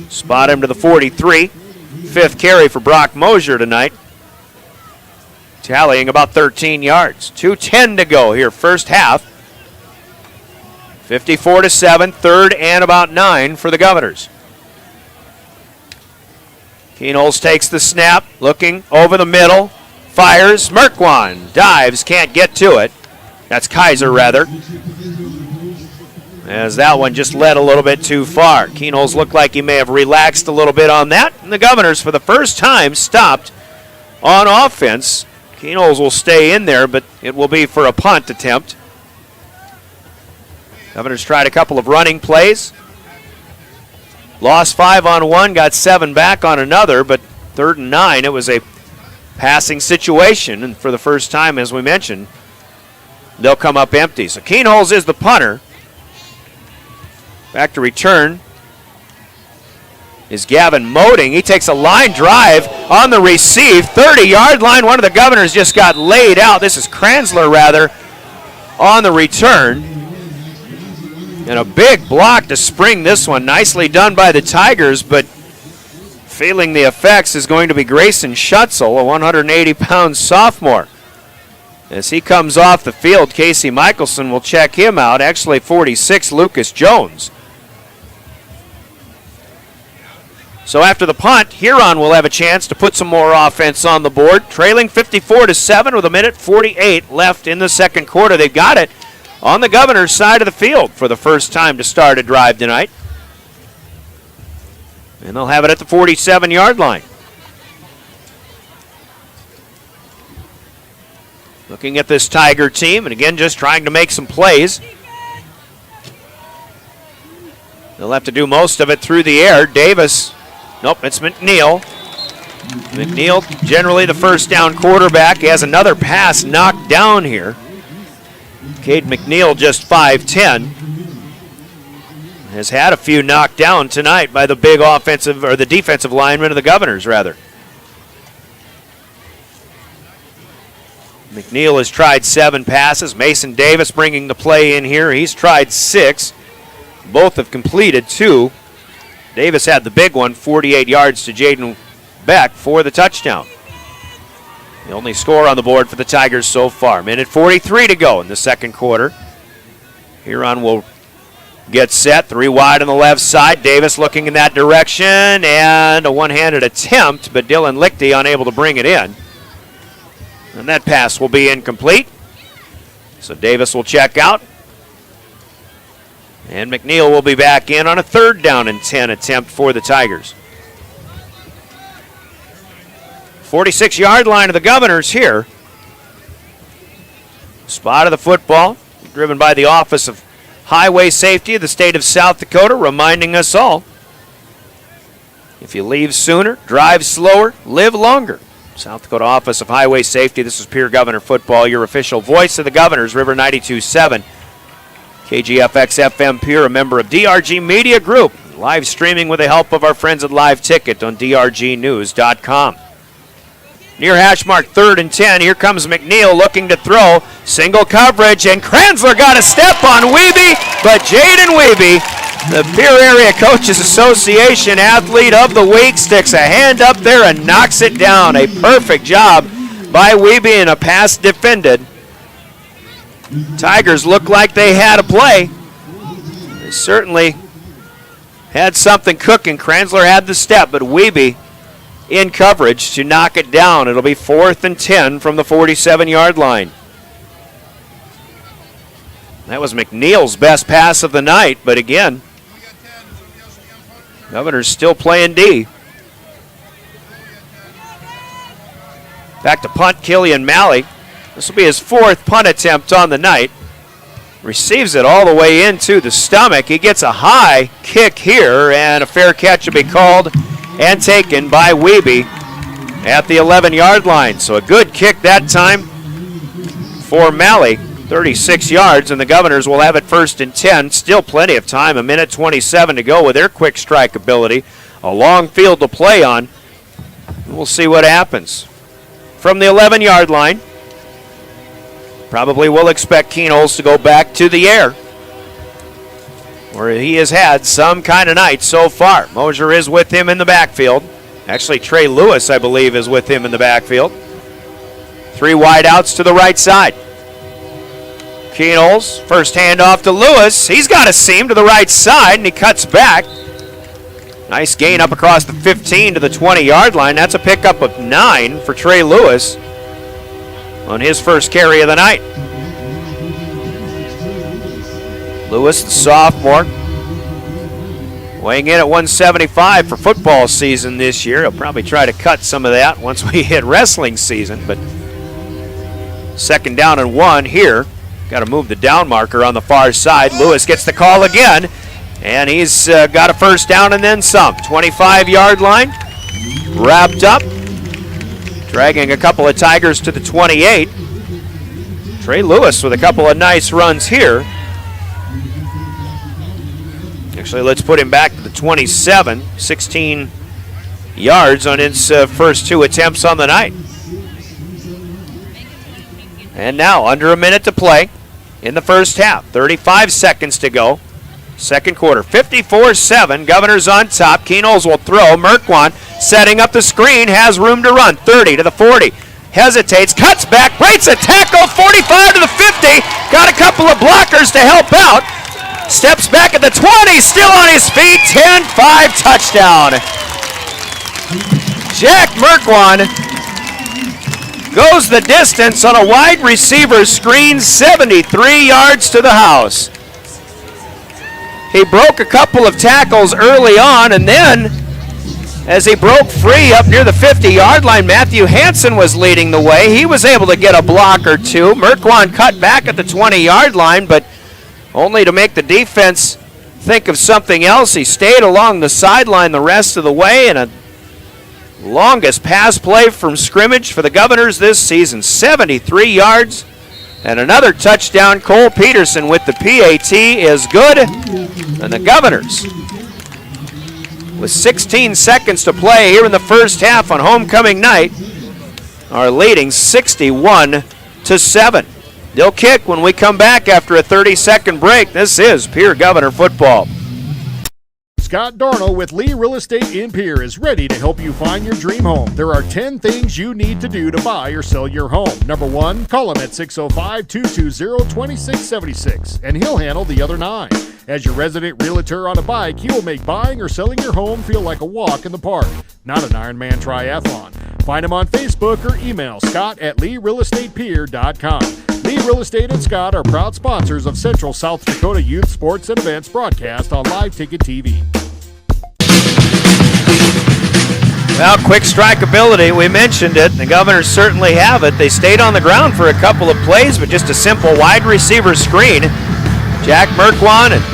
Spot him to the 43. 5th carry for Brock Mosier tonight. Tallying about 13 yards. 2:10 to go here, first half. 54-7, 3rd and about 9 for the Governors. Keenholz takes the snap, looking over the middle, fires. Merkwan dives, can't get to it. That's Kaiser, rather. As that one just led a little bit too far. Keenholz looked like he may have relaxed a little bit on that. And the Governors, for the first time, stopped on offense. Keenholz will stay in there, but it will be for a punt attempt. Governors tried a couple of running plays. Lost 5 on one, got 7 back on another, but 3rd and 9, it was a passing situation. And for the first time, as we mentioned, they'll come up empty. So Keenholz is the punter. Back to return is Gavin Moding. He takes a line drive on the receive. 30-yard line. One of the Governors just got laid out. This is Kranzler, rather, on the return. And a big block to spring this one. Nicely done by the Tigers, but feeling the effects is going to be Grayson Schutzel, a 180-pound sophomore. As he comes off the field, Casey Michelson will check him out. Actually, 46, Lucas Jones. So after the punt, Huron will have a chance to put some more offense on the board. Trailing 54-7 with 1:48 left in the second quarter. They've got it on the Governors' side of the field for the first time to start a drive tonight. And they'll have it at the 47-yard line. Looking at this Tiger team, and again, just trying to make some plays. They'll have to do most of it through the air. Davis, nope, it's McNeil. McNeil, generally the first down quarterback. He has another pass knocked down here. Cade McNeil, just 5'10", has had a few knocked down tonight by the big offensive, or the defensive linemen of the Governors, rather. McNeil has tried 7 passes. Mason Davis bringing the play in here. He's tried 6. Both have completed 2. Davis had the big one, 48 yards to Jaden Beck for the touchdown. The only score on the board for the Tigers so far. 1:43 to go in the second quarter. Huron will get set, 3 wide on the left side. Davis looking in that direction, and a one-handed attempt, but Dylan Lichty unable to bring it in. And that pass will be incomplete. So Davis will check out. And McNeil will be back in on a 3rd down and 10 attempt for the Tigers. 46-yard line of the Governors here. Spot of the football, driven by the Office of Highway Safety of the state of South Dakota, reminding us all, if you leave sooner, drive slower, live longer. South Dakota Office of Highway Safety. This is Pierre Governor Football, your official voice of the Governors, River 92.7. KGFX FM Pierre, a member of DRG Media Group. Live streaming with the help of our friends at Live Ticket on drgnews.com. Near hash mark 3rd and 10. Here comes McNeil looking to throw. Single coverage, and Kranzler got a step on Wiebe, but Jaden Wiebe, the Pierre Area Coaches Association Athlete of the Week, sticks a hand up there and knocks it down. A perfect job by Wiebe and a pass defended. Tigers look like they had a play. They certainly had something cooking. Kranzler had the step, but Wiebe in coverage to knock it down. It'll be 4th and 10 from the 47-yard line. That was McNeil's best pass of the night, but again, Governors still playing D. Back to punt, Killian Malley. This will be his 4th punt attempt on the night. Receives it all the way into the stomach. He gets a high kick here, and a fair catch will be called and taken by Wiebe at the 11-yard line. So a good kick that time for Malley. 36 yards, and the Governors will have it 1st and 10. Still plenty of time, 1:27 to go with their quick strike ability. A long field to play on. We'll see what happens. From the 11-yard line, probably will expect Keenholz to go back to the air, where he has had some kind of night so far. Mosier is with him in the backfield. Actually, Trey Lewis, I believe, is with him in the backfield. 3 wide outs to the right side. Keenholz, first handoff to Lewis. He's got a seam to the right side, and he cuts back. Nice gain up across the 15 to the 20-yard line. That's a pickup of 9 for Trey Lewis on his first carry of the night. Lewis, the sophomore, weighing in at 175 for football season this year. He'll probably try to cut some of that once we hit wrestling season, but 2nd down and 1 here. Got to move the down marker on the far side. Lewis gets the call again, and he's got a 1st down and then some. 25-yard line, wrapped up, dragging a couple of Tigers to the 28. Trey Lewis with a couple of nice runs here. Actually, let's put him back to the 27, 16 yards on his first 2 attempts on the night. And now, under a minute to play in the first half. 35 seconds to go. Second quarter, 54-7. Governors on top. Keenol's will throw. Merkwan setting up the screen, has room to run. 30 to the 40. Hesitates, cuts back, breaks a tackle, 45 to the 50. Got a couple of blockers to help out. Steps back at the 20, still on his feet. 10-5 touchdown. Jack Merkwan goes the distance on a wide receiver screen, 73 yards to the house. He broke a couple of tackles early on, and then as he broke free up near the 50-yard line, Matthew Hansen was leading the way. He was able to get a block or two. Merkwan cut back at the 20-yard line, but only to make the defense think of something else. He stayed along the sideline the rest of the way, and a longest pass play from scrimmage for the Governors this season, 73 yards. And another touchdown. Cole Peterson with the PAT is good. And the Governors, with 16 seconds to play here in the first half on homecoming night, are leading 61-7. They'll kick when we come back after a 30-second break. This is Pierre Governor football. Scott Darnell with Lee Real Estate in Pierre is ready to help you find your dream home. There are 10 things you need to do to buy or sell your home. Number 1, call him at 605-220-2676, and he'll handle the other 9. As your resident realtor on a bike, he will make buying or selling your home feel like a walk in the park, not an Ironman triathlon. Find him on Facebook or email scott@LeeRealEstatePierre.com. Lee Real Estate and Scott are proud sponsors of Central South Dakota Youth Sports and Events broadcast on Live Ticket TV. Well, quick strike ability, we mentioned it. The Governors certainly have it. They stayed on the ground for a couple of plays, but just a simple wide receiver screen. Jack Merkwan, and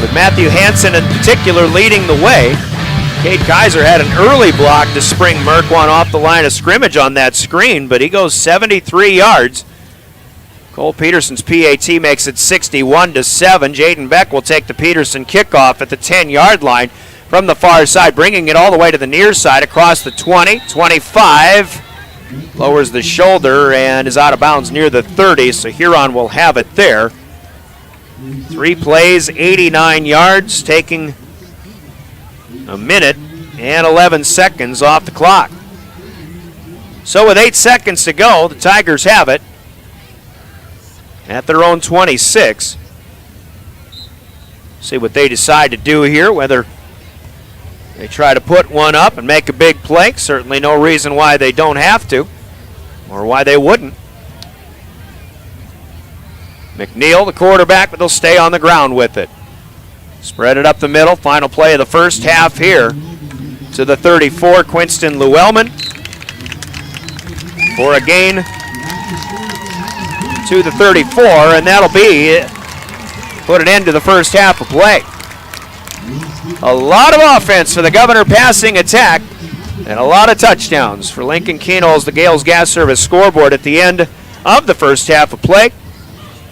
with Matthew Hansen in particular leading the way. Cade Kaiser had an early block to spring Merkwan off the line of scrimmage on that screen, but he goes 73 yards. Cole Peterson's PAT makes it 61-7. Jaden Beck will take the Peterson kickoff at the 10-yard line from the far side, bringing it all the way to the near side across the 20, 25. Lowers the shoulder and is out of bounds near the 30, so Huron will have it there. 3 plays, 89 yards, taking a minute and 11 seconds off the clock. So with 8 seconds to go, the Tigers have it at their own 26. See what they decide to do here, whether they try to put one up and make a big play. Certainly no reason why they don't have to, or why they wouldn't. McNeil, the quarterback, but they'll stay on the ground with it. Spread it up the middle. Final play of the first half here to the 34, Quinston Llewellyn, for a gain to the 34, and that'll be put an end to the first half of play. A lot of offense for the Governor passing attack, and a lot of touchdowns for Lincoln Keenol's, the Gales Gas Service scoreboard at the end of the first half of play.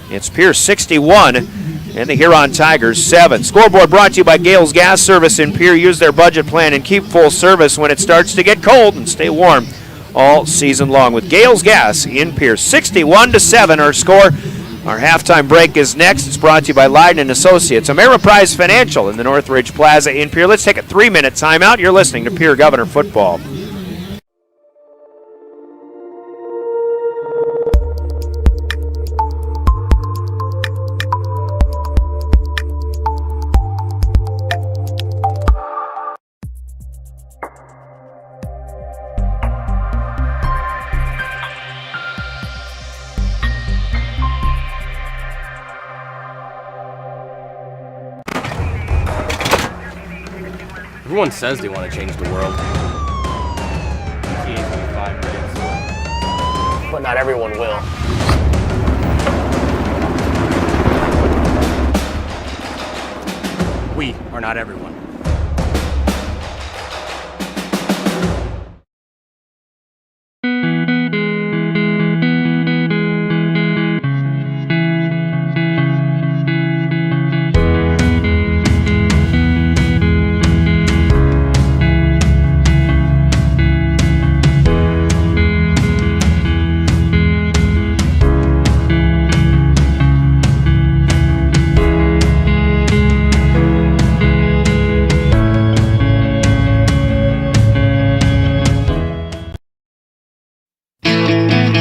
It's Pierce 61 and the Huron Tigers 7. Scoreboard brought to you by Gales Gas Service in Pierre. Use their budget plan and keep full service when it starts to get cold, and stay warm all season long with Gales Gas in Pierce. 61-7 our score. Our halftime break is next. It's brought to you by Leiden & Associates, Ameriprise Financial in the Northridge Plaza in Pierre. Let's take a 3-minute timeout. You're listening to Pierre Governor Football. Everyone says they want to change the world. But not everyone will. We are not everyone.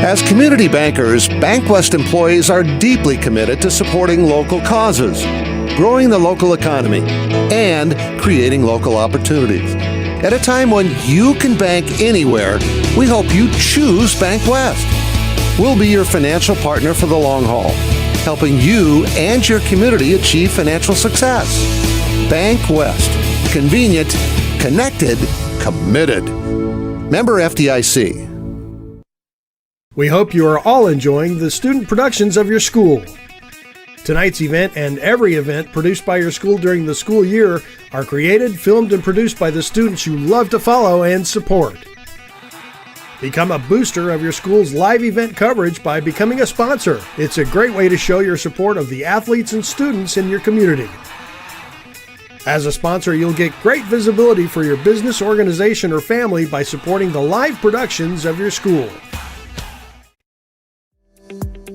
As community bankers, BankWest employees are deeply committed to supporting local causes, growing the local economy, and creating local opportunities. At a time when you can bank anywhere, we hope you choose BankWest. We'll be your financial partner for the long haul, helping you and your community achieve financial success. BankWest. Convenient, connected, committed. Member FDIC. We hope you are all enjoying the student productions of your school. Tonight's event and every event produced by your school during the school year are created, filmed, and produced by the students you love to follow and support. Become a booster of your school's live event coverage by becoming a sponsor. It's a great way to show your support of the athletes and students in your community. As a sponsor, you'll get great visibility for your business, organization, or family by supporting the live productions of your school.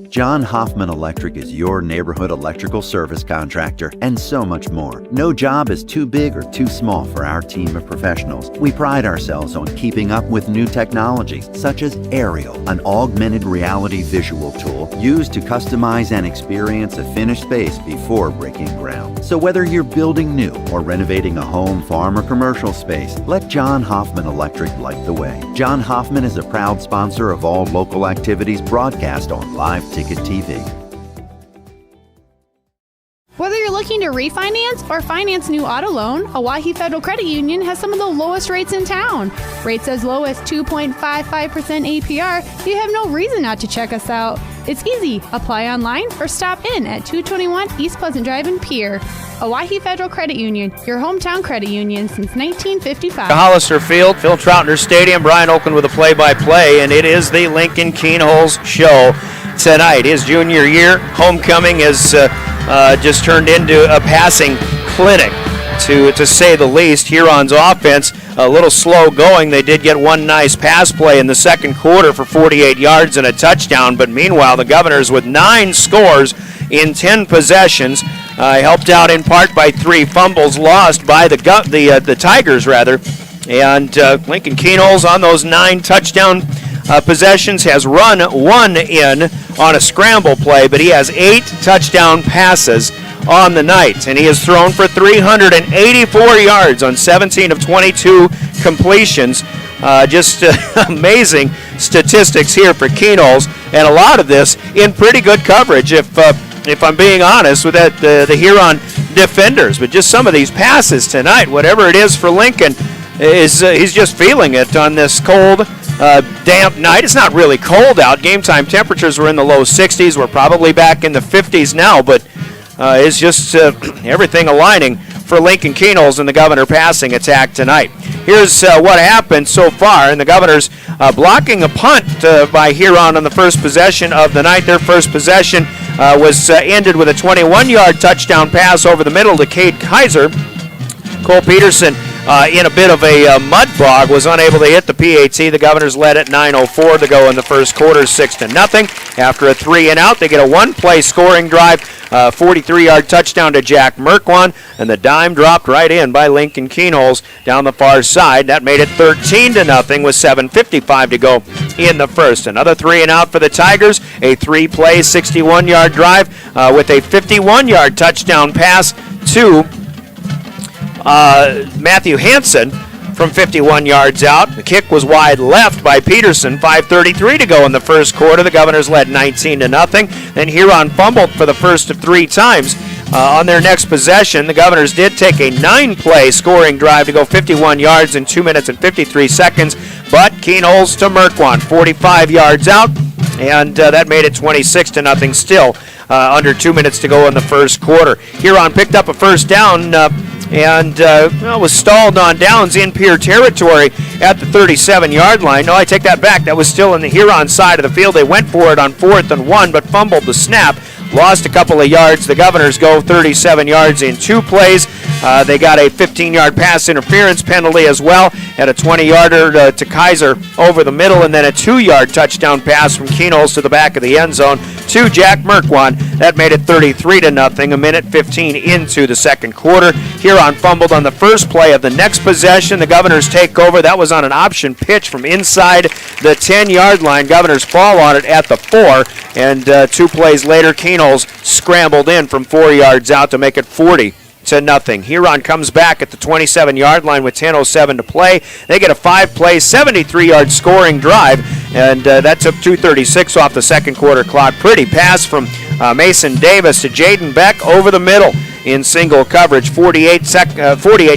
John Hoffman Electric is your neighborhood electrical service contractor, and so much more. No job is too big or too small for our team of professionals. We pride ourselves on keeping up with new technologies, such as Aerial, an augmented reality visual tool used to customize and experience a finished space before breaking ground. So whether you're building new or renovating a home, farm, or commercial space, let John Hoffman Electric light the way. John Hoffman is a proud sponsor of all local activities broadcast on Live Ticket TV. Whether you're looking to refinance or finance new auto loan, Owyhee Federal Credit Union has some of the lowest rates in town. Rates as low as 2.55% APR. You have no reason not to check us out. It's easy. Apply online or stop in at 221 East Pleasant Drive in Pierre. Owyhee Federal Credit Union, your hometown credit union since 1955. Hollister Field, Phil Troutner Stadium, Brian Oakland with a play-by-play, and it is the Lincoln Keenholz Show tonight. His junior year, homecoming has just turned into a passing clinic, to say the least. Huron's offense a little slow going. They did get one nice pass play in the second quarter for 48 yards and a touchdown, but meanwhile the Governors with 9 scores in 10 possessions, helped out in part by 3 fumbles lost by the Tigers, rather. And Lincoln Keenholz on those 9 touchdown possessions has run 1 in on a scramble play, but he has 8 touchdown passes on the night, and he has thrown for 384 yards on 17 of 22 completions. Just amazing statistics here for Keenholz, and a lot of this in pretty good coverage, if I'm being honest, with the Huron defenders. But just some of these passes tonight, whatever it is for Lincoln, he's just feeling it on this cold, damp night. It's not really cold out. Game time temperatures were in the low 60s. We're probably back in the 50s now, but it's just everything aligning for Lincoln Keenholz and the Governor passing attack tonight. Here's what happened so far, and the Governors blocking a punt by Huron on the first possession of the night. Their first possession was ended with a 21-yard touchdown pass over the middle to Cade Kaiser. Cole Peterson in a bit of a mud bog was unable to hit the PAT. The Governors led at 9:04 to go in the first quarter, 6-0. After a 3-and-out, they get a one-play scoring drive, 43-yard touchdown to Jack Merkwan, and the dime dropped right in by Lincoln Keenholz down the far side. That made it 13-0 with 7:55 to go in the first. Another 3-and-out for the Tigers, a 3-play, 61-yard drive with a 51-yard touchdown pass to Matthew Hansen from 51 yards out. The kick was wide left by Peterson. 5:33 to go in the first quarter. The Governors led 19-0. Then Huron fumbled for the first of 3 times. On their next possession, the Governors did take a 9-play scoring drive to go 51 yards in 2 minutes and 53 seconds, but Keenholz to Merkwan, 45 yards out, and that made it 26-0 still. Under 2 minutes to go in the first quarter. Huron picked up a first down and was stalled on downs in Pierre territory at the 37-yard line. No, I take that back. That was still in the Huron side of the field. They went for it on 4th and 1, but fumbled the snap. Lost a couple of yards. The Governors go 37 yards in 2 plays. They got a 15-yard pass interference penalty as well, and a 20-yarder to Kaiser over the middle, and then a 2-yard touchdown pass from Keenholz to the back of the end zone to Jack Merkwan. That made it 33-0, a minute 15 into the second quarter. Huron fumbled on the first play of the next possession. The Governors take over. That was on an option pitch from inside the 10-yard line. Governors fall on it at the 4, and 2 plays later, Keenholz scrambled in from 4 yards out to make it 40-0. Huron comes back at the 27-yard line with 10:07 to play. They get a 5-play, 73-yard scoring drive, and that took 2:36 off the second quarter clock. Pretty pass from Mason Davis to Jaden Beck over the middle in single coverage, 48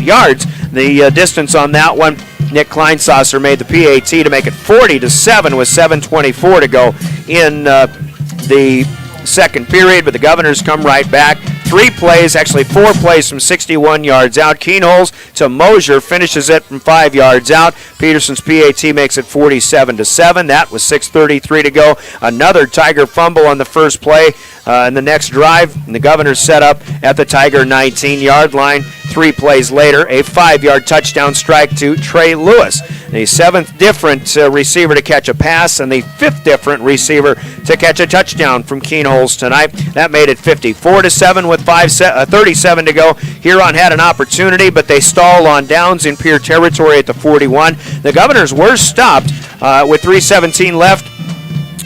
yards. The distance on that one. Nick Kleinsasser made the PAT to make it 40-7 with 7:24 to go in the second period, but the Governors come right back. 4 plays from 61 yards out. Keenholz to Mosier finishes it from 5 yards out. Peterson's PAT makes it 47-7. That was 6:33 to go. Another Tiger fumble on the first play in the next drive, and the Governors set up at the Tiger 19-yard line. 3 plays later, a 5-yard touchdown strike to Trey Lewis, the 7th different receiver to catch a pass and the 5th different receiver to catch a touchdown from Keenholz tonight. That made it 54-7 with 37 to go. Huron had an opportunity, but they stalled on downs in Pierre territory at the 41. The Governors were stopped with 3:17 left,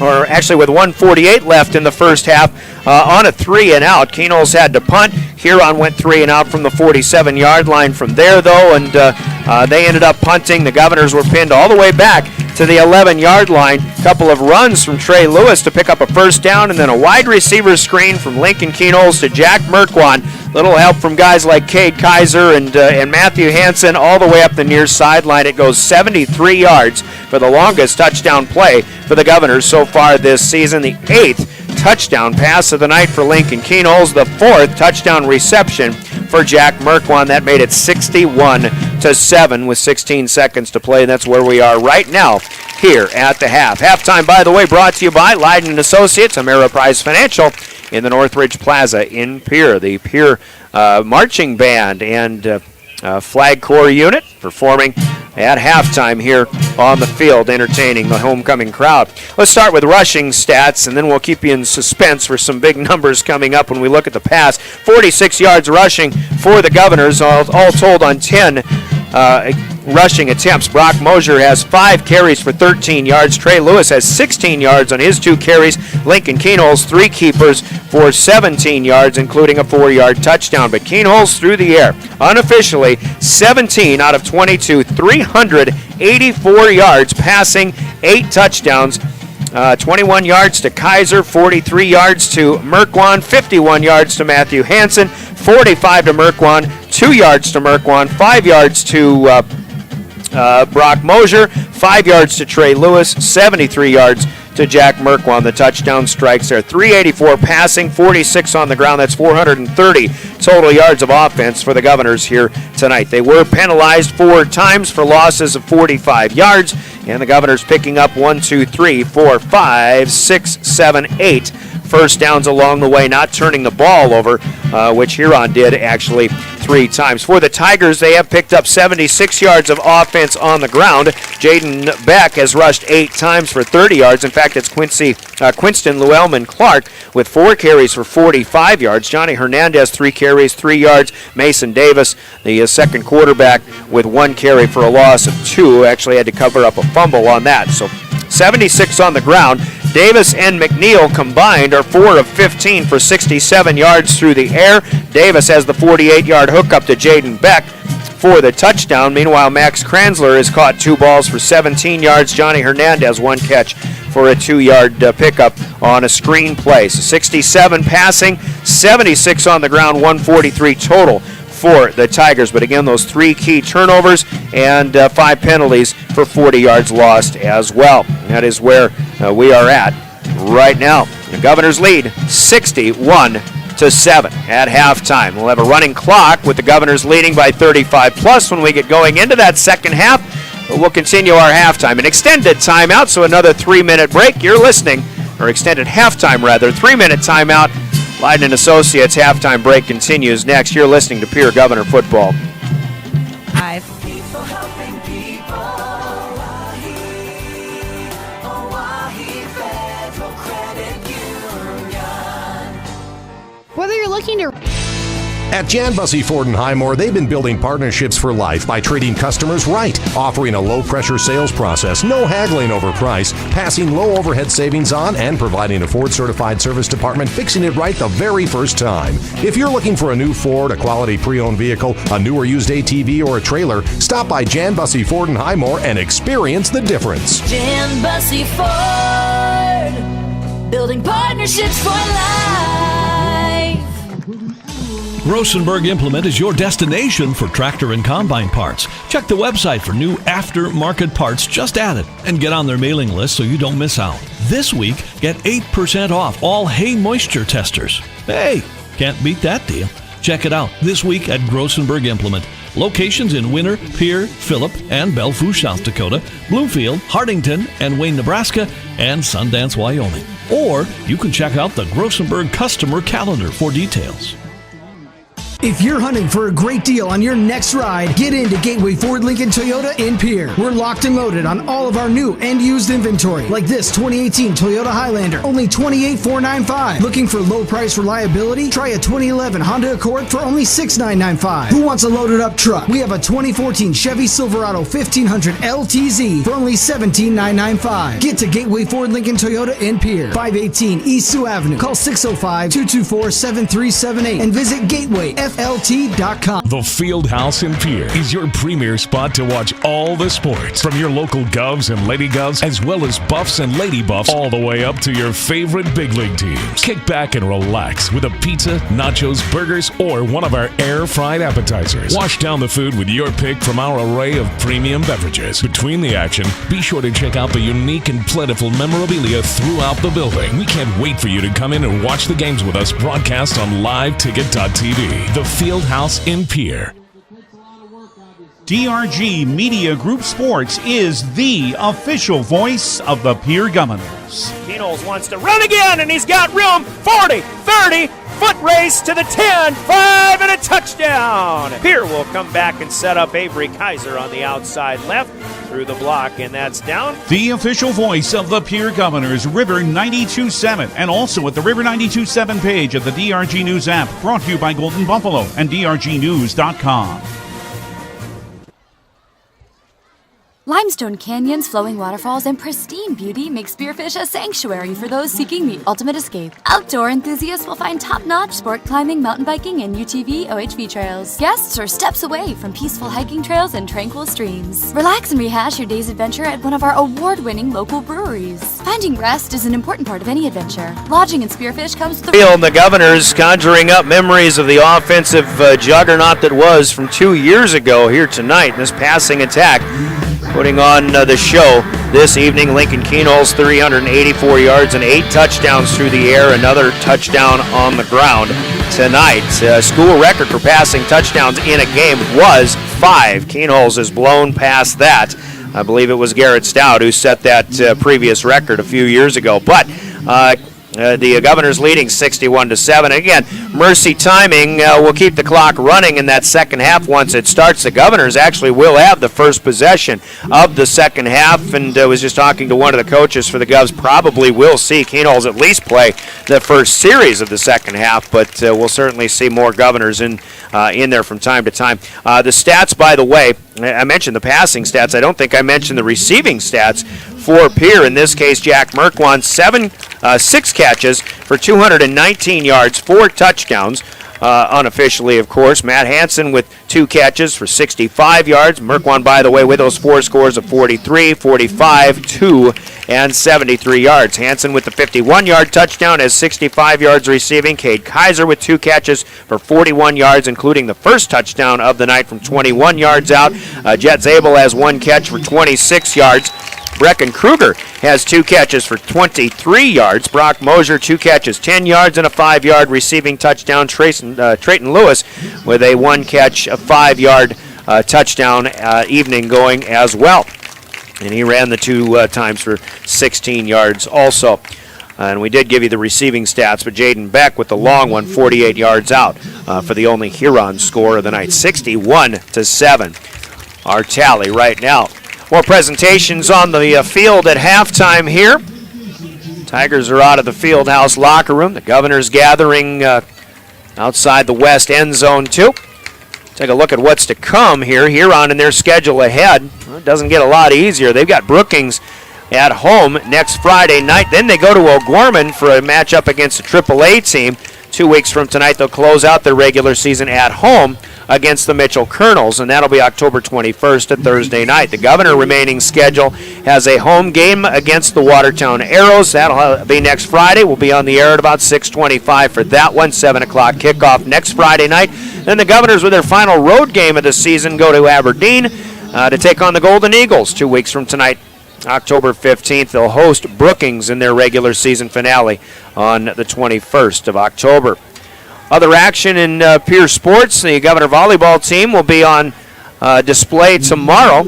or actually with 1:48 left in the first half, on a 3-and-out. Keenholz had to punt. Huron went 3-and-out from the 47-yard line from there, though, and they ended up punting. The Governors were pinned all the way back to the 11-yard line. A couple of runs from Trey Lewis to pick up a first down, and then a wide receiver screen from Lincoln Keenholz to Jack Merkwan. Little help from guys like Cade Kaiser and Matthew Hansen all the way up the near sideline. It goes 73 yards for the longest touchdown play for the Governors so far this season. The 8th touchdown pass of the night for Lincoln Keenholz. The 4th touchdown reception for Jack Merkwan. That made it 61-7 with 16 seconds to play. That's where we are right now here at the half. Halftime, by the way, brought to you by Leiden & Associates, Ameriprise Financial in the Northridge Plaza in Pierre. The Pierre Marching Band and Flag Corps unit performing at halftime here on the field, entertaining the homecoming crowd. Let's start with rushing stats, and then we'll keep you in suspense for some big numbers coming up when we look at the pass. 46 yards rushing for the Governors, all told on 10 rushing attempts. Brock Mosier has 5 carries for 13 yards. Trey Lewis has 16 yards on his 2 carries. Lincoln Keenholz 3 keepers for 17 yards, including a 4-yard touchdown. But Keenholz through the air, unofficially, 17 out of 22, 384 yards passing, 8 touchdowns. 21 yards to Kaiser, 43 yards to Merkwan, 51 yards to Matthew Hansen, 45 to Merkwan, 2 yards to Merkwan, 5 yards to Brock Mosier, 5 yards to Trey Lewis, 73 yards to Jack Merkwan. The touchdown strikes there. 384 passing, 46 on the ground. That's 430 total yards of offense for the Governors here tonight. They were penalized 4 times for losses of 45 yards, and the Governors picking up 1, 2, 3, 4, 5, 6, 7, 8 first downs along the way, not turning the ball over, which Huron did actually 3 times. For the Tigers, they have picked up 76 yards of offense on the ground. Jaden Beck has rushed 8 times for 30 yards. In fact, it's Quinston Llewellyn-Clark with 4 carries for 45 yards. Johnny Hernandez, 3 carries, 3 yards. Mason Davis, the second quarterback, with 1 carry for a loss of 2. Actually had to cover up a fumble on that. So 76 on the ground. Davis and McNeil combined are 4 of 15 for 67 yards through the air. Davis has the 48-yard hookup to Jaden Beck for the touchdown. Meanwhile, Max Kranzler has caught 2 balls for 17 yards. Johnny Hernandez, 1 catch for a 2-yard pickup on a screen play. So 67 passing, 76 on the ground, 143 total for the Tigers. But again, those 3 key turnovers and 5 penalties for 40 yards lost as well. And that is where we are at right now. The Governors lead 61-7 at halftime. We'll have a running clock with the Governors leading by 35 plus when we get going into that second half. But we'll continue our halftime. An extended timeout, so another 3-minute break. You're listening, or extended halftime rather, 3-minute timeout. Leiden & Associates halftime break continues next. You're listening to Pierre Governor Football. looking to... At Jan Bussey Ford & Highmore, they've been building partnerships for life by treating customers right, offering a low-pressure sales process, no haggling over price, passing low overhead savings on, and providing a Ford-certified service department fixing it right the very first time. If you're looking for a new Ford, a quality pre-owned vehicle, a new or used ATV, or a trailer, stop by Jan Bussey Ford & Highmore and experience the difference. Jan Bussey Ford, building partnerships for life. Rosenberg Implement is your destination for tractor and combine parts. Check the website for new aftermarket parts just added and get on their mailing list so you don't miss out. This week, get 8% off all hay moisture testers. Hey, can't beat that deal. Check it out this week at Rosenberg Implement. Locations in Winter, Pierre, Phillip, and Belfouche, South Dakota, Bluefield, Hardington, and Wayne, Nebraska, and Sundance, Wyoming. Or you can check out the Rosenberg customer calendar for details. If you're hunting for a great deal on your next ride, get into Gateway Ford Lincoln Toyota in Pierre. We're locked and loaded on all of our new and used inventory, like this 2018 Toyota Highlander, only $28,495. Looking for low price reliability? Try a 2011 Honda Accord for only $6,995. Who wants a loaded up truck? We have a 2014 Chevy Silverado 1500 LTZ for only $17,995. Get to Gateway Ford Lincoln Toyota in Pierre, 518 East Sioux Avenue. Call 605-224-7378 and visit GatewayFLT.com. The Field House in Pierre is your premier spot to watch all the sports, from your local Govs and Lady Govs, as well as Buffs and Lady Buffs, all the way up to your favorite big league teams. Kick back and relax with a pizza, nachos, burgers, or one of our air-fried appetizers. Wash down the food with your pick from our array of premium beverages. Between the action, be sure to check out the unique and plentiful memorabilia throughout the building. We can't wait for you to come in and watch the games with us broadcast on liveticket.tv. The Field House in Pierre. DRG Media Group Sports is the official voice of the Pierre Governors. Knowles wants to run again, and he's got room. 40, 30, foot race to the 10, 5, and a touchdown. Pierre will come back and set up Avery Kaiser on the outside left through the block, and that's down. The official voice of the Pierre Governors, River 92.7, and also at the River 92.7 page of the DRG News app, brought to you by Golden Buffalo and DRGnews.com. Limestone canyons, flowing waterfalls, and pristine beauty make Spearfish a sanctuary for those seeking the ultimate escape. Outdoor enthusiasts will find top-notch sport climbing, mountain biking, and UTV OHV trails. Guests are steps away from peaceful hiking trails and tranquil streams. Relax and rehash your day's adventure at one of our award-winning local breweries. Finding rest is an important part of any adventure. Lodging in Spearfish comes through. The Governors conjuring up memories of the offensive juggernaut that was from 2 years ago here tonight in this passing attack. Putting on the show this evening, Lincoln Keenholz 384 yards and 8 touchdowns through the air, another touchdown on the ground tonight. School record for passing touchdowns in a game was 5. Keenholz has blown past that. I believe it was Garrett Stout who set that previous record a few years ago. But the Governors leading 61-7. Again, mercy timing will keep the clock running in that second half. Once it starts, the Governors actually will have the first possession of the second half. And I was just talking to one of the coaches for the Govs. Probably will see Keenholz at least play the first series of the second half, but we'll certainly see more Governors in there from time to time. The stats, by the way, I mentioned the passing stats. I don't think I mentioned the receiving stats for Pierre. In this case, Jack Merkwan, 6 catches for 219 yards, 4 touchdowns. Unofficially, of course. Matt Hansen with 2 catches for 65 yards. Merkwan, by the way, with those 4 scores of 43, 45, 2, and 73 yards. Hansen with the 51-yard touchdown has 65 yards receiving. Cade Kaiser with 2 catches for 41 yards, including the first touchdown of the night from 21 yards out. Jet Zabel has 1 catch for 26 yards. Brecken Kruger has 2 catches for 23 yards. Brock Mosier, 2 catches, 10 yards, and a 5-yard receiving touchdown. Trayton Lewis with a 1 catch, a 5-yard touchdown evening going as well. And he ran the 2 times for 16 yards also. And we did give you the receiving stats, but Jaden Beck with the long one, 48 yards out for the only Huron score of the night, 61-7. Our tally right now. More presentations on the field at halftime here. Tigers are out of the field house locker room. The Governors gathering outside the west end zone, too. Take a look at what's to come here. Huron in their schedule ahead. Well, it doesn't get a lot easier. They've got Brookings at home next Friday night. Then they go to O'Gorman for a matchup against a AAA team. 2 weeks from tonight, they'll close out their regular season at home against the Mitchell Colonels, and that'll be October 21st, a Thursday night. The Governor remaining schedule has a home game against the Watertown Arrows. That'll be next Friday. We'll be on the air at about 6:25 for that one, 7 o'clock kickoff next Friday night. Then the Governors, with their final road game of the season, go to Aberdeen to take on the Golden Eagles 2 weeks from tonight. October 15th, they'll host Brookings in their regular season finale on the 21st of October. Other action in Pierre sports, the Governor volleyball team will be on display tomorrow.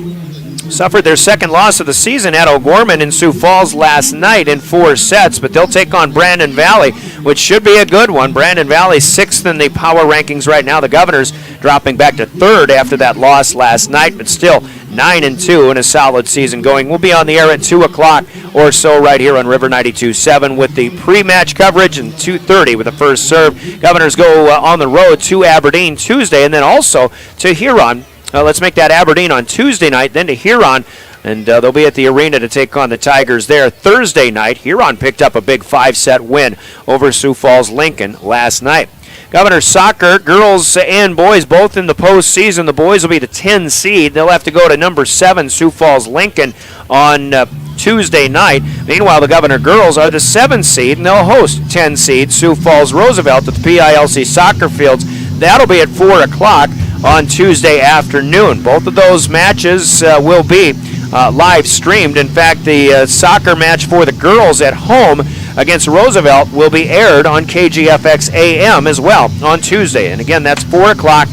Suffered their second loss of the season at O'Gorman in Sioux Falls last night in 4 sets, but they'll take on Brandon Valley, which should be a good one. Brandon Valley 6th in the power rankings right now. The Governors dropping back to 3rd after that loss last night, but still 9-2 in a solid season going. We'll be on the air at 2 o'clock or so right here on River 92.7 with the pre-match coverage, and 2:30 with the first serve. Governors go on the road to Aberdeen Tuesday and then also to Huron. Let's make that Aberdeen on Tuesday night, then to Huron, and they'll be at the arena to take on the Tigers there Thursday night. Huron picked up a big 5-set win over Sioux Falls Lincoln last night. Governor soccer, girls and boys both in the postseason. The boys will be the 10 seed. They'll have to go to number 7 Sioux Falls Lincoln on Tuesday night. Meanwhile, the Governor girls are the 7 seed, and they'll host 10 seed Sioux Falls Roosevelt at the PILC soccer fields. That'll be at 4 o'clock on Tuesday afternoon. Both of those matches will be live streamed. In fact, the soccer match for the girls at home against Roosevelt will be aired on KGFX AM as well on Tuesday. And again, that's 4 o'clock.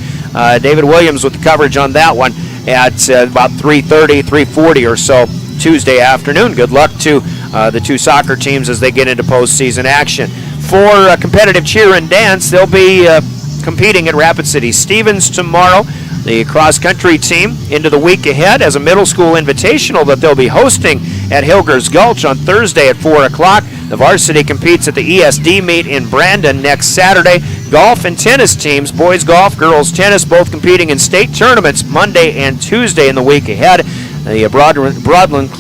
David Williams with the coverage on that one at about 3:30, 3:40 or so Tuesday afternoon. Good luck to the two soccer teams as they get into postseason action. For competitive cheer and dance, they'll be competing at Rapid City Stevens tomorrow. The cross-country team into the week ahead as a middle school invitational that they'll be hosting at Hilgers Gulch on Thursday at 4 o'clock. The varsity competes at the ESD meet in Brandon next Saturday. Golf and tennis teams, boys golf, girls tennis, both competing in state tournaments Monday and Tuesday in the week ahead. The Broadland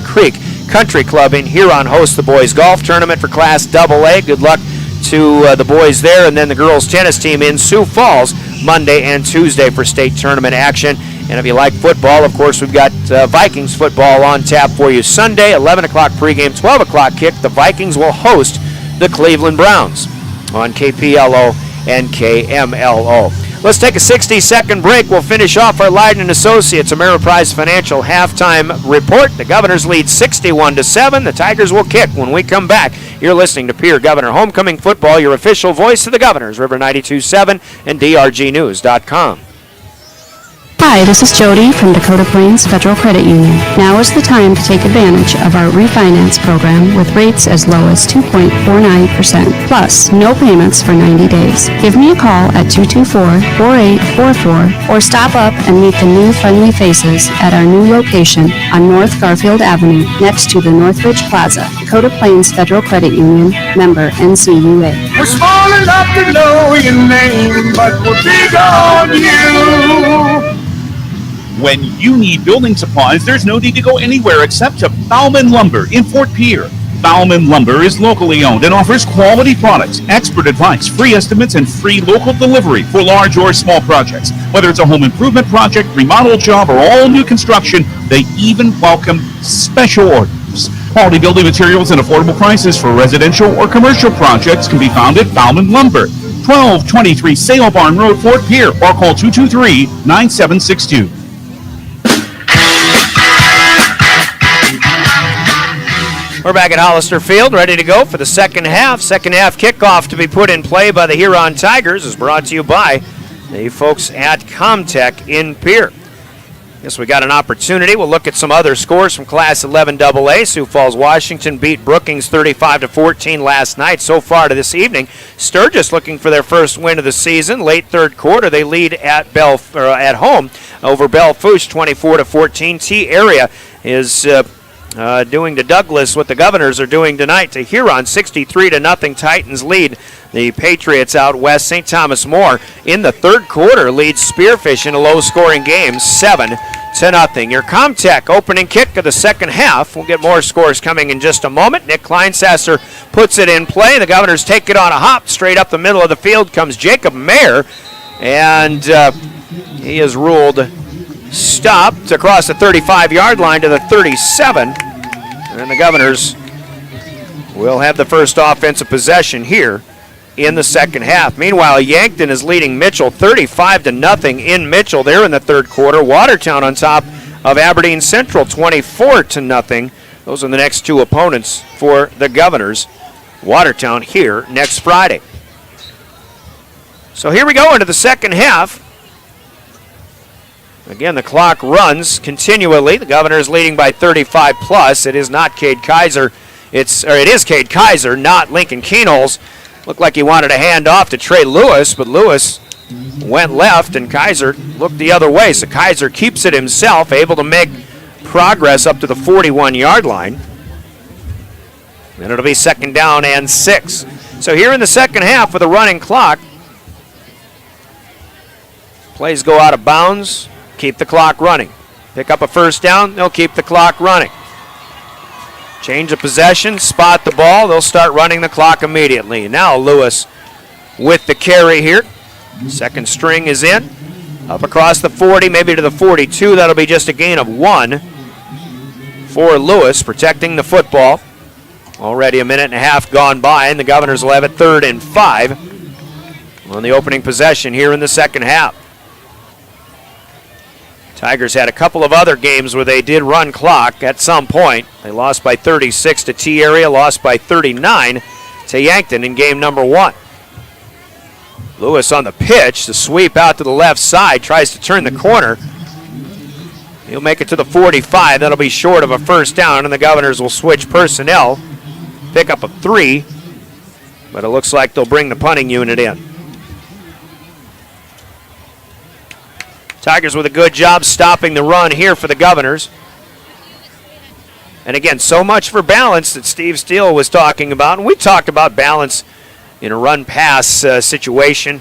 Creek Country Club in Huron hosts the boys golf tournament for Class AA. Good luck to the boys there, and then the girls tennis team in Sioux Falls Monday and Tuesday for state tournament action. And if you like football, of course, we've got Vikings football on tap for you Sunday, 11 o'clock pregame, 12 o'clock kick. The Vikings will host the Cleveland Browns on KPLO and KMLO. Let's take a 60-second break. We'll finish off our Leiden & Associates Ameriprise Financial halftime report. The Governors lead 61-7. The Tigers will kick when we come back. You're listening to Pierre Governor Homecoming Football, your official voice of the Governors, River 92.7 and DRGnews.com. Hi, this is Jody from Dakota Plains Federal Credit Union. Now is the time to take advantage of our refinance program with rates as low as 2.49%, plus no payments for 90 days. Give me a call at 224-4844 or stop up and meet the new friendly faces at our new location on North Garfield Avenue next to the Northridge Plaza. Dakota Plains Federal Credit Union, member NCUA. We're small enough to know your name, but we're big on you. When you need building supplies, there's no need to go anywhere except to Bauman Lumber in Fort Pierre. Bauman Lumber is locally owned and offers quality products, expert advice, free estimates, and free local delivery for large or small projects. Whether it's a home improvement project, remodel job, or all new construction, they even welcome special orders. Quality building materials and affordable prices for residential or commercial projects can be found at Bauman Lumber, 1223 Sale Barn Road, Fort Pierre, or call 223-9762. We're back at Hollister Field, ready to go for the second half. Second half kickoff to be put in play by the Huron Tigers is brought to you by the folks at Comtech in Pierre. Guess we got an opportunity. We'll look at some other scores from Class 11 AA. Sioux Falls, Washington beat Brookings 35-14 last night. So far to this evening, Sturgis looking for their first win of the season. Late third quarter, they lead at home over Belle Fourche 24-14. T area is doing to Douglas what the Governors are doing tonight to Huron. 63-0 Titans lead the Patriots out west. St. Thomas More in the third quarter leads Spearfish in a low-scoring game, 7-0. Your Comtech opening kick of the second half. We'll get more scores coming in just a moment. Nick Kleinsasser puts it in play. The Governors take it on a hop. Straight up the middle of the field comes Jacob Mayer, and he is ruled stopped across the 35-yard line to the 37, and the Governors will have the first offensive possession here in the second half. Meanwhile, Yankton is leading Mitchell 35-0 in Mitchell. They're in the third quarter. Watertown on top of Aberdeen Central 24-0. Those are the next two opponents for the Governors. Watertown here next Friday. So here we go into the second half. Again, the clock runs continually. The Governors leading by 35 plus. It is not Cade Kaiser. It is Cade Kaiser, not Lincoln Keenholz. Looked like he wanted to hand off to Trey Lewis, but Lewis went left and Kaiser looked the other way. So Kaiser keeps it himself, able to make progress up to the 41-yard line. And it'll be second down and 6. So here in the second half with a running clock, plays go out of bounds. Keep the clock running. Pick up a first down, they'll keep the clock running. Change of possession, spot the ball, they'll start running the clock immediately. Now Lewis with the carry here. Second string is in. Up across the 40, maybe to the 42. That'll be just a gain of 1 for Lewis, protecting the football. Already a minute and a half gone by, and the Governors will have it 3rd and 5 on the opening possession here in the second half. Tigers had a couple of other games where they did run clock at some point. They lost by 36 to T-Area, lost by 39 to Yankton in game number 1. Lewis on the pitch, the sweep out to the left side, tries to turn the corner. He'll make it to the 45. That'll be short of a first down, and the Governors will switch personnel. Pick up a 3, but it looks like they'll bring the punting unit in. Tigers with a good job stopping the run here for the Governors. And again, so much for balance that Steve Steele was talking about. And we talked about balance in a run-pass situation.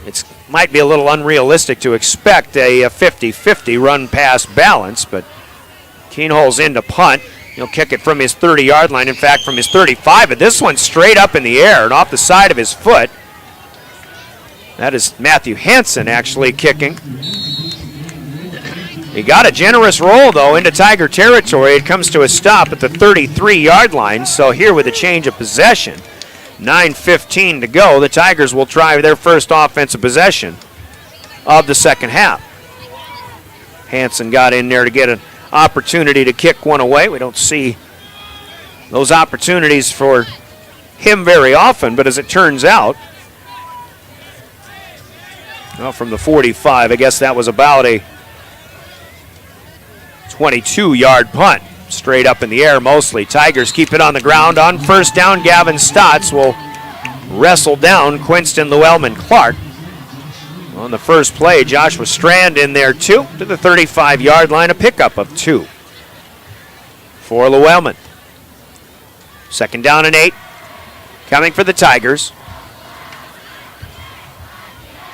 It might be a little unrealistic to expect a 50-50 run-pass balance, but Keenholz in to punt. He'll kick it from his 30-yard line, in fact, from his 35. But this one's straight up in the air and off the side of his foot. That is Matthew Hansen actually kicking. He got a generous roll, though, into Tiger territory. It comes to a stop at the 33-yard line. So here with a change of possession, 9:15 to go, the Tigers will try their first offensive possession of the second half. Hansen got in there to get an opportunity to kick one away. We don't see those opportunities for him very often, but as it turns out, well, from the 45, I guess that was about a 22-yard punt. Straight up in the air mostly. Tigers keep it on the ground. On first down, Gavin Stotts will wrestle down Quinston Llewellyn-Clark. On the first play, Joshua Strand in there too, to the 35-yard line, a pickup of 2 for Llewellyn. Second down and 8, coming for the Tigers.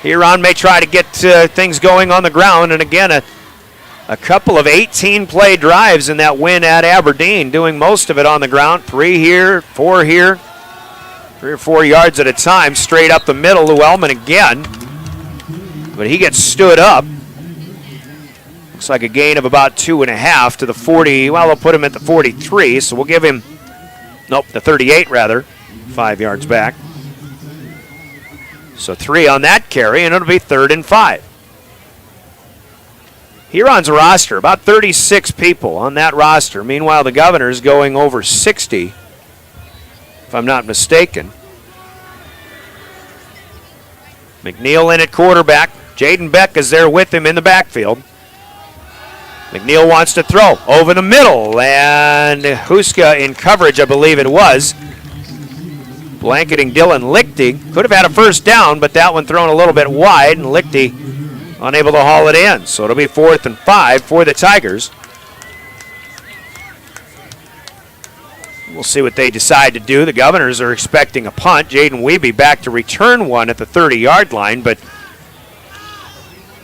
Huron may try to get things going on the ground, and again, a couple of 18-play drives in that win at Aberdeen, doing most of it on the ground. 3 here, 4 here, 3 or 4 yards at a time, straight up the middle. Llewellyn again, but he gets stood up. Looks like a gain of about 2.5 to the 40. Well, they'll put him at the 43, so we'll give him, nope, the 38 rather, 5 yards back. So 3 on that carry, and it'll be 3rd and 5. Huron's roster, about 36 people on that roster. Meanwhile, the Governors going over 60, if I'm not mistaken. McNeil in at quarterback. Jaden Beck is there with him in the backfield. McNeil wants to throw over the middle, and Huska in coverage, I believe it was, blanketing Dylan Lichty. Could have had a first down, but that one thrown a little bit wide, and Lichty unable to haul it in. So it'll be 4th and 5 for the Tigers. We'll see what they decide to do. The Governors are expecting a punt. Jaden Wiebe back to return one at the 30-yard line, but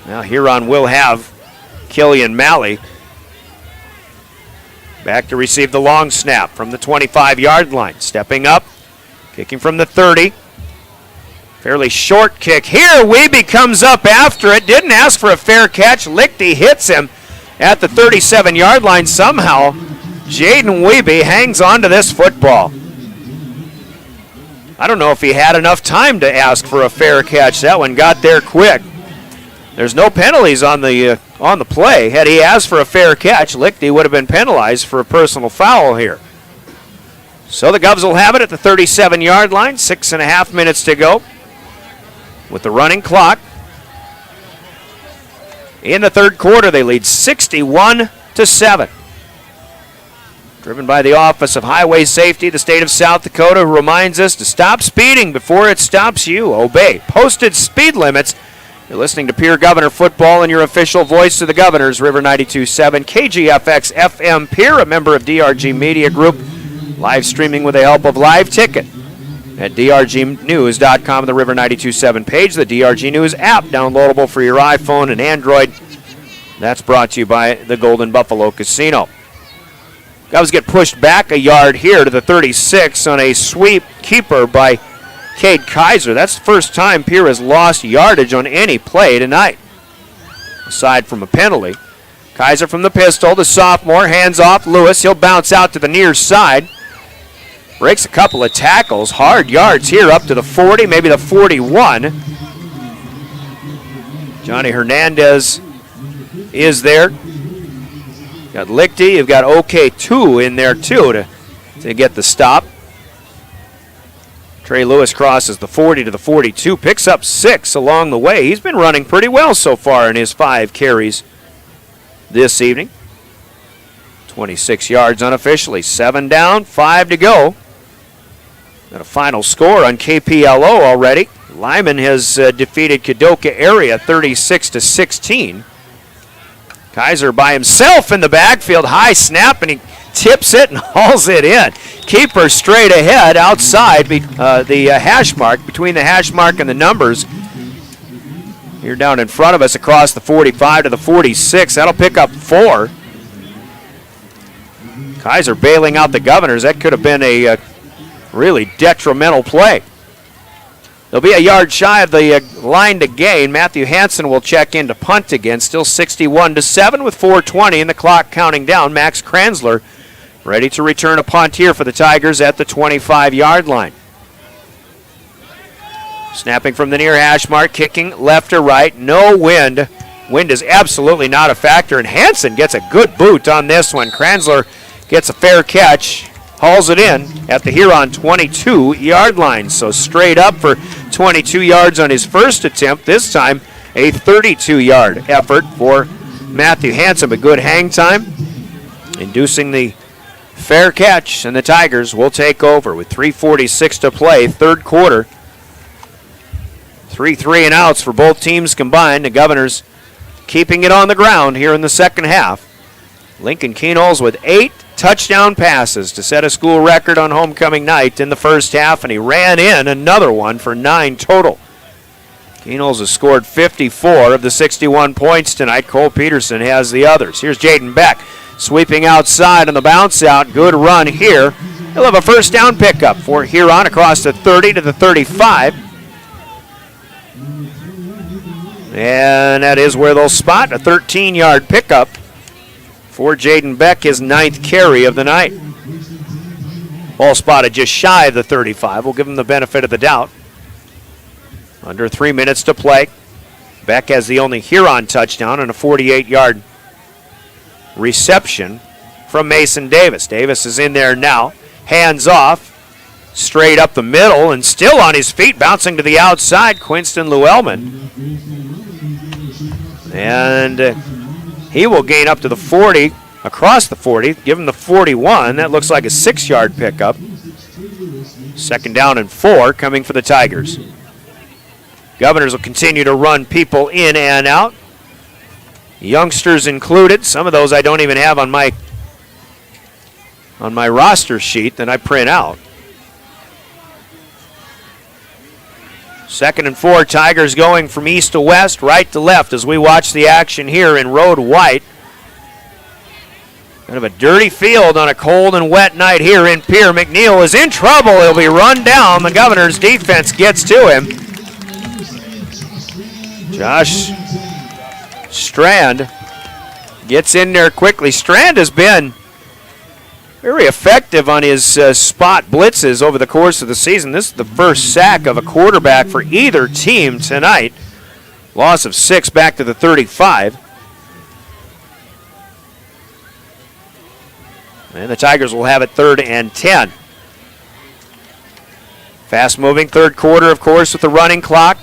now Huron will have Killian Malley back to receive the long snap from the 25-yard line. Stepping up, kicking from the 30. Fairly short kick here. Wiebe comes up after it. Didn't ask for a fair catch. Lichty hits him at the 37-yard line. Somehow, Jaden Wiebe hangs on to this football. I don't know if he had enough time to ask for a fair catch. That one got there quick. There's no penalties on the play. Had he asked for a fair catch, Lichty would have been penalized for a personal foul here. So the Govs will have it at the 37-yard line. 6.5 minutes to go with the running clock. In the third quarter, they lead 61-7. Driven by the Office of Highway Safety, the state of South Dakota, who reminds us to stop speeding before it stops you. Obey posted speed limits. You're listening to Pierre Governor Football and your official voice of the Governors, River 92.7, KGFX FM Pierre, a member of DRG Media Group, live streaming with the help of Live Ticket at drgnews.com, the River 92.7 page, the DRG News app, downloadable for your iPhone and Android. That's brought to you by the Golden Buffalo Casino. Govs get pushed back a yard here to the 36 on a sweep keeper by Cade Kaiser. That's the first time Pierre has lost yardage on any play tonight, aside from a penalty. Kaiser from the pistol, the sophomore, hands off Lewis. He'll bounce out to the near side. Breaks a couple of tackles. Hard yards here up to the 40, maybe the 41. Johnny Hernandez is there. Got Lichty. You've got OK2 in there too to get the stop. Trey Lewis crosses the 40 to the 42, picks up 6 along the way. He's been running pretty well so far in his 5 carries this evening. 26 yards unofficially. 7 down, 5 to go. Got a final score on KPLO already. Lyman has defeated Kadoka Area 36-16. Kaiser by himself in the backfield. High snap, and he tips it and hauls it in. Keeper straight ahead outside the hash mark, between the hash mark and the numbers. Here down in front of us across the 45 to the 46. That'll pick up 4. Kaiser bailing out the Governors. That could have been a really detrimental play. They'll be a yard shy of the line to gain. Matthew Hansen will check in to punt again. Still 61-7 with 4:20 and the clock counting down. Max Kranzler ready to return a punt here for the Tigers at the 25-yard line. Snapping from the near hash mark, kicking left or right. No wind. Wind is absolutely not a factor, and Hansen gets a good boot on this one. Kranzler gets a fair catch, hauls it in at the Huron 22-yard line. So straight up for 22 yards on his first attempt. This time a 32-yard effort for Matthew Hansen, but good hang time, inducing the fair catch, and the Tigers will take over with 3:46 to play, third quarter. 3 3-and-outs for both teams combined. The Governors keeping it on the ground here in the second half. Lincoln Keenholz with 8 touchdown passes to set a school record on homecoming night in the first half, and he ran in another one for 9 total. Keenholz has scored 54 of the 61 points tonight. Cole Peterson has the others. Here's Jaden Beck sweeping outside on the bounce out. Good run here. He'll have a first down pickup for Huron across the 30 to the 35. And that is where they'll spot a 13-yard pickup for Jaden Beck, his 9th carry of the night. Ball spotted just shy of the 35. We'll give him the benefit of the doubt. Under 3 minutes to play. Beck has the only Huron touchdown and a 48-yard reception from Mason Davis. Davis is in there now. Hands off. Straight up the middle and still on his feet, bouncing to the outside, Quinston Llewellyn. And he will gain up to the 40, across the 40, give him the 41. That looks like a 6-yard pickup. Second down and 4 coming for the Tigers. Governors will continue to run people in and out. Youngsters included. Some of those I don't even have on my on my roster sheet that I print out. 2nd and 4, Tigers going from east to west, right to left as we watch the action here in road white. Kind of a dirty field on a cold and wet night here in Pierre. McNeil is in trouble. He'll be run down. The Governors' defense gets to him. Josh Strand gets in there quickly. Strand has been very effective on his spot blitzes over the course of the season. This is the first sack of a quarterback for either team tonight. Loss of 6 back to the 35. And the Tigers will have it 3rd and 10. Fast-moving third quarter, of course, with the running clock.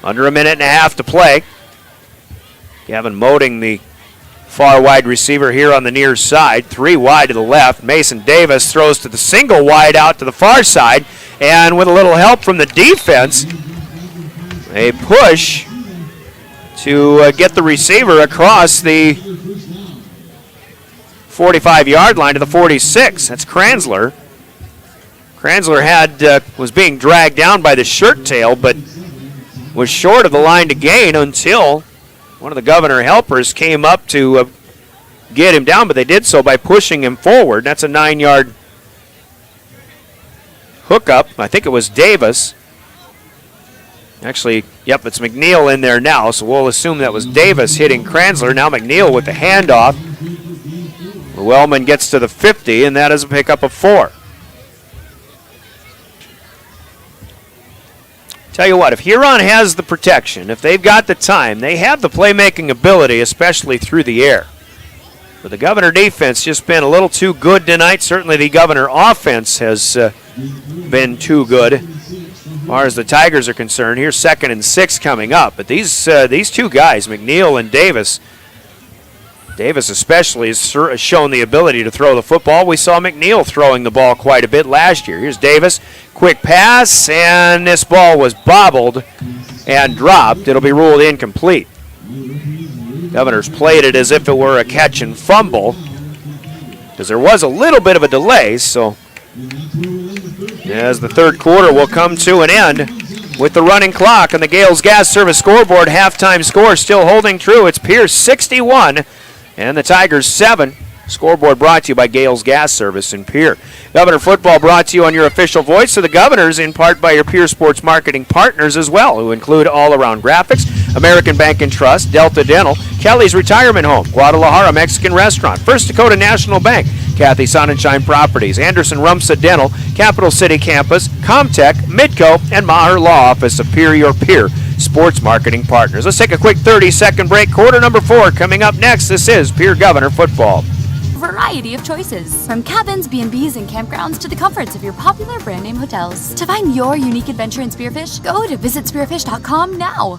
Under a minute and a half to play. Gavin Moding, the far wide receiver here on the near side. 3 wide to the left. Mason Davis throws to the single wide out to the far side. And with a little help from the defense, a push to get the receiver across the 45-yard line to the 46. That's Kranzler. Kranzler was being dragged down by the shirt tail, but was short of the line to gain until one of the Governor helpers came up to get him down, but they did so by pushing him forward. That's a 9-yard hookup. I think it was Davis. Actually, yep, it's McNeil in there now, so we'll assume that was Davis hitting Kranzler. Now McNeil with the handoff. Wellman gets to the 50, and that is a pickup of 4. Tell you what, if Huron has the protection, if they've got the time, they have the playmaking ability, especially through the air. But the Governor defense just been a little too good tonight. Certainly the Governor offense has been too good as far as the Tigers are concerned. Here's 2nd and 6 coming up. But these two guys, McNeil and Davis especially has shown the ability to throw the football. We saw McNeil throwing the ball quite a bit last year. Here's Davis, quick pass, and this ball was bobbled and dropped. It'll be ruled incomplete. Governors played it as if it were a catch and fumble because there was a little bit of a delay, so as the third quarter will come to an end with the running clock and the Gales Gas Service scoreboard, halftime score still holding true. It's Pierce 61 and the Tigers 7. Scoreboard brought to you by Gales Gas Service in Pierre. Governor Football brought to you on your official voice of the Governors, in part by your Pierre Sports marketing partners as well, who include All Around Graphics, American Bank and Trust, Delta Dental, Kelly's Retirement Home, Guadalajara Mexican Restaurant, First Dakota National Bank, Kathy Sonnenschein Properties, Anderson Rumsa Dental, Capital City Campus, Comtech, Midco, and Maher Law Office of your Pierre Sports marketing partners. Let's take a quick 30-second break. Quarter number 4 coming up next. This is Pierre Governor Football. Variety of choices, from cabins, B&Bs, and campgrounds to the comforts of your popular brand name hotels. To find your unique adventure in Spearfish, go to visitspearfish.com now.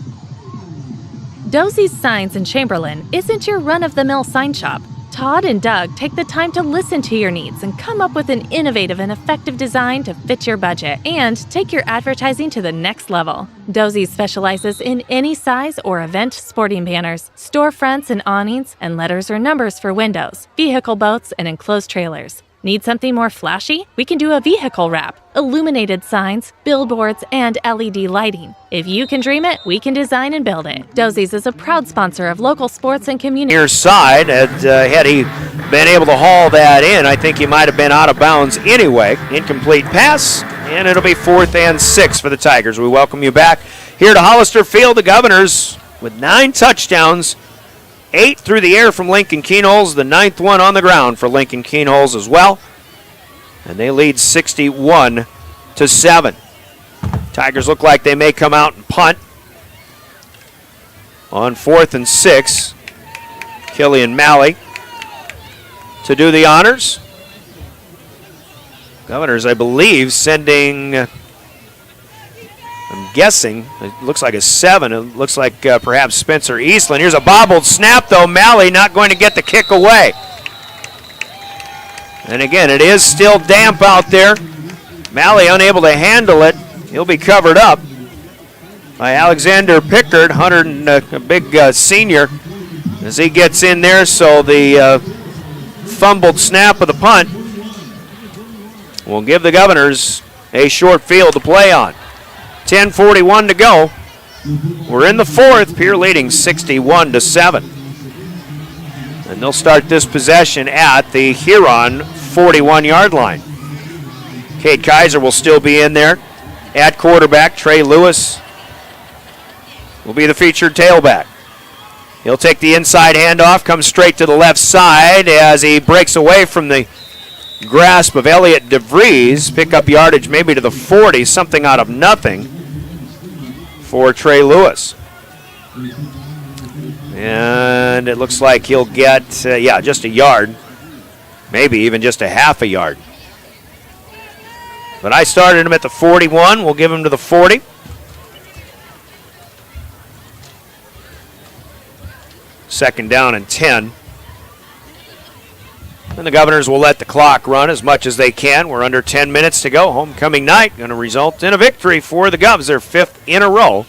Dosey's Signs in Chamberlain isn't your run-of-the-mill sign shop. Todd and Doug take the time to listen to your needs and come up with an innovative and effective design to fit your budget and take your advertising to the next level. Dosey specializes in any size or event sporting banners, storefronts and awnings, and letters or numbers for windows, vehicle boats, and enclosed trailers. Need something more flashy? We can do a vehicle wrap, illuminated signs, billboards, and LED lighting. If you can dream it, we can design and build it. Dosey's is a proud sponsor of local sports and community. Near side, had he been able to haul that in, I think he might have been out of bounds anyway. Incomplete pass, and it'll be 4th and 6 for the Tigers. We welcome you back here to Hollister Field. The Governors with 9 touchdowns. 8 through the air from Lincoln Keenholz, the 9th one on the ground for Lincoln Keenholz as well. And they lead 61-7. Tigers look like they may come out and punt. On 4th and 6, Killian Malley to do the honors. Governors, I believe, sending, I'm guessing, it looks like a 7. It looks like perhaps Spencer Eastland. Here's a bobbled snap, though. Malley not going to get the kick away. And again, it is still damp out there. Malley unable to handle it. He'll be covered up by Alexander Pickard, a big senior, as he gets in there. So the fumbled snap of the punt will give the Governors a short field to play on. 10:41 to go. We're in the fourth. Pierre leading 61-7. And they'll start this possession at the Huron 41-yard line. Cade Kaiser will still be in there. At quarterback, Trey Lewis will be the featured tailback. He'll take the inside handoff, comes straight to the left side as he breaks away from the grasp of Elliott DeVries. Pick up yardage maybe to the 40, something out of nothing for Trey Lewis. And it looks like he'll get, just a yard, maybe even just a half a yard. But I started him at the 41. We'll give him to the 40. Second down and 10. And the Governors will let the clock run as much as they can. We're under 10 minutes to go. Homecoming night going to result in a victory for the Govs, their 5th in a row.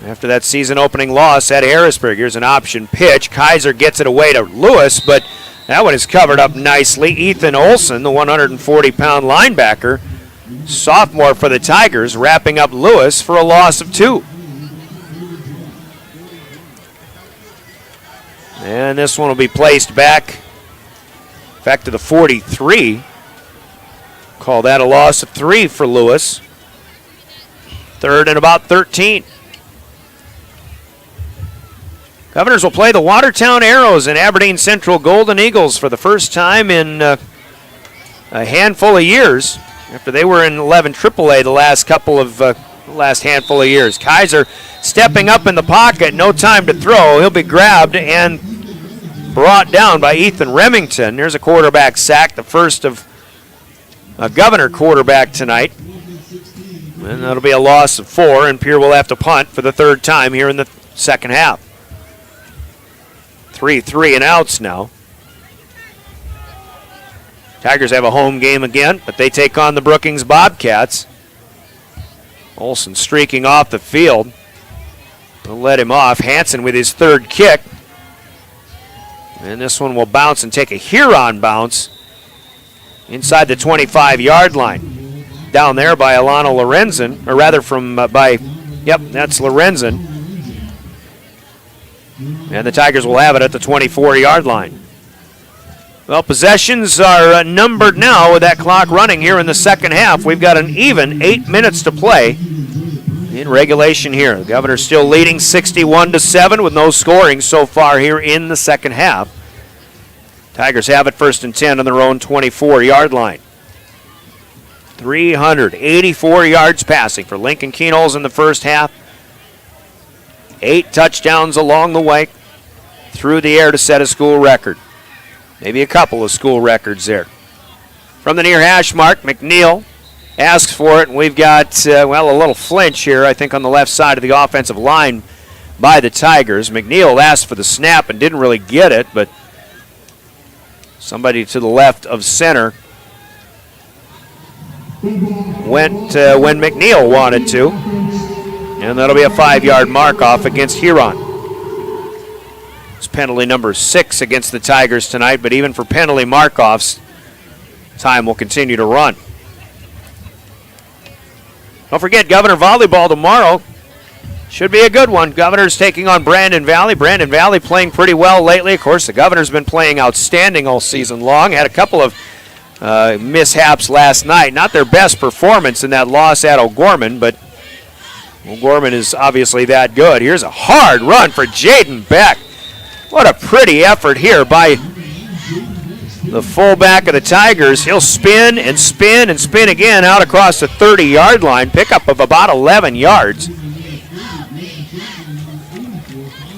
After that season-opening loss at Harrisburg, here's an option pitch. Kaiser gets it away to Lewis, but that one is covered up nicely. Ethan Olson, the 140-pound linebacker, sophomore for the Tigers, wrapping up Lewis for a loss of 2. And this one will be placed back to the 43. Call that a loss of 3 for Lewis. Third and about 13. Governors will play the Watertown Arrows and Aberdeen Central Golden Eagles for the first time in a handful of years, after they were in 11 AAA the last handful of years. Kaiser stepping up in the pocket, no time to throw. He'll be grabbed and brought down by Ethan Remington. There's a quarterback sack, the first of a Governor quarterback tonight. And that'll be a loss of 4, and Pierre will have to punt for the third time here in the second half. 3 and outs now. Tigers have a home game again, but they take on the Brookings Bobcats. Olson streaking off the field. They'll let him off. Hansen with his third kick. And this one will bounce and take a Huron bounce inside the 25-yard line. Down there by Alana Lorenzen, or rather that's Lorenzen. And the Tigers will have it at the 24-yard line. Well, possessions are numbered now with that clock running here in the second half. We've got an even 8 minutes to play in regulation here. The Governors still leading 61-7 with no scoring so far here in the second half. Tigers have it first and 10 on their own 24-yard line. 384 yards passing for Lincoln Keenholz in the first half. 8 touchdowns along the way through the air to set a school record. Maybe a couple of school records there. From the near hash mark, McNeil asks for it, and we've got, a little flinch here, I think, on the left side of the offensive line by the Tigers. McNeil asked for the snap and didn't really get it, but somebody to the left of center went when McNeil wanted to. And that'll be a 5-yard mark-off against Huron. It's penalty number 6 against the Tigers tonight, but even for penalty mark-offs, time will continue to run. Don't forget, Governor Volleyball tomorrow. Should be a good one. Governors taking on Brandon Valley. Brandon Valley playing pretty well lately. Of course, the Governors been playing outstanding all season long. Had a couple of mishaps last night. Not their best performance in that loss at O'Gorman, but O'Gorman is obviously that good. Here's a hard run for Jaden Beck. What a pretty effort here by the fullback of the Tigers. He'll spin and spin and spin again out across the 30-yard line. Pickup of about 11 yards.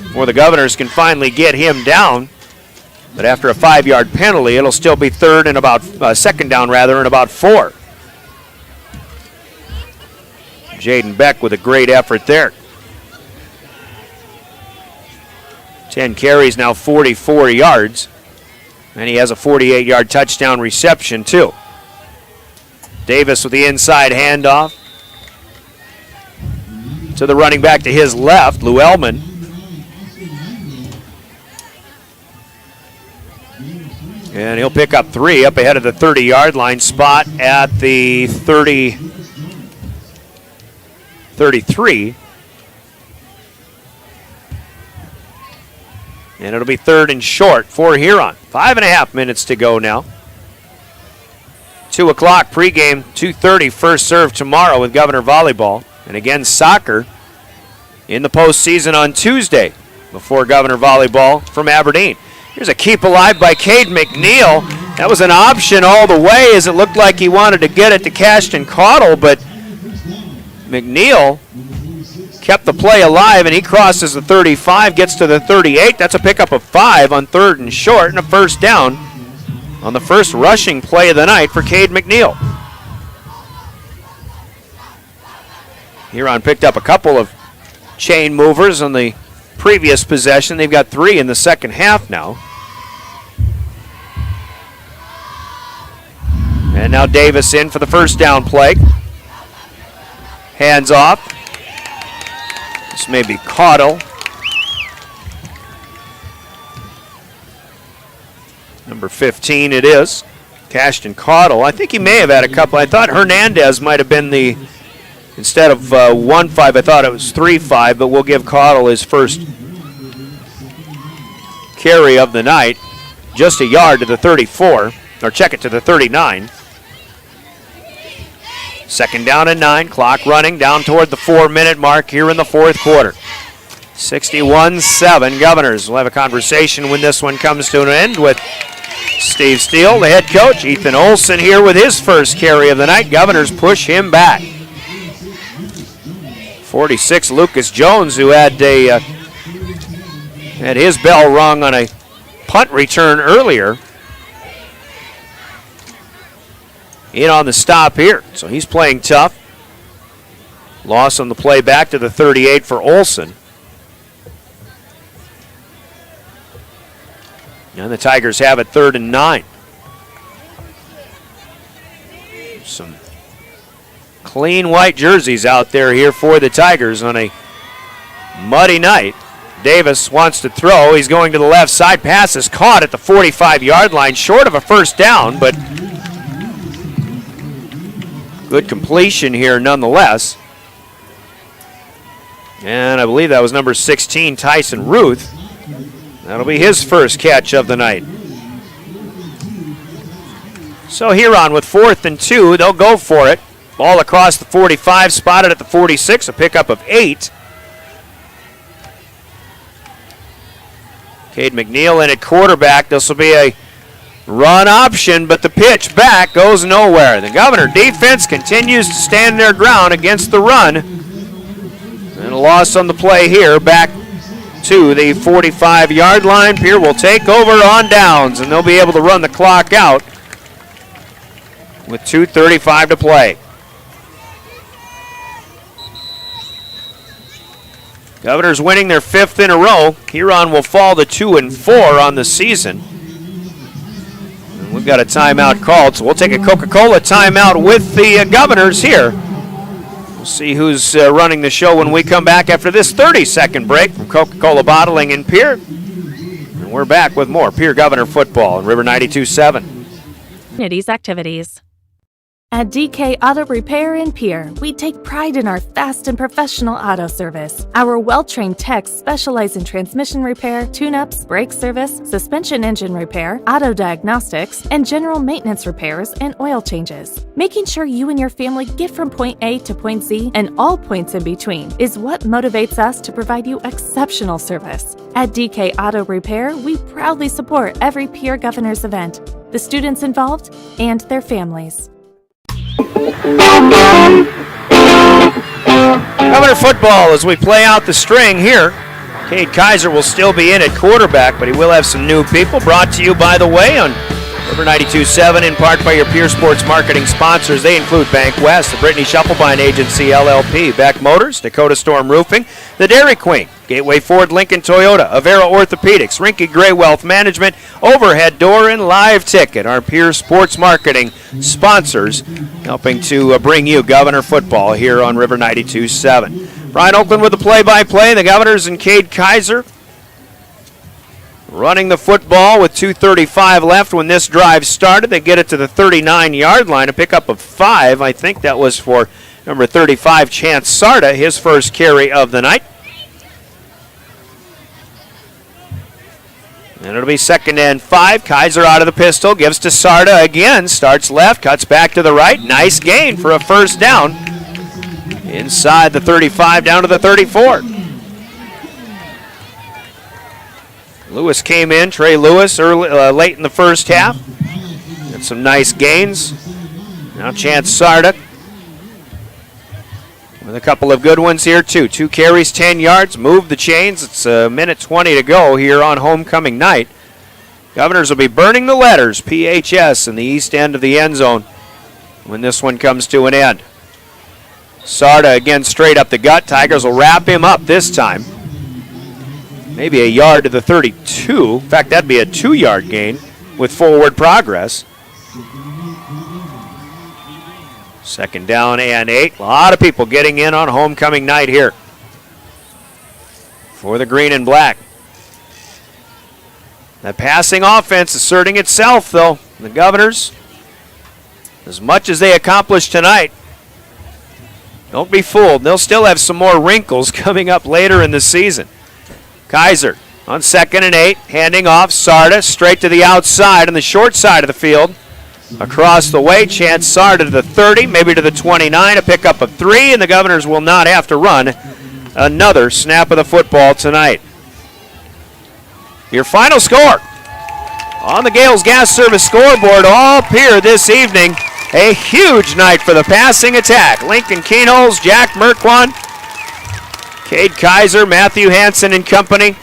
Before the Governors can finally get him down. But after a 5-yard penalty, it'll still be second down and about 4. Jaden Beck with a great effort there. 10 carries, now 44 yards. And he has a 48-yard touchdown reception, too. Davis with the inside handoff to the running back to his left, Llewellyn. And he'll pick up 3 up ahead of the 30-yard line, spot at the 33. And it'll be 3rd and short for Huron. 5.5 minutes to go now. 2 o'clock pregame, 2:30 first serve tomorrow with Governor Volleyball. And again, soccer in the postseason on Tuesday before Governor Volleyball from Aberdeen. Here's a keep alive by Cade McNeil. That was an option all the way as it looked like he wanted to get it to Cashton Caudle, but McNeil kept the play alive, and he crosses the 35, gets to the 38. That's a pickup of 5 on 3rd and short and a first down on the first rushing play of the night for Cade McNeil. Huron picked up a couple of chain movers on the previous possession. They've got 3 in the second half now. And now Davis in for the first down play. Hands off. This may be Caudle. Number 15 it is. Cashton Caudle. I think he may have had a couple. I thought Hernandez might have been the, instead of 1-5, I thought it was 3-5, but we'll give Caudle his first carry of the night. Just a yard to the 34, or check it to the 39. 2nd down and 9, clock running down toward the 4-minute mark here in the 4th quarter. 61-7, Governors will have a conversation when this one comes to an end with Steve Steele, the head coach. Ethan Olson here with his first carry of the night. Governors push him back. 46, Lucas Jones, who had his bell rung on a punt return earlier, in on the stop here. So he's playing tough. Loss on the play back to the 38 for Olson. And the Tigers have it 3rd and 9. Some clean white jerseys out there here for the Tigers on a muddy night. Davis wants to throw. He's going to the left side. Pass is caught at the 45-yard line, short of a first down, but good completion here nonetheless. And I believe that was number 16, Tyson Ruth. That'll be his first catch of the night. So Huron with 4th and 2. They'll go for it. Ball across the 45, spotted at the 46, a pickup of 8. Cade McNeil in at quarterback. This will be a run option, but the pitch back goes nowhere. The Governor defense continues to stand their ground against the run. And a loss on the play here, back to the 45-yard line. Pierre will take over on downs, and they'll be able to run the clock out with 2:35 to play. Governors winning their 5th in a row. Huron will fall to 2-4 on the season. And we've got a timeout called, so we'll take a Coca-Cola timeout with the Governors here. We'll see who's running the show when we come back after this 30-second break from Coca-Cola Bottling in Pierre. And we're back with more Pierre Governor football on River 92.7. Communities activities. At DK Auto Repair in Pierre, we take pride in our fast and professional auto service. Our well-trained techs specialize in transmission repair, tune-ups, brake service, suspension engine repair, auto diagnostics, and general maintenance repairs and oil changes. Making sure you and your family get from point A to point Z and all points in between is what motivates us to provide you exceptional service. At DK Auto Repair, we proudly support every Pierre Governors event, the students involved, and their families. Governor football as we play out the string here. Cade Kaiser will still be in at quarterback, but he will have some new people. Brought to you, by the way, on River 92.7, in part by your Pierre Sports marketing sponsors. They include Bank West, the Brittany Shufflebine Agency, LLP, Beck Motors, Dakota Storm Roofing, the Dairy Queen, Gateway Ford Lincoln Toyota, Avera Orthopedics, Rinky Gray Wealth Management, Overhead Door, and Live Ticket, our Pierre Sports marketing sponsors, helping to bring you Governor football here on River 92.7. Brian Oakland with the play-by-play. The Governors and Cade Kaiser running the football with 2:35 left when this drive started. They get it to the 39-yard line, a pickup of 5. I think that was for number 35, Chance Sarda, his first carry of the night. And it'll be 2nd and 5. Kaiser out of the pistol, gives to Sarda again, starts left, cuts back to the right. Nice gain for a first down. Inside the 35 down to the 34. Lewis came in, Trey Lewis, late in the first half. Got some nice gains. Now Chance Sarda with a couple of good ones here too. 2 carries, 10 yards, moved the chains. It's a minute 20 to go here on homecoming night. Governors will be burning the letters, PHS, in the east end of the end zone when this one comes to an end. Sarda again straight up the gut. Tigers will wrap him up this time. Maybe a yard to the 32. In fact, that'd be a 2-yard gain with forward progress. 2nd down and 8. A lot of people getting in on homecoming night here for the green and black. That passing offense asserting itself, though. The Governors, as much as they accomplished tonight, don't be fooled. They'll still have some more wrinkles coming up later in the season. Kaiser on 2nd and 8, handing off. Sarda straight to the outside on the short side of the field. Across the way, Chance Sarda to the 30, maybe to the 29, a pickup of 3, and the Governors will not have to run another snap of the football tonight. Your final score on the Gales Gas Service scoreboard all Pierre this evening. A huge night for the passing attack. Lincoln Keenholz, Jack Merquan, Cade Kaiser, Matthew Hansen and company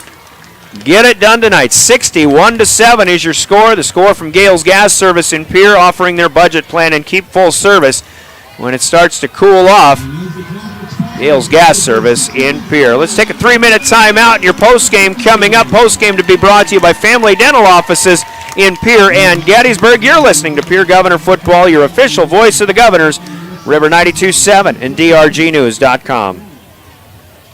get it done tonight. 61-7 is your score. The score from Gales Gas Service in Pierre, offering their budget plan and keep full service when it starts to cool off. Gales Gas Service in Pierre. Let's take a 3-minute timeout. Your postgame coming up. Postgame to be brought to you by Family Dental Offices in Pierre and Gettysburg. You're listening to Pierre Governor Football, your official voice of the Governors, River 92.7 and drgnews.com.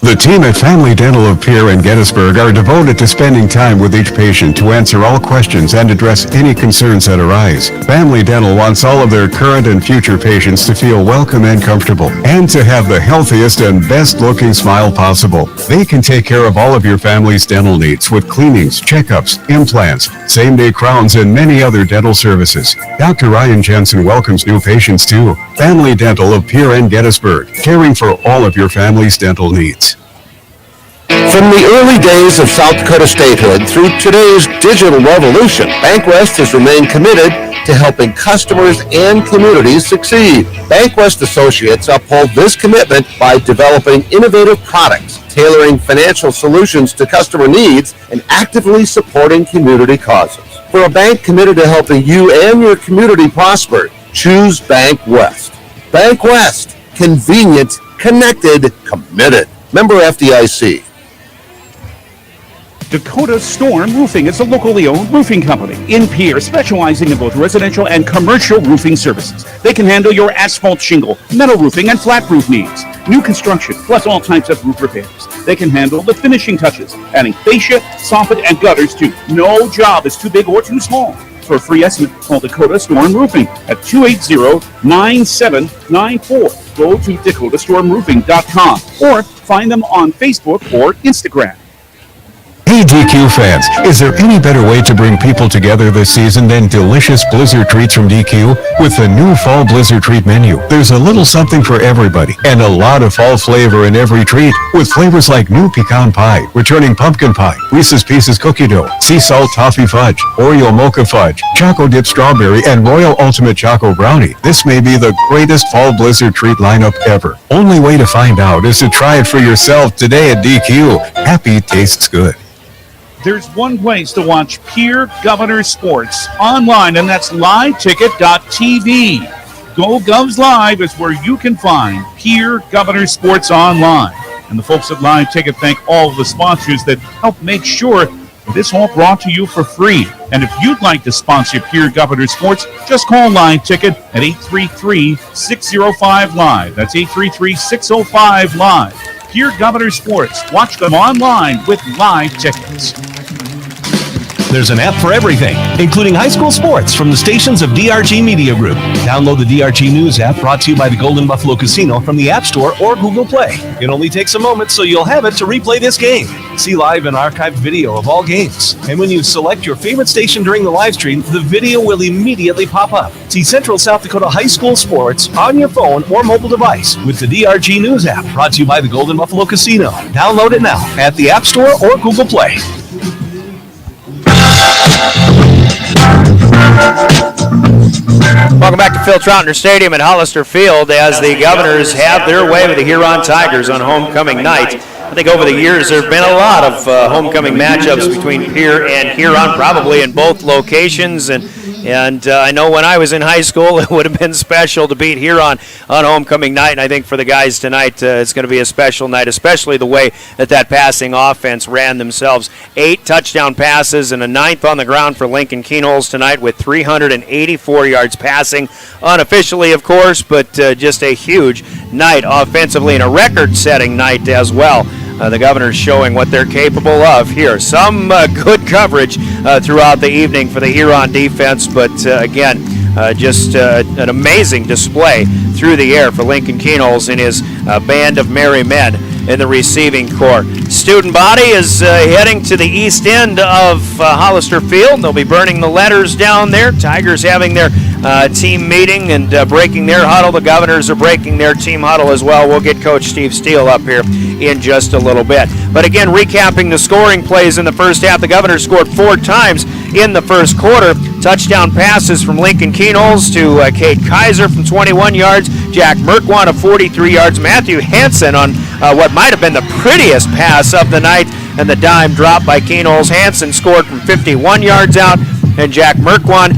The team at Family Dental of Pierre and Gettysburg are devoted to spending time with each patient to answer all questions and address any concerns that arise. Family Dental wants all of their current and future patients to feel welcome and comfortable, and to have the healthiest and best-looking smile possible. They can take care of all of your family's dental needs with cleanings, checkups, implants, same-day crowns, and many other dental services. Dr. Ryan Jensen welcomes new patients too. Family Dental of Pierre and Gettysburg, caring for all of your family's dental needs. From the early days of South Dakota statehood through today's digital revolution, BankWest has remained committed to helping customers and communities succeed. BankWest Associates uphold this commitment by developing innovative products, tailoring financial solutions to customer needs, and actively supporting community causes. For a bank committed to helping you and your community prosper, choose BankWest. BankWest. Convenient, connected, committed. Member FDIC. Dakota Storm Roofing is a locally owned roofing company in Pierre, specializing in both residential and commercial roofing services. They can handle your asphalt shingle, metal roofing, and flat roof needs. New construction, plus all types of roof repairs. They can handle the finishing touches, adding fascia, soffit, and gutters too. No job is too big or too small. For a free estimate, call Dakota Storm Roofing at 280-9794. Go to DakotaStormRoofing.com or find them on Facebook or Instagram. Hey DQ fans, is there any better way to bring people together this season than delicious Blizzard treats from DQ? With the new Fall Blizzard treat menu, there's a little something for everybody and a lot of fall flavor in every treat, with flavors like new pecan pie, returning pumpkin pie, Reese's Pieces cookie dough, sea salt toffee fudge, Oreo mocha fudge, Choco Dip strawberry, and Royal Ultimate Choco brownie. This may be the greatest Fall Blizzard treat lineup ever. Only way to find out is to try it for yourself today at DQ. Happy tastes good. There's one place to watch Pierre Governors sports online, and that's liveticket.tv. Go Govs Live is where you can find Pierre Governors sports online. And the folks at Live Ticket thank all of the sponsors that help make sure this all brought to you for free. And if you'd like to sponsor Pierre Governors sports, just call Live Ticket at 833-605-LIVE. That's 833-605-LIVE. Pierre Governors Sports. Watch them online with Live Tickets. There's an app for everything, including high school sports from the stations of DRG Media Group. Download the DRG News app, brought to you by the Golden Buffalo Casino, from the App Store or Google Play. It only takes a moment, so you'll have it to replay this game. See live and archived video of all games. And when you select your favorite station during the live stream, the video will immediately pop up. See Central South Dakota high school sports on your phone or mobile device with the DRG News app, brought to you by the Golden Buffalo Casino. Download it now at the App Store or Google Play. Welcome back to Phil Troutner Stadium at Hollister Field as the Governors have their way with the Huron Tigers on homecoming night. I think over the years there have been a lot of homecoming matchups between Pierre and Huron, probably in both locations. And I know when I was in high school, it would have been special to beat Huron on homecoming night. And I think for the guys tonight, it's going to be a special night, especially the way that passing offense ran themselves. 8 touchdown passes and a 9th on the ground for Lincoln Keenholz tonight with 384 yards passing. Unofficially, of course, but just a huge night offensively and a record-setting night as well. The Governors showing what they're capable of here. Some good coverage throughout the evening for the Huron defense, but again, just an amazing display through the air for Lincoln Keenholz and his band of merry men in the receiving corps. Student body is heading to the east end of Hollister Field. They'll be burning the letters down there. Tigers having their team meeting and breaking their huddle. The Governors are breaking their team huddle as well. We'll get Coach Steve Steele up here in just a little bit. But again, recapping the scoring plays in the first half, the Governors scored 4 times in the first quarter. Touchdown passes from Lincoln Keenholz to Cade Kaiser from 21 yards, Jack Merkwan of 43 yards, Matthew Hansen on what might have been the prettiest pass of the night, and the dime drop by Keenholz. Hansen scored from 51 yards out, and Jack Merkwan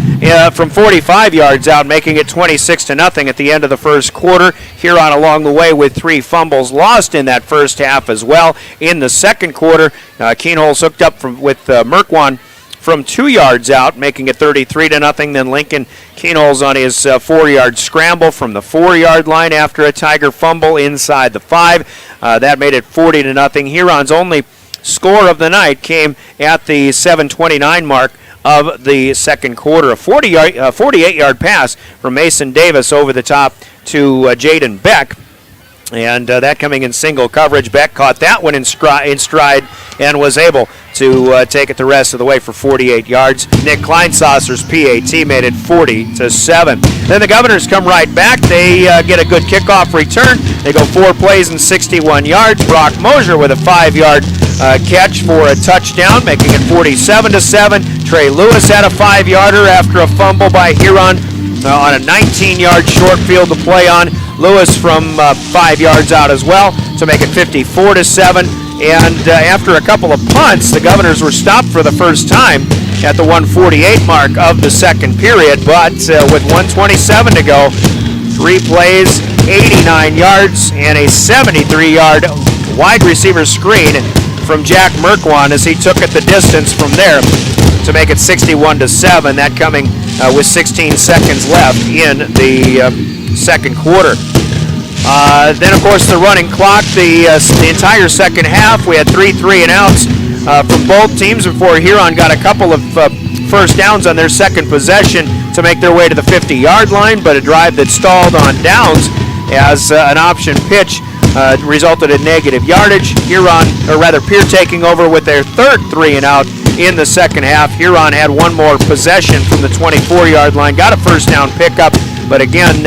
from 45 yards out, making it 26-0 at the end of the first quarter. Huron along the way with 3 fumbles lost in that first half as well. In the second quarter, Keenholz hooked up with Merkwan from 2 yards out, making it 33-0. Then Lincoln Keenholz on his 4-yard scramble from the 4-yard line after a Tiger fumble inside the 5. That made it 40-0. Huron's only score of the night came at the 7:29 mark of the second quarter. A 48-yard pass from Mason Davis over the top to Jaden Beck. And that coming in single coverage. Beck caught that one in stride and was able to take it the rest of the way for 48 yards. Nick Kleinsasser's PAT made it 40-7. Then the Governors come right back. They get a good kickoff return. They go 4 plays and 61 yards. Brock Mosier with a 5-yard catch for a touchdown, making it 47-7. Trey Lewis had a 5-yarder after a fumble by Huron on a 19-yard short field to play on. Lewis from 5 yards out as well to make it 54-7. And after a couple of punts, the Governors were stopped for the first time at the 148 mark of the second period. But with 1:27 to go, 3 plays, 89 yards, and a 73-yard wide receiver screen from Jack Merkwan as he took it the distance from there to make it 61-7. That coming with 16 seconds left in the second quarter. Then, of course, the running clock, the entire second half. We had 3 3-and-outs from both teams before Huron got a couple of first downs on their second possession to make their way to the 50-yard line, but a drive that stalled on downs as an option pitch resulted in negative yardage. Pierre taking over with their third 3-and-out in the second half. Huron had one more possession from the 24-yard line, got a first down pickup, but again,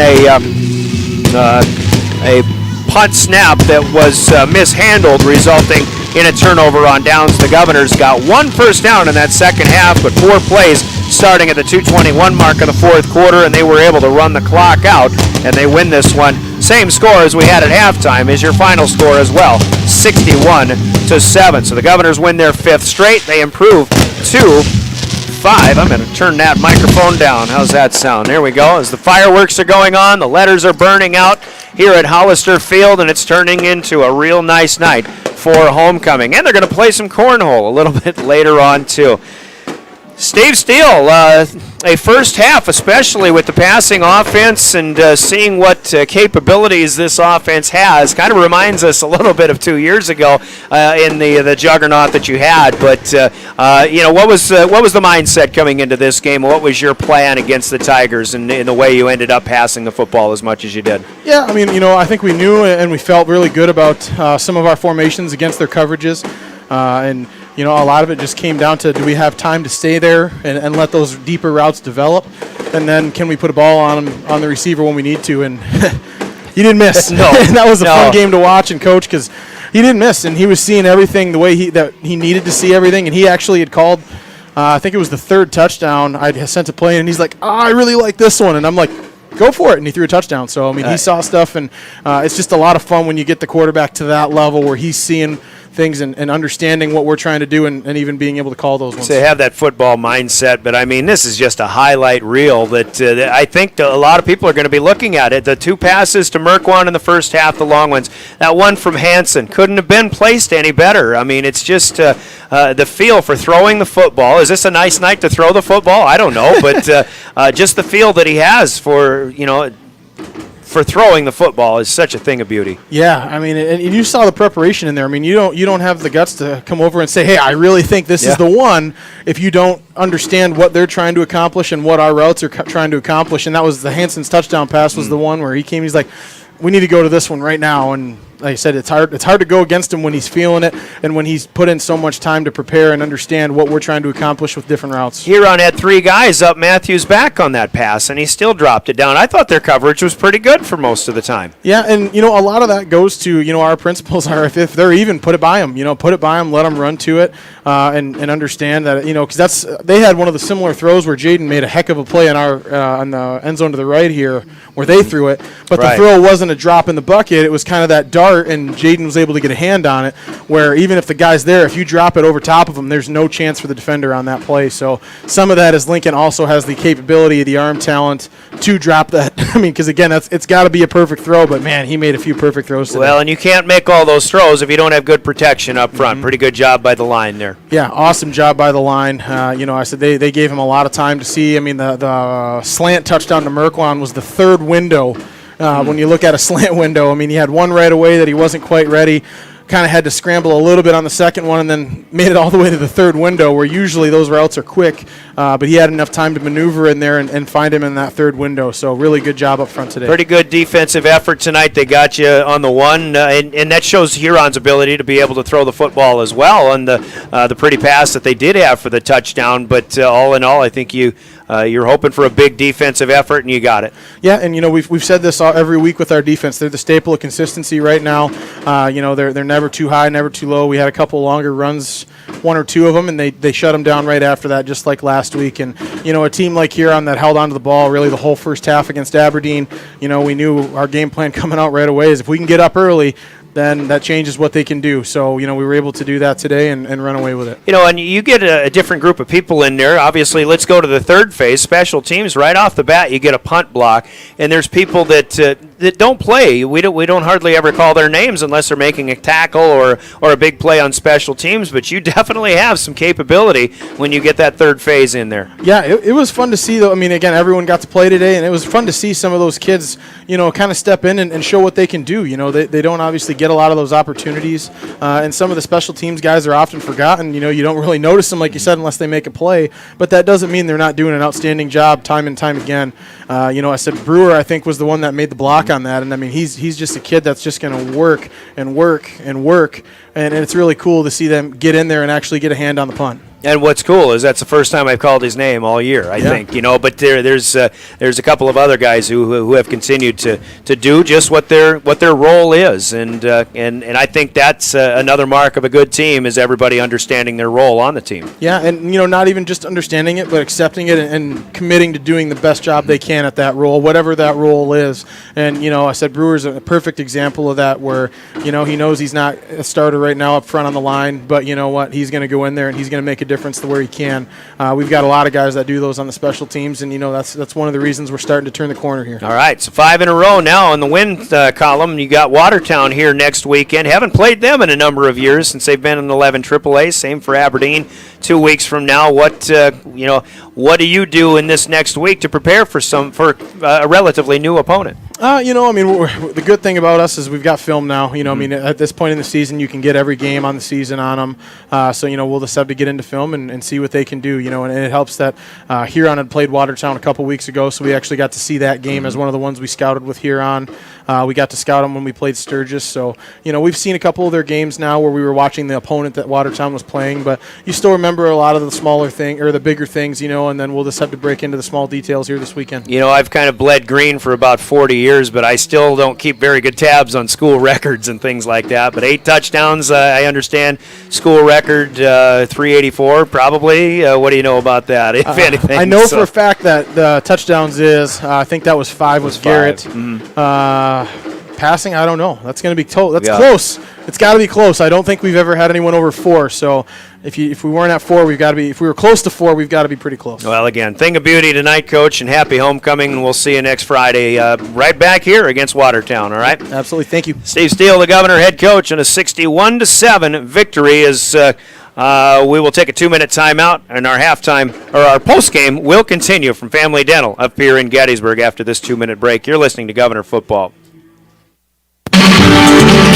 a punt snap that was mishandled, resulting in a turnover on downs. The Governors got 1 first down in that second half, but 4 plays starting at the 2:21 mark of the fourth quarter, and they were able to run the clock out, and they win this one. Same score as we had at halftime is your final score as well, 61-7. So the Governors win their 5th straight. They improve to 5. I'm going to turn that microphone down. How's that sound? There we go. As the fireworks are going on, the letters are burning out here at Hollister Field, and it's turning into a real nice night for homecoming. And they're going to play some cornhole a little bit later on, too. Steve Steele, a first half, especially with the passing offense and seeing what capabilities this offense has, kind of reminds us a little bit of 2 years ago in the juggernaut that you had. But what was the mindset coming into this game? What was your plan against the Tigers and in the way you ended up passing the football as much as you did? Yeah, I mean, I think we knew and we felt really good about some of our formations against their coverages, and. A lot of it just came down to, do we have time to stay there and let those deeper routes develop? And then can we put a ball on the receiver when we need to? And he didn't miss. No. That was a fun game to watch and coach, because he didn't miss, and he was seeing everything the way he needed to see everything. And he actually had called, I think it was the third touchdown I sent a play, and he's like, I really like this one. And I'm like, go for it. And he threw a touchdown. So, I mean, he saw stuff, and it's just a lot of fun when you get the quarterback to that level where he's seeing things and understanding what we're trying to do and even being able to call those ones. So they have that football mindset, but I mean, this is just a highlight reel that I think a lot of people are going to be looking at it. The 2 passes to Merkwan in the first half, the long ones. That one from Hansen couldn't have been placed any better. I mean, it's just the feel for throwing the football. Is this a nice night to throw the football? I don't know, but just the feel that he has for throwing the football is such a thing of beauty. Yeah, I mean, and you saw the preparation in there. I mean, you don't have the guts to come over and say, hey, I really think this is the one, if you don't understand what they're trying to accomplish and what our routes are trying to accomplish. And that was the Hansen's touchdown pass was the one where he came, he's like, we need to go to this one right now. And like I said, it's hard to go against him when he's feeling it and when he's put in so much time to prepare and understand what we're trying to accomplish with different routes. Huron had 3 guys up Matthews' back on that pass, and he still dropped it down. I thought their coverage was pretty good for most of the time. Yeah, and, a lot of that goes to, our principles are if they're even, put it by them. Put it by them, let them run to it, and understand that, because they had one of the similar throws where Jaden made a heck of a play on the end zone to the right here where they threw it, but the throw wasn't a drop in the bucket. It was kind of that dart, and Jaden was able to get a hand on it, where even if the guy's there, if you drop it over top of him, there's no chance for the defender on that play. So some of that is Lincoln also has the capability, the arm talent to drop that. I mean, because again, it's got to be a perfect throw, but man, he made a few perfect throws today. Well, and you can't make all those throws if you don't have good protection up front. Pretty good job by the line there. Yeah, awesome job by the line. I said they gave him a lot of time to see. I mean, the slant touchdown to Merkwan was the third window. When you look at a slant window, I mean, he had one right away that he wasn't quite ready. Kind of had to scramble a little bit on the second one and then made it all the way to the third window, where usually those routes are quick. But he had enough time to maneuver in there and find him in that third window. So really good job up front today. Pretty good defensive effort tonight. They got you on the one, and that shows Huron's ability to be able to throw the football as well on the pretty pass that they did have for the touchdown. But all in all, I think you're hoping for a big defensive effort, and you got it. Yeah, and we've said this every week with our defense. They're the staple of consistency right now. They're never too high, never too low. We had a couple longer runs, 1 or 2 of them, and they shut them down right after that, just like last week. And a team like Huron that held onto the ball really the whole first half against Aberdeen. We knew our game plan coming out right away is if we can get up early, then that changes what they can do. So, we were able to do that today and run away with it. And you get a different group of people in there. Obviously, let's go to the third phase, special teams. Right off the bat, you get a punt block, and there's people that don't play. We don't hardly ever call their names unless they're making a tackle or a big play on special teams, but you definitely have some capability when you get that third phase in there. Yeah, it was fun to see, though. I mean, again, everyone got to play today, and it was fun to see some of those kids, kind of step in and show what they can do. They don't obviously get a lot of those opportunities, and some of the special teams guys are often forgotten. You don't really notice them, like you said, unless they make a play, but that doesn't mean they're not doing an outstanding job time and time again. I said Brewer, I think, was the one that made the block on that, and I mean, he's just a kid that's just going to work and work and work, and it's really cool to see them get in there and actually get a hand on the punt. And what's cool is that's the first time I've called his name all year, I think, but there's a couple of other guys who have continued to do just what their role is, and I think that's another mark of a good team is everybody understanding their role on the team. Yeah, and not even just understanding it, but accepting it and committing to doing the best job they can at that role, whatever that role is. And I said Brewer's a perfect example of that, where he knows he's not a starter right now up front on the line, but you know what, he's going to go in there and he's going to make a difference to where he can. We've got a lot of guys that do those on the special teams, and that's one of the reasons we're starting to turn the corner here. All right, so 5 in a row now on the win column. You got Watertown here next weekend. Haven't played them in a number of years since they've been in 11 AAA. Same for Aberdeen. 2 weeks from now, what do you do in this next week to prepare for a relatively new opponent? The good thing about us is we've got film now. At this point in the season, you can get every game on the season on them. So we'll just have to get into film and see what they can do. And it helps that Huron had played Watertown a couple weeks ago, so we actually got to see that game as one of the ones we scouted with Huron. We got to scout them when we played Sturgis. So, we've seen a couple of their games now where we were watching the opponent that Watertown was playing, but you still remember a lot of the smaller thing or the bigger things, and then we'll just have to break into the small details here this weekend. I've kind of bled green for about 40 years, but I still don't keep very good tabs on school records and things like that. But 8 touchdowns, I understand. School record, 384 probably. What do you know about that, if anything? I know for a fact that the touchdowns is, I think that was 5 with Garrett. Passing, I don't know. That's going to be close. It's got to be close. I don't think we've ever had anyone over 4. So if we weren't at 4, we've got to be. If we were close to 4, we've got to be pretty close. Well, again, thing of beauty tonight, Coach, and happy homecoming. And we'll see you next Friday, right back here against Watertown. All right. Absolutely. Thank you, Steve Steele, the Governor, head coach, in a 61-7 victory. As we will take a 2-minute timeout, and our post game will continue from Family Dental up here in Gettysburg after this 2-minute break. You're listening to Governor Football.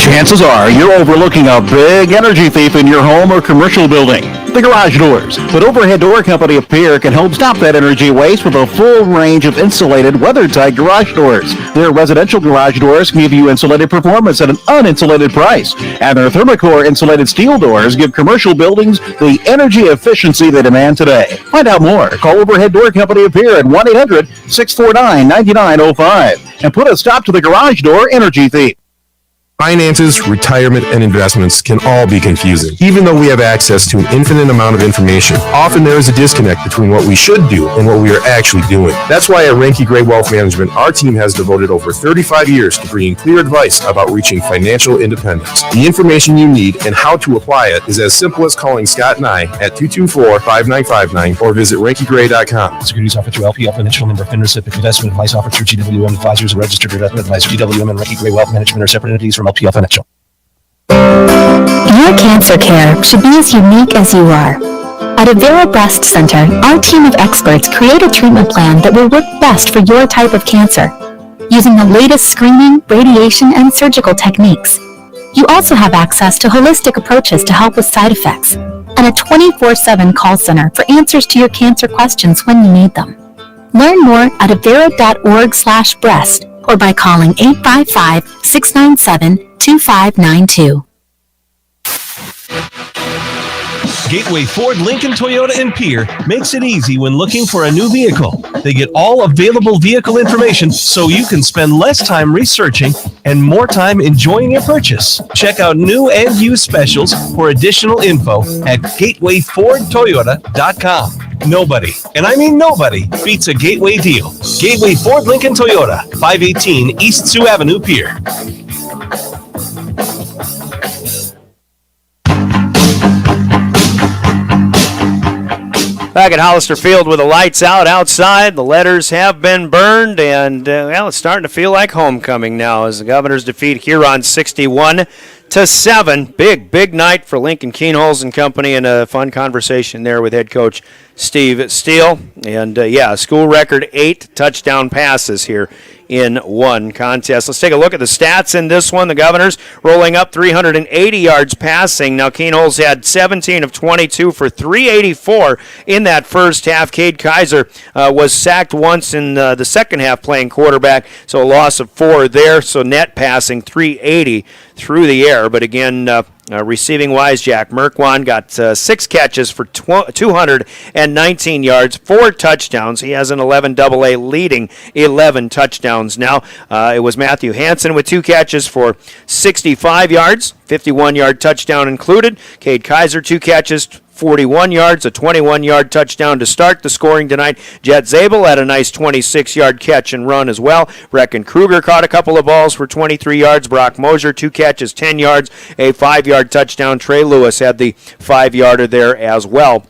Chances are you're overlooking a big energy thief in your home or commercial building. The Garage Doors. But Overhead Door Company of Pierre can help stop that energy waste with a full range of insulated, weather-tight garage doors. Their residential garage doors give you insulated performance at an uninsulated price. And their Thermocore insulated steel doors give commercial buildings the energy efficiency they demand today. Find out more. Call Overhead Door Company of Pierre at 1-800-649-9905 and put a stop to the garage door energy thief. Finances, retirement, and investments can all be confusing. Even though we have access to an infinite amount of information, often there is a disconnect between what we should do and what we are actually doing. That's why at Reinke Gray Wealth Management, our team has devoted over 35 years to bringing clear advice about reaching financial independence. The information you need and how to apply it is as simple as calling Scott and I at 224-5959 or visit ReinkeGray.com. Securities offered through LPL Financial, member FINRA. Investment advice offered through GWM Advisors, a registered investment advisor. GWM and Reinke Gray Wealth Management are separate entities from LPL Financial. Your cancer care should be as unique as you are. At Avera Breast Center, our team of experts create a treatment plan that will work best for your type of cancer, using the latest screening, radiation, and surgical techniques. You also have access to holistic approaches to help with side effects, and a 24/7 call center for answers to your cancer questions when you need them. Learn more at avera.org/breast or by calling 855-697-2592. Gateway Ford, Lincoln, Toyota, and Pierre makes it easy when looking for a new vehicle. They get all available vehicle information so you can spend less time researching and more time enjoying your purchase. Check out new and used specials for additional info at gatewayfordtoyota.com. Nobody, and I mean nobody, beats a Gateway deal. Gateway Ford, Lincoln, Toyota, 518 East Sioux Avenue, Pierre. Back at Hollister Field with the lights out outside, the letters have been burned, and it's starting to feel like homecoming now as the Governors defeat Huron 61-7. Big night for Lincoln Keenholz and company, and a fun conversation there with head coach Steve Steele. And school record 8 touchdown passes here in one contest. Let's take a look at the stats in this one. The Governors rolling up 380 yards passing. Now Keenholz had 17 of 22 for 384 in that first half. Cade Kaiser was sacked once in the second half playing quarterback, so a loss of 4 there. So net passing 380 through the air. But again, receiving-wise, Jack Merkwan got 6 catches for 219 yards, 4 touchdowns. He has an 11 AA leading 11 touchdowns now. It was Matthew Hansen with 2 catches for 65 yards, 51-yard touchdown included. Cade Kaiser, 2 catches, 41 yards, a 21-yard touchdown to start the scoring tonight. Jet Zabel had a nice 26-yard catch and run as well. Brecken Kruger caught a couple of balls for 23 yards. Brock Mosier, 2 catches, 10 yards, a 5-yard touchdown. Trey Lewis had the 5-yarder there as well.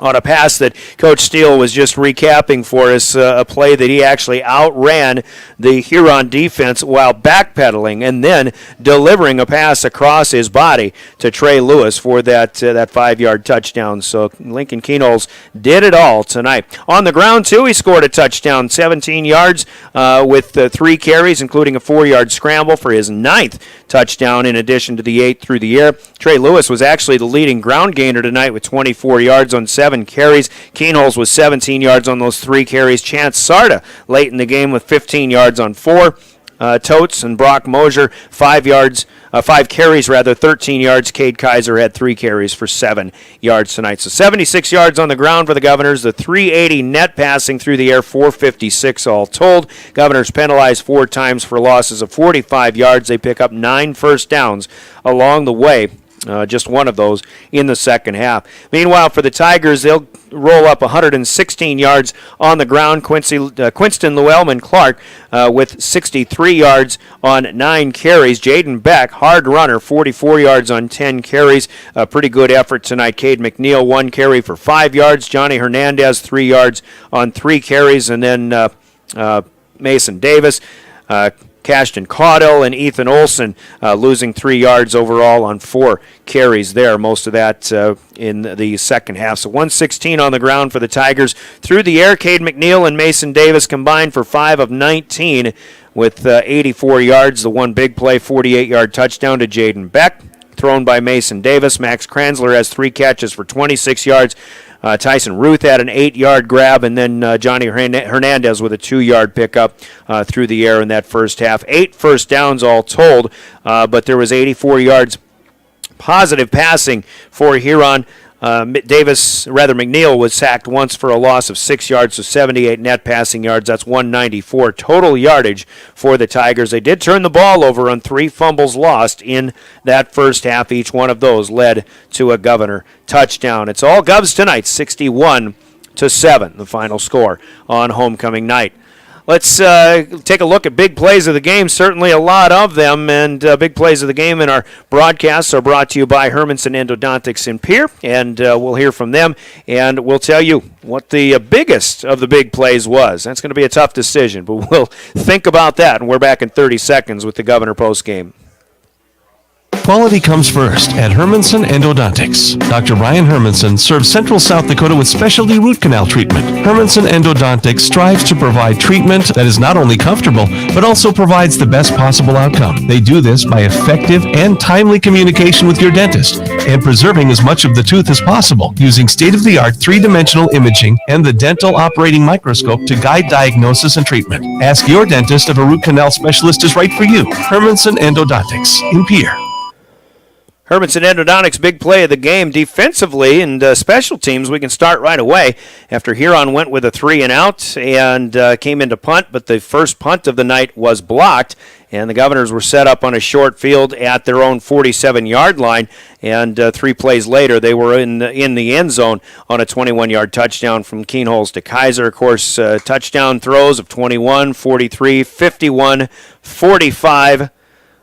on a pass that Coach Steele was just recapping for us, a play that he actually outran the Huron defense while backpedaling and then delivering a pass across his body to Trey Lewis for that 5-yard touchdown. So Lincoln Keenholz did it all tonight. On the ground, too, he scored a touchdown, 17 yards with 3 carries, including a 4-yard scramble for his 9th touchdown in addition to the 8 through the air. Trey Lewis was actually the leading ground gainer tonight with 24 yards on 7 carries. Keenholz was 17 yards on those 3 carries. Chance Sarda late in the game with 15 yards on 4. Totes and Brock Mosier 5 carries, 13 yards. Cade Kaiser had 3 carries for 7 yards tonight. So 76 yards on the ground for the Governors, the 380 net passing through the air, 456 all told. Governors penalized 4 times for losses of 45 yards. They pick up 9 first downs along the way. Just one of those in the second half. Meanwhile, for the Tigers, they'll roll up 116 yards on the ground. Quinston Llewellyn-Clark with 63 yards on 9 carries. Jaden Beck, hard runner, 44 yards on 10 carries. A pretty good effort tonight. Cade McNeil, 1 carry for 5 yards. Johnny Hernandez, 3 yards on 3 carries. And then Mason Davis, Cashton Caudell, and Ethan Olson losing 3 yards overall on 4 carries there. Most of that in the second half. So 116 on the ground for the Tigers. Through the air, Cade McNeil and Mason Davis combined for 5 of 19 with 84 yards. The one big play, 48-yard touchdown to Jaden Beck, thrown by Mason Davis. Max Kranzler has 3 catches for 26 yards. Tyson Ruth had an 8-yard grab, and then Johnny Hernandez with a 2-yard pickup through the air in that first half. 8 first downs all told, but there was 84 yards positive passing for Huron. McNeil was sacked once for a loss of 6 yards, so 78 net passing yards. That's 194 total yardage for the Tigers. They did turn the ball over on 3 fumbles lost in that first half. Each one of those led to a Governor touchdown. It's all Govs tonight, 61-7, the final score on homecoming night. Let's take a look at big plays of the game. Certainly a lot of them, and big plays of the game in our broadcasts are brought to you by Hermanson Endodontics in Pierre, and we'll hear from them, and we'll tell you what the biggest of the big plays was. That's going to be a tough decision, but we'll think about that, and we're back in 30 seconds with the Governor post game. Quality comes first at Hermanson Endodontics. Dr. Brian Hermanson serves Central South Dakota with specialty root canal treatment. Hermanson Endodontics strives to provide treatment that is not only comfortable, but also provides the best possible outcome. They do this by effective and timely communication with your dentist and preserving as much of the tooth as possible using state-of-the-art 3-dimensional imaging and the dental operating microscope to guide diagnosis and treatment. Ask your dentist if a root canal specialist is right for you. Hermanson Endodontics in Pierre. Hermanson Endodontics, big play of the game defensively and special teams. We can start right away after Huron went with a 3-and-out and came into punt, but the first punt of the night was blocked, and the Governors were set up on a short field at their own 47-yard line, and 3 plays later they were in the end zone on a 21-yard touchdown from Keenholz to Kaiser. Of course, touchdown throws of 21, 43, 51, 45.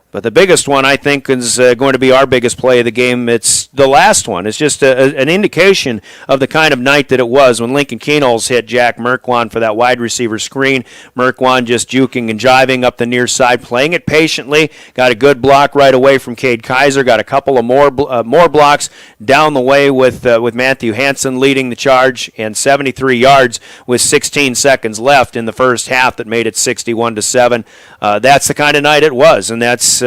But the biggest one, I think, is going to be our biggest play of the game. It's the last one. It's just an indication of the kind of night that it was when Lincoln Keenholz hit Jack Merkwan for that wide receiver screen. Merkwan just juking and jiving up the near side, playing it patiently. Got a good block right away from Cade Kaiser. Got a couple of more blocks down the way with Matthew Hansen leading the charge, and 73 yards with 16 seconds left in the first half that made it 61-7. That's the kind of night it was, and that's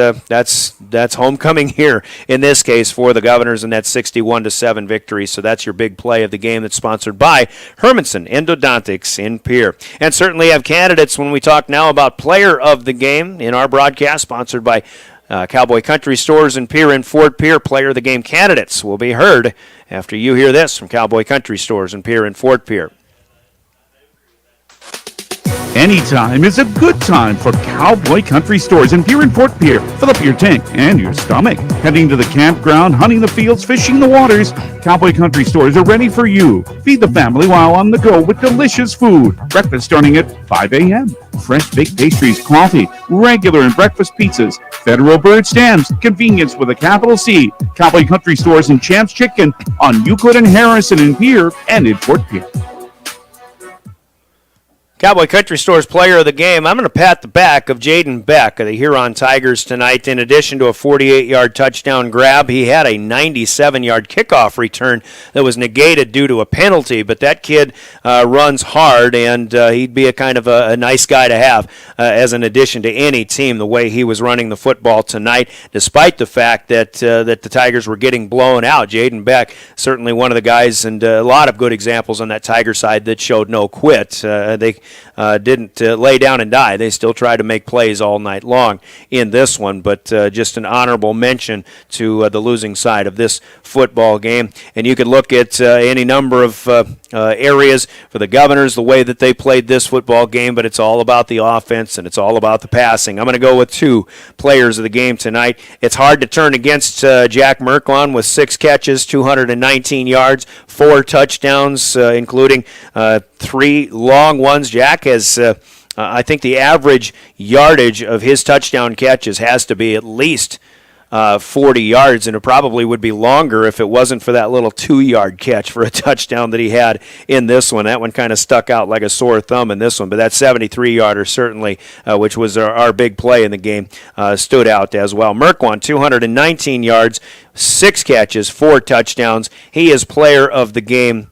homecoming here in this case for the Governors in that 61-7 victory. So that's your big play of the game that's sponsored by Hermanson Endodontics in Pierre. And certainly have candidates when we talk now about player of the game in our broadcast, sponsored by Cowboy Country Stores in Pierre and Fort Pierre. Player of the game candidates will be heard after you hear this from Cowboy Country Stores in Pierre and Fort Pierre. Anytime is a good time for Cowboy Country Stores in Pierre and Fort Pierre. Fill up your tank and your stomach. Heading to the campground, hunting the fields, fishing the waters, Cowboy Country Stores are ready for you. Feed the family while on the go with delicious food. Breakfast starting at 5 a.m. Fresh baked pastries, coffee, regular and breakfast pizzas, Federal Bird stamps, convenience with a capital C. Cowboy Country Stores and Champs Chicken on Euclid and Harrison in Pierre and in Fort Pierre. Cowboy Country Store's player of the game, I'm going to pat the back of Jaden Beck of the Huron Tigers tonight. In addition to a 48-yard touchdown grab, he had a 97-yard kickoff return that was negated due to a penalty, but that kid runs hard, and he'd be a kind of a nice guy to have as an addition to any team, the way he was running the football tonight, despite the fact that the Tigers were getting blown out. Jaden Beck, certainly one of the guys, and a lot of good examples on that Tiger side that showed no quit. They didn't lay down and die. They still tried to make plays all night long in this one, but just an honorable mention to the losing side of this football game. And you could look at any number of areas for the Governors, the way that they played this football game, but it's all about the offense and it's all about the passing. I'm going to go with two players of the game tonight. It's hard to turn against Jack Merklon with 6 catches, 219 yards, 4 touchdowns, including 3 long ones. Jack has, I think the average yardage of his touchdown catches has to be at least 40 yards, and it probably would be longer if it wasn't for that little 2-yard catch for a touchdown that he had in this one. That one kind of stuck out like a sore thumb in this one, but that 73-yarder certainly, which was our big play in the game, stood out as well. Merklon, 219 yards, 6 catches, 4 touchdowns. He is player of the game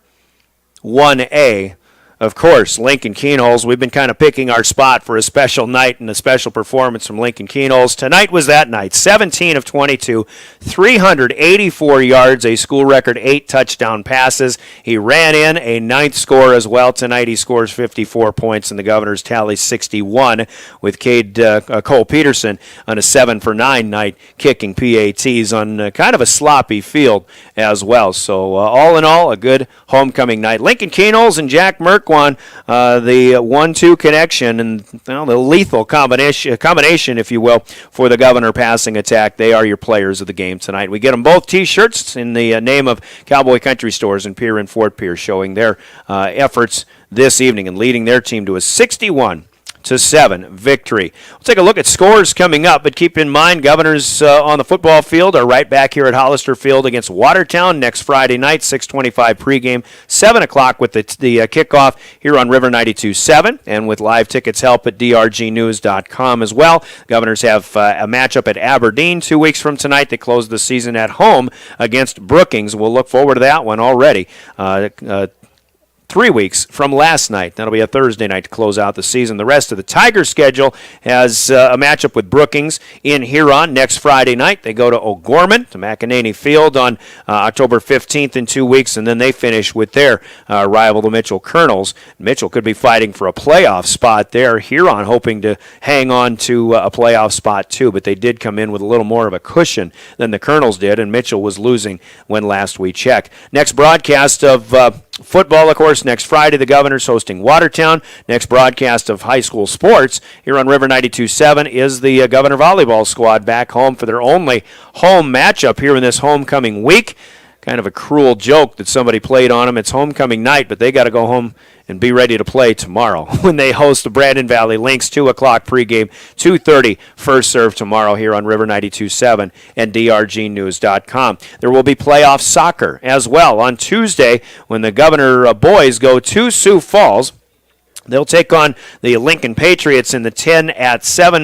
1A. Of course, Lincoln Keenholz. We've been kind of picking our spot for a special night and a special performance from Lincoln Keenholz. Tonight was that night. 17 of 22, 384 yards, a school record 8 touchdown passes. He ran in a 9th score as well. Tonight he scores 54 points, and the Governors tally 61 with Cole Peterson on a 7-for-9 night, kicking PATs on kind of a sloppy field as well. So all in all, a good homecoming night. Lincoln Keenholz and Jack Merklon, the 1-2 connection and the lethal combination, if you will, for the Governor passing attack. They are your players of the game tonight. We get them both T-shirts in the name of Cowboy Country Stores in Pierre and Fort Pierre, showing their efforts this evening and leading their team to a 61-7 victory. We'll take a look at scores coming up, but keep in mind, Governors on the football field are right back here at Hollister Field against Watertown next Friday night, 6:25 pregame, 7 o'clock with the kickoff here on River 92.7, and with live tickets help at drgnews.com as well. Governors have a matchup at Aberdeen 2 weeks from tonight. They close the season at home against Brookings. We'll look forward to that one already. 3 weeks from last night. That'll be a Thursday night to close out the season. The rest of the Tigers schedule has a matchup with Brookings in Huron next Friday night. They go to O'Gorman, to McEnany Field on October 15th in 2 weeks, and then they finish with their rival, the Mitchell Colonels. Mitchell could be fighting for a playoff spot there. Huron hoping to hang on to a playoff spot too, but they did come in with a little more of a cushion than the Colonels did, and Mitchell was losing when last we checked. Next broadcast of football, of course, next Friday, the Governors hosting Watertown. Next broadcast of high school sports here on River 92.7 is the Governor Volleyball squad back home for their only home matchup here in this homecoming week. Kind of a cruel joke that somebody played on them. It's homecoming night, but they got to go home and be ready to play tomorrow when they host the Brandon Valley Lynx, 2 o'clock pregame, 2:30 first serve tomorrow here on River 92.7 and drgnews.com. There will be playoff soccer as well on Tuesday when the Governor boys go to Sioux Falls. They'll take on the Lincoln Patriots in the 10-7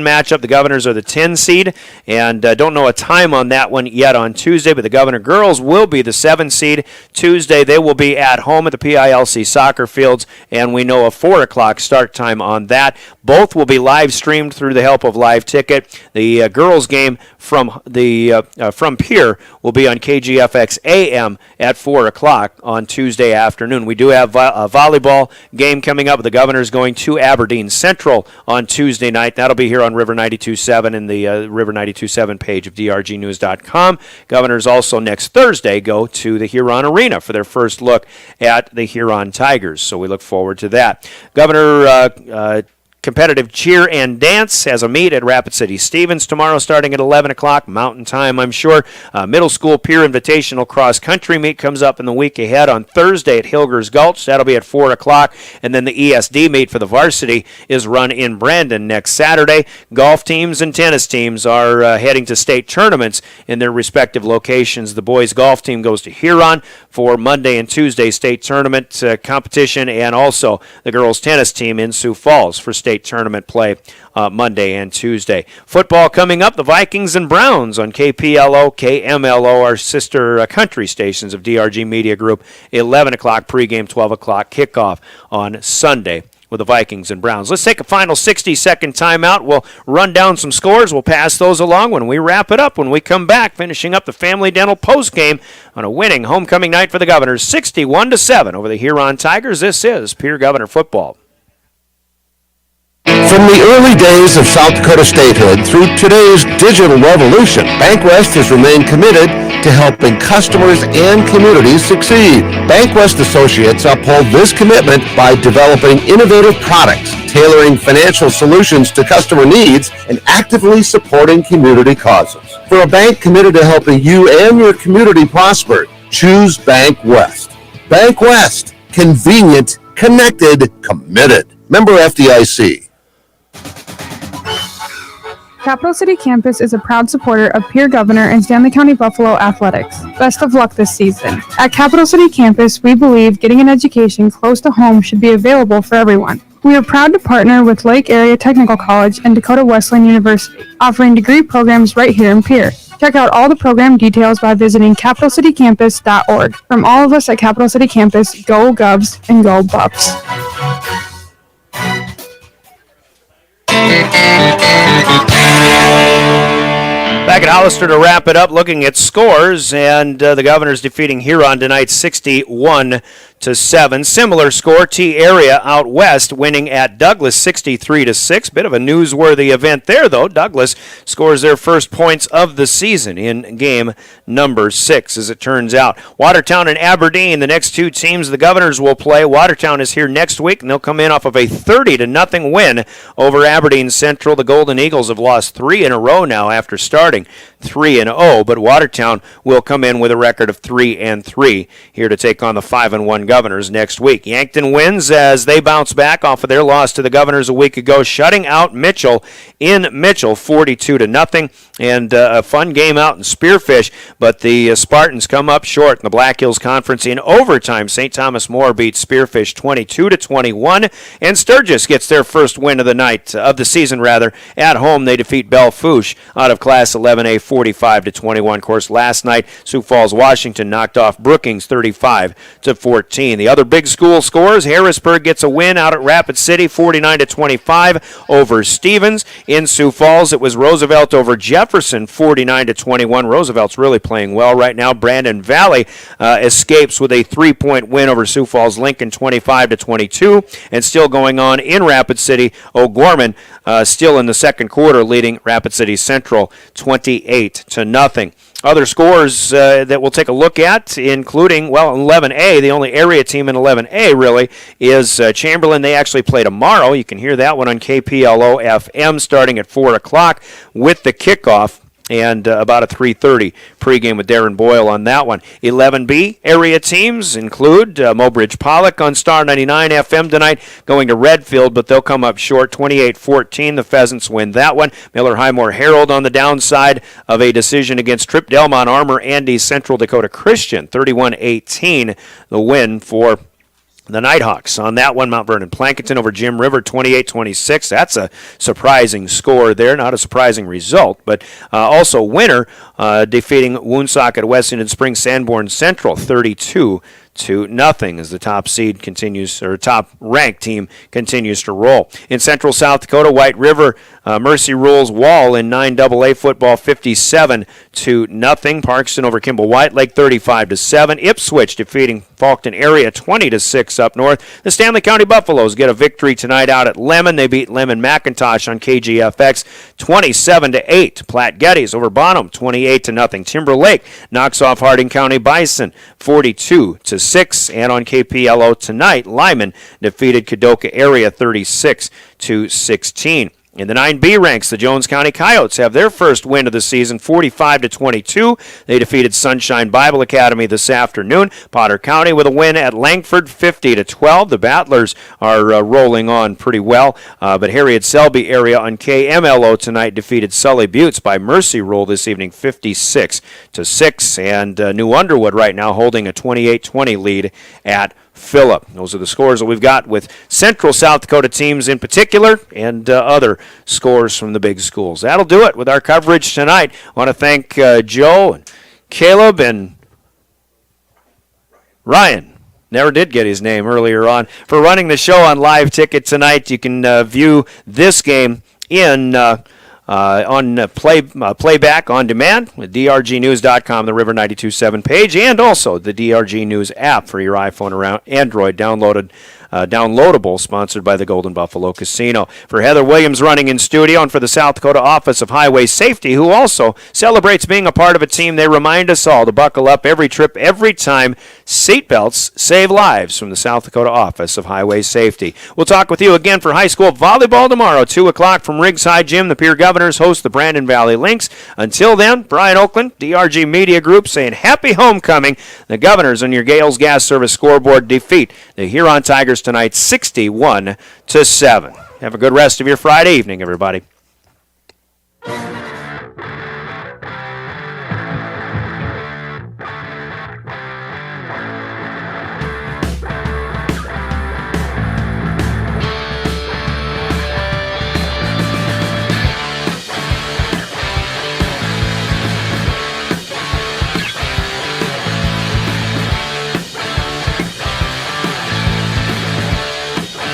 matchup. The Governors are the 10 seed, and don't know a time on that one yet on Tuesday, but the Governor girls will be the 7 seed. Tuesday, they will be at home at the PILC soccer fields, and we know a 4 o'clock start time on that. Both will be live streamed through the help of Live Ticket. The girls game from Pierre will be on KGFX AM at 4 o'clock on Tuesday afternoon. We do have a volleyball game coming up with the Governors going to Aberdeen Central on Tuesday night. That'll be here on River 92.7 and the River 92.7 page of drgnews.com. Governors also next Thursday go to the Huron Arena for their first look at the Huron Tigers, so we look forward to that. Governor competitive cheer and dance has a meet at Rapid City Stevens tomorrow starting at 11 o'clock Mountain Time, I'm sure. Middle school peer invitational cross country meet comes up in the week ahead on Thursday at Hilgers Gulch. That'll be at 4 o'clock. And then the ESD meet for the varsity is run in Brandon next Saturday. Golf teams and tennis teams are heading to state tournaments in their respective locations. The boys golf team goes to Huron for Monday and Tuesday state tournament competition, and also the girls tennis team in Sioux Falls for state tournament play Monday and Tuesday. Football coming up, the Vikings and Browns on KPLO, KMLO, our sister country stations of DRG Media Group, 11 o'clock pregame, 12 o'clock kickoff on Sunday with the Vikings and Browns. Let's take a final 60-second timeout. We'll run down some scores. We'll pass those along when we wrap it up. When we come back, finishing up the Family Dental postgame on a winning homecoming night for the Governors, 61-7 over the Huron Tigers. This is Pierre Governor football. From the early days of South Dakota statehood through today's digital revolution, BankWest has remained committed to helping customers and communities succeed. BankWest Associates uphold this commitment by developing innovative products, tailoring financial solutions to customer needs, and actively supporting community causes. For a bank committed to helping you and your community prosper, choose BankWest. BankWest. Convenient, connected, committed. Member FDIC. Capital City Campus is a proud supporter of Pierre Governor and Stanley County Buffalo athletics. Best of luck this season. At Capital City Campus, we believe getting an education close to home should be available for everyone. We are proud to partner with Lake Area Technical College and Dakota Wesleyan University, offering degree programs right here in Pierre. Check out all the program details by visiting capitalcitycampus.org. From all of us at Capital City Campus, go Govs and go Buffs. Back at Hollister to wrap it up, looking at scores, and the Governors defeating Huron tonight 61-7. Similar score, T-Area out west winning at Douglas 63-6. Bit of a newsworthy event there, though. Douglas scores their first points of the season in game number 6, as it turns out. Watertown and Aberdeen, the next two teams the Governors will play. Watertown is here next week, and they'll come in off of a 30-0 win over Aberdeen Central. The Golden Eagles have lost 3 in a row now after starting 3-0, but Watertown will come in with a record of 3-3 here to take on the 5-1 Governors next week. Yankton wins as they bounce back off of their loss to the Governors a week ago, shutting out Mitchell in Mitchell 42-0, and a fun game out in Spearfish, but the Spartans come up short in the Black Hills Conference in overtime. St. Thomas More beats Spearfish 22-21, and Sturgis gets their first win of the night, of the season rather. At home, they defeat Belle Fourche out of Class 11A 45-21. Of course, last night, Sioux Falls, Washington knocked off Brookings 35-14. The other big school scores, Harrisburg gets a win out at Rapid City 49-25 over Stevens. In Sioux Falls, it was Roosevelt over Jefferson 49-21. Roosevelt's really playing well right now. Brandon Valley escapes with a 3-point win over Sioux Falls Lincoln 25-22. And still going on in Rapid City, O'Gorman still in the second quarter leading Rapid City Central 28-0. Other scores that we'll take a look at, including, 11A, the only area team in 11A really, is Chamberlain. They actually play tomorrow. You can hear that one on KPLO FM starting at 4 o'clock with the kickoff. And about a 3:30 pregame with Darren Boyle on that one. 11B area teams include Mobridge Pollock on Star 99 FM tonight, going to Redfield, but they'll come up short 28-14. The Pheasants win that one. Miller Highmore Herald on the downside of a decision against Trip Delmont Armor Andes Central Dakota Christian, 31-18, the win for the Nighthawks. On that one, Mount Vernon Plankinton over Jim River, 28-26. That's a surprising score there. Not a surprising result, but also winner defeating Woonsocket West Indian Springs Sanborn Central, 32-0 as the top seed continues, or top ranked team continues to roll. In Central South Dakota, White River Mercy rules Wall in 9AA football 57-0. Parkston over Kimball White Lake 35-7. Ipswich defeating Faulkton area 20-6 up north. The Stanley County Buffaloes get a victory tonight out at Lemon. They beat Lemon McIntosh on KGFX 27-8. Platte Geddes over Bonham 28-0. Timber Lake knocks off Harding County Bison 42-7. 6. And on KPLO tonight, Lyman defeated Kadoka area 36-16. In the 9B ranks, the Jones County Coyotes have their first win of the season, 45-22. They defeated Sunshine Bible Academy this afternoon. Potter County with a win at Langford, 50-12. The Battlers are rolling on pretty well, but Harriet Selby area on KMLO tonight defeated Sully Buttes by mercy rule this evening, 56-6. And New Underwood right now holding a 28-20 lead at Phillip. Those are the scores that we've got with Central South Dakota teams in particular and other scores from the big schools. That'll do it with our coverage tonight. I want to thank Joe and Caleb and Ryan. Never did get his name earlier on. For running the show on Live Ticket tonight, you can view this game on playback on demand with drgnews.com, the River 92.7 page, and also the DRG News app for your iPhone or Android downloadable, sponsored by the Golden Buffalo Casino. For Heather Williams running in studio, and for the South Dakota Office of Highway Safety, who also celebrates being a part of a team, they remind us all to buckle up every trip, every time. Seatbelts save lives from the South Dakota Office of Highway Safety. We'll talk with you again for high school volleyball tomorrow, 2 o'clock from Riggs High Gym. The Pierre Governors host the Brandon Valley Lynx. Until then, Brian Oakland, DRG Media Group, saying happy homecoming. The Governors on your Gales Gas Service scoreboard defeat the Huron Tigers tonight 61-7. Have a good rest of your Friday evening, everybody.